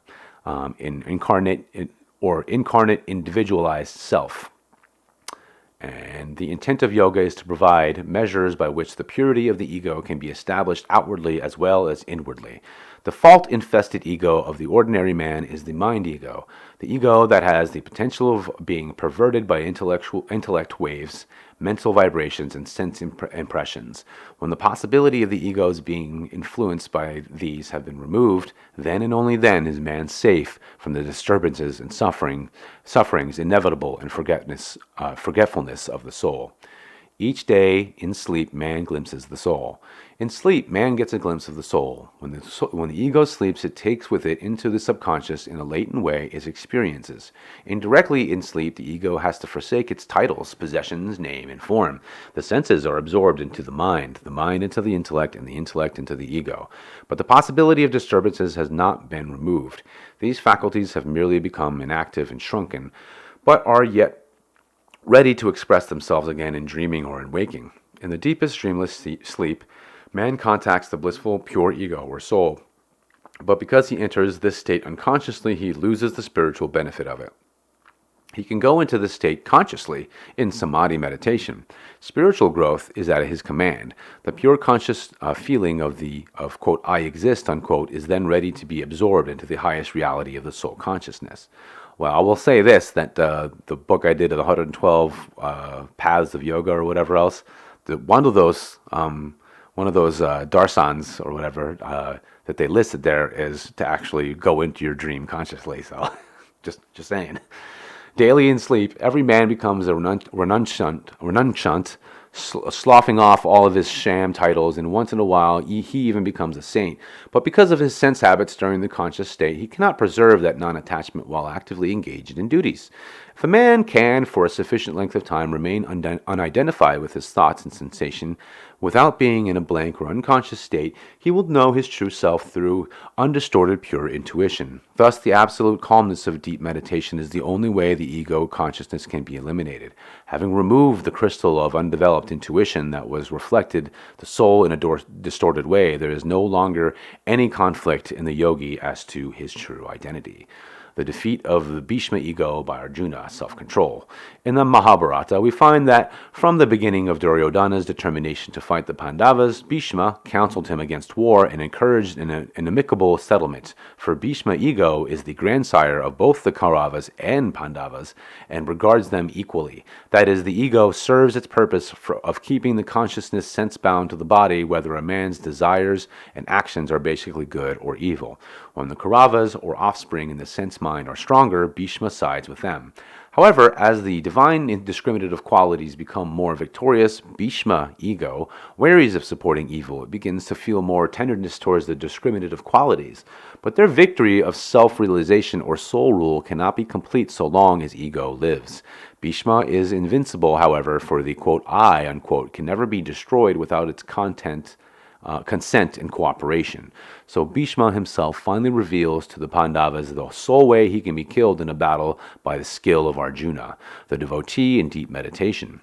incarnate individualized self. And the intent of yoga is to provide measures by which the purity of the ego can be established outwardly as well as inwardly. The fault-infested ego of the ordinary man is the mind ego, the ego that has the potential of being perverted by intellect waves, mental vibrations, and sense impressions. When the possibility of the ego's being influenced by these have been removed, then and only then is man safe from the disturbances and sufferings inevitable and forgetfulness of the soul. Each day, in sleep, man glimpses the soul. In sleep, man gets a glimpse of the soul. When the ego sleeps, it takes with it into the subconscious in a latent way its experiences. Indirectly in sleep, the ego has to forsake its titles, possessions, name, and form. The senses are absorbed into the mind into the intellect, and the intellect into the ego. But the possibility of disturbances has not been removed. These faculties have merely become inactive and shrunken, but are yet ready to express themselves again in dreaming or in waking. In the deepest dreamless sleep, man contacts the blissful, pure ego or soul. But because he enters this state unconsciously, he loses the spiritual benefit of it. He can go into this state consciously in samadhi meditation. Spiritual growth is at his command. The pure conscious feeling of quote, I exist, unquote, is then ready to be absorbed into the highest reality of the soul consciousness. Well, I will say this, that the book I did of the 112 paths of yoga or whatever else, one of those darsans or whatever that they listed there is to actually go into your dream consciously. So just saying. Daily in sleep, every man becomes a renunciant, sloughing off all of his sham titles, and once in a while he even becomes a saint. But because of his sense habits during the conscious state, he cannot preserve that non-attachment while actively engaged in duties. If a man can, for a sufficient length of time, remain unidentified with his thoughts and sensation, without being in a blank or unconscious state, he will know his true self through undistorted pure intuition. Thus, the absolute calmness of deep meditation is the only way the ego consciousness can be eliminated. Having removed the crystal of undeveloped intuition that was reflected the soul in a distorted way, there is no longer any conflict in the yogi as to his true identity. The defeat of the Bhishma ego by Arjuna, self-control. In the Mahabharata, we find that from the beginning of Duryodhana's determination to fight the Pandavas, Bhishma counseled him against war and encouraged an amicable settlement. For Bhishma ego is the grandsire of both the Kauravas and Pandavas and regards them equally. That is, the ego serves its purpose of keeping the consciousness sense-bound to the body, whether a man's desires and actions are basically good or evil. When the Kauravas, or offspring in the sense mind, are stronger, Bhishma sides with them. However, as the divine discriminative qualities become more victorious, Bhishma ego wearies of supporting evil. It begins to feel more tenderness towards the discriminative qualities. But their victory of self-realization or soul rule cannot be complete so long as ego lives. Bhishma is invincible, however, for the quote, I, unquote, can never be destroyed without its consent and cooperation. So Bhishma himself finally reveals to the Pandavas the sole way he can be killed in a battle by the skill of Arjuna, the devotee in deep meditation.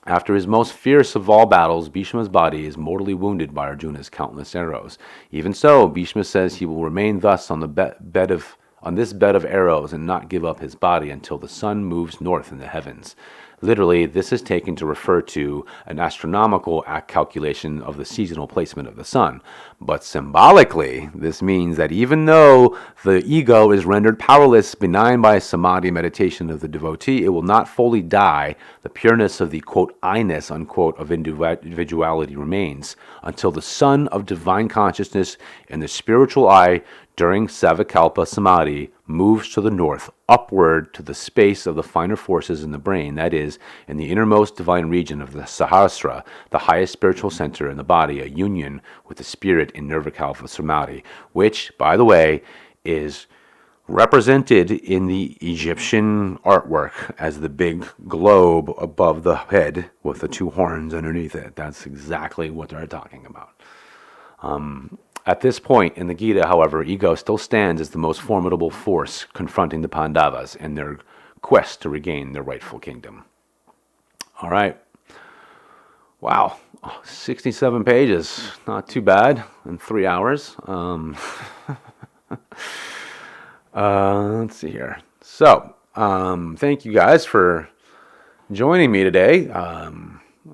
After his most fierce of all battles, Bhishma's body is mortally wounded by Arjuna's countless arrows. Even so, Bhishma says he will remain thus on this bed of arrows and not give up his body until the sun moves north in the heavens. Literally, this is taken to refer to an astronomical calculation of the seasonal placement of the sun. But symbolically, this means that even though the ego is rendered powerless, benign by samadhi meditation of the devotee, it will not fully die. The pureness of the, quote, I-ness, unquote, of individuality remains until the sun of divine consciousness and the spiritual I during Savikalpa Samadhi moves to the north, upward to the space of the finer forces in the brain, that is, in the innermost divine region of the Sahasrara, the highest spiritual center in the body, a union with the spirit in Nirvikalpa Samadhi, which, by the way, is represented in the Egyptian artwork as the big globe above the head with the two horns underneath it. That's exactly what they're talking about. At this point in the Gita, however, ego still stands as the most formidable force confronting the Pandavas in their quest to regain their rightful kingdom. All right. Wow. 67 pages. Not too bad in 3 hours. Let's see here. So, thank you guys for joining me today.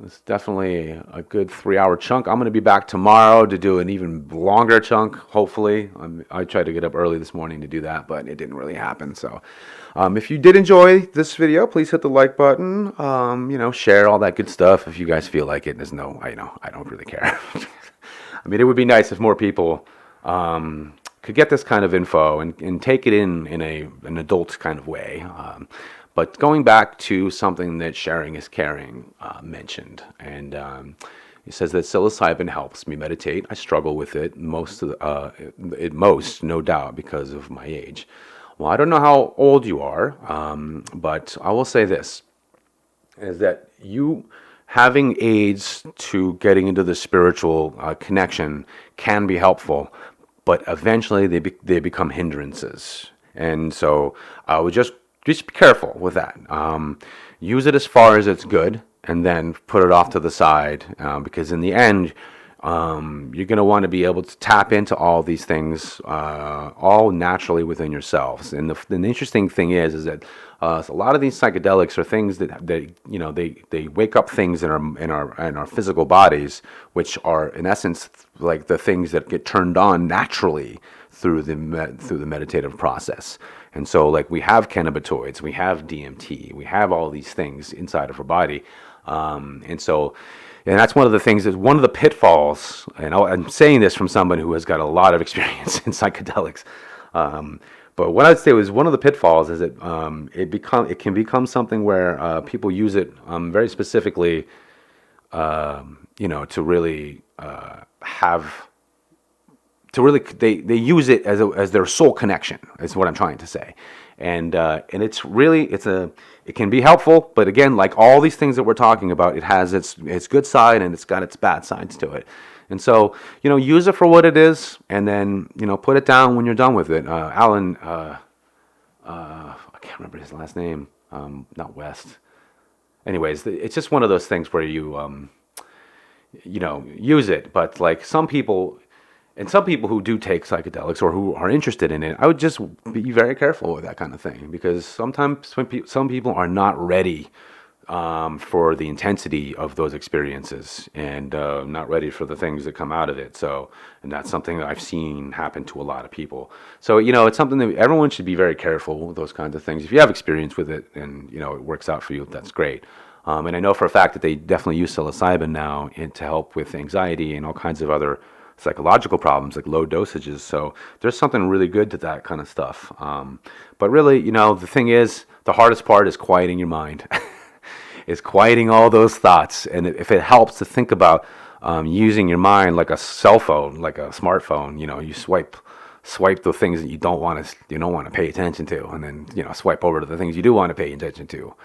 It's definitely a good 3 hour chunk. I'm going to be back tomorrow to do an even longer chunk, hopefully. I tried to get up early this morning to do that, but it didn't really happen. So if you did enjoy this video, please hit the like button, share all that good stuff if you guys feel like it. I don't really care. I mean, it would be nice if more people could get this kind of info and take it in an adult kind of way. But going back to something that Sharing is Caring mentioned, and he says that psilocybin helps me meditate. I struggle with it most, no doubt, because of my age. Well, I don't know how old you are, but I will say this, is that you having aids to getting into the spiritual connection can be helpful, but eventually they become hindrances. And so I would just be careful with that. Use it as far as it's good, and then put it off to the side, because in the end, you're going to want to be able to tap into all these things all naturally within yourselves. And the interesting thing is that a lot of these psychedelics are things that they wake up things in our physical bodies, which are in essence like the things that get turned on naturally through the meditative process. And so, like, we have cannabinoids, we have DMT, we have all these things inside of our body, and that's one of the things, is one of the pitfalls. And I'm saying this from someone who has got a lot of experience in psychedelics. But what I'd say was one of the pitfalls is that it can become something where people use it very specifically, to really they use it as their soul connection, is what I'm trying to say. And it's really, it can be helpful, but again, like all these things that we're talking about, it has its good side and it's got its bad sides to it. And so, use it for what it is, and then, put it down when you're done with it. Alan, I can't remember his last name, not West. Anyways, it's just one of those things where you use it, but like some people who do take psychedelics or who are interested in it, I would just be very careful with that kind of thing, because sometimes some people are not ready for the intensity of those experiences, and not ready for the things that come out of it. So, and that's something that I've seen happen to a lot of people. So, it's something that everyone should be very careful with, those kinds of things. If you have experience with it and, it works out for you, that's great. And I know for a fact that they definitely use psilocybin now to help with anxiety and all kinds of other psychological problems, like low dosages. So there's something really good to that kind of stuff. But really, the thing is, the hardest part is quieting your mind. Is quieting all those thoughts. And if it helps to think about using your mind like a cell phone, like a smartphone, you swipe the things that you don't want to pay attention to, and then swipe over to the things you do want to pay attention to.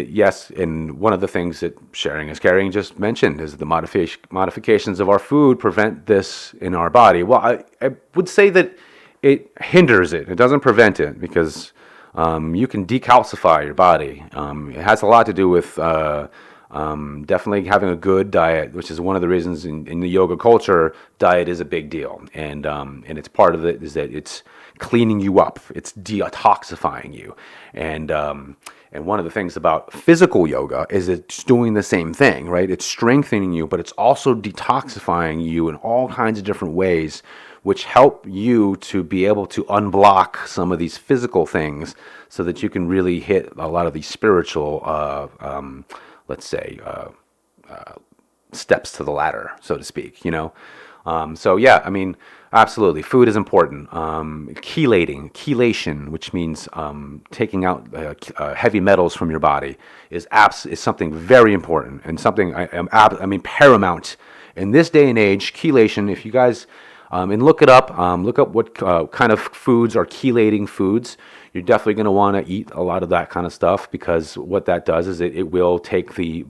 Yes, and one of the things that Sharing is Caring just mentioned is the modifications of our food prevent this in our body. Well, I would say that it hinders it. It doesn't prevent it, because you can decalcify your body. It has a lot to do with definitely having a good diet, which is one of the reasons in the yoga culture, diet is a big deal. And it's part of it is that it's cleaning you up. It's detoxifying you. And one of the things about physical yoga is it's doing the same thing, right? It's strengthening you, but it's also detoxifying you in all kinds of different ways, which help you to be able to unblock some of these physical things so that you can really hit a lot of these spiritual, steps to the ladder, so to speak, So yeah, I mean, absolutely, food is important. Chelation, which means taking out heavy metals from your body, is something very important, and something paramount in this day and age. Chelation, if you guys and look it up, look up what kind of foods are chelating foods. You're definitely going to want to eat a lot of that kind of stuff, because what that does is it will take the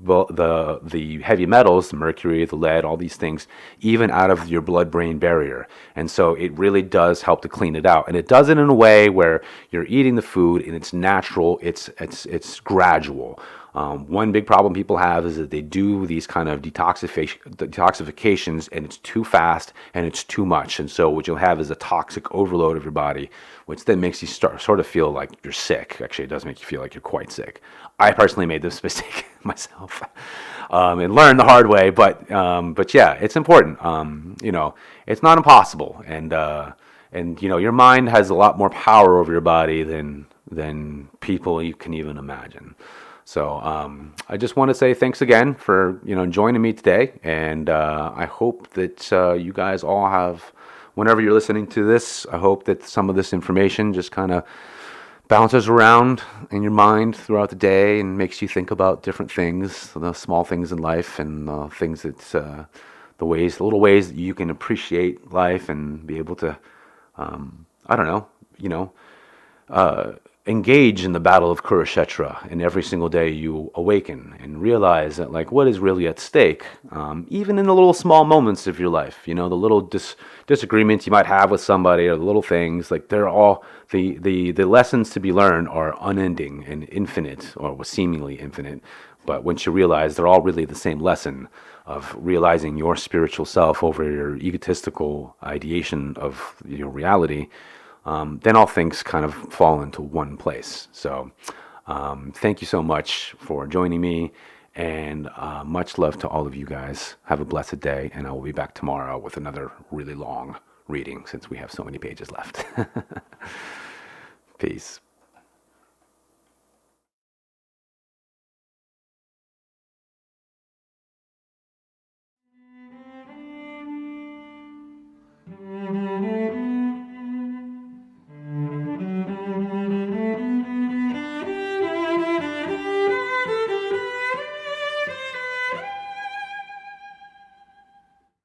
heavy metals, the mercury, the lead, all these things, even out of your blood-brain barrier. And so it really does help to clean it out. And it does it in a way where you're eating the food and it's natural, it's gradual. One big problem people have is that they do these kind of detoxifications, and it's too fast and it's too much. And so what you'll have is a toxic overload of your body, which then makes you sort of feel like you're sick. Actually, it does make you feel like you're quite sick. I personally made this mistake myself and learned the hard way. But yeah, it's important. It's not impossible, and your mind has a lot more power over your body than people you can even imagine. So I just want to say thanks again for joining me today, and I hope that you guys all have, whenever you're listening to this, I hope that some of this information just kind of bounces around in your mind throughout the day and makes you think about different things, the small things in life, and things that the little ways that you can appreciate life and be able to, engage in the battle of Kurukshetra, and every single day you awaken and realize that, like, what is really at stake, even in the little small moments of your life, the little disagreements you might have with somebody, or the little things, like, they're all, the lessons to be learned are unending and infinite, or seemingly infinite. But once you realize they're all really the same lesson of realizing your spiritual self over your egotistical ideation of your reality, then all things kind of fall into one place. So thank you so much for joining me, and much love to all of you guys. Have a blessed day, and I will be back tomorrow with another really long reading, since we have so many pages left. Peace.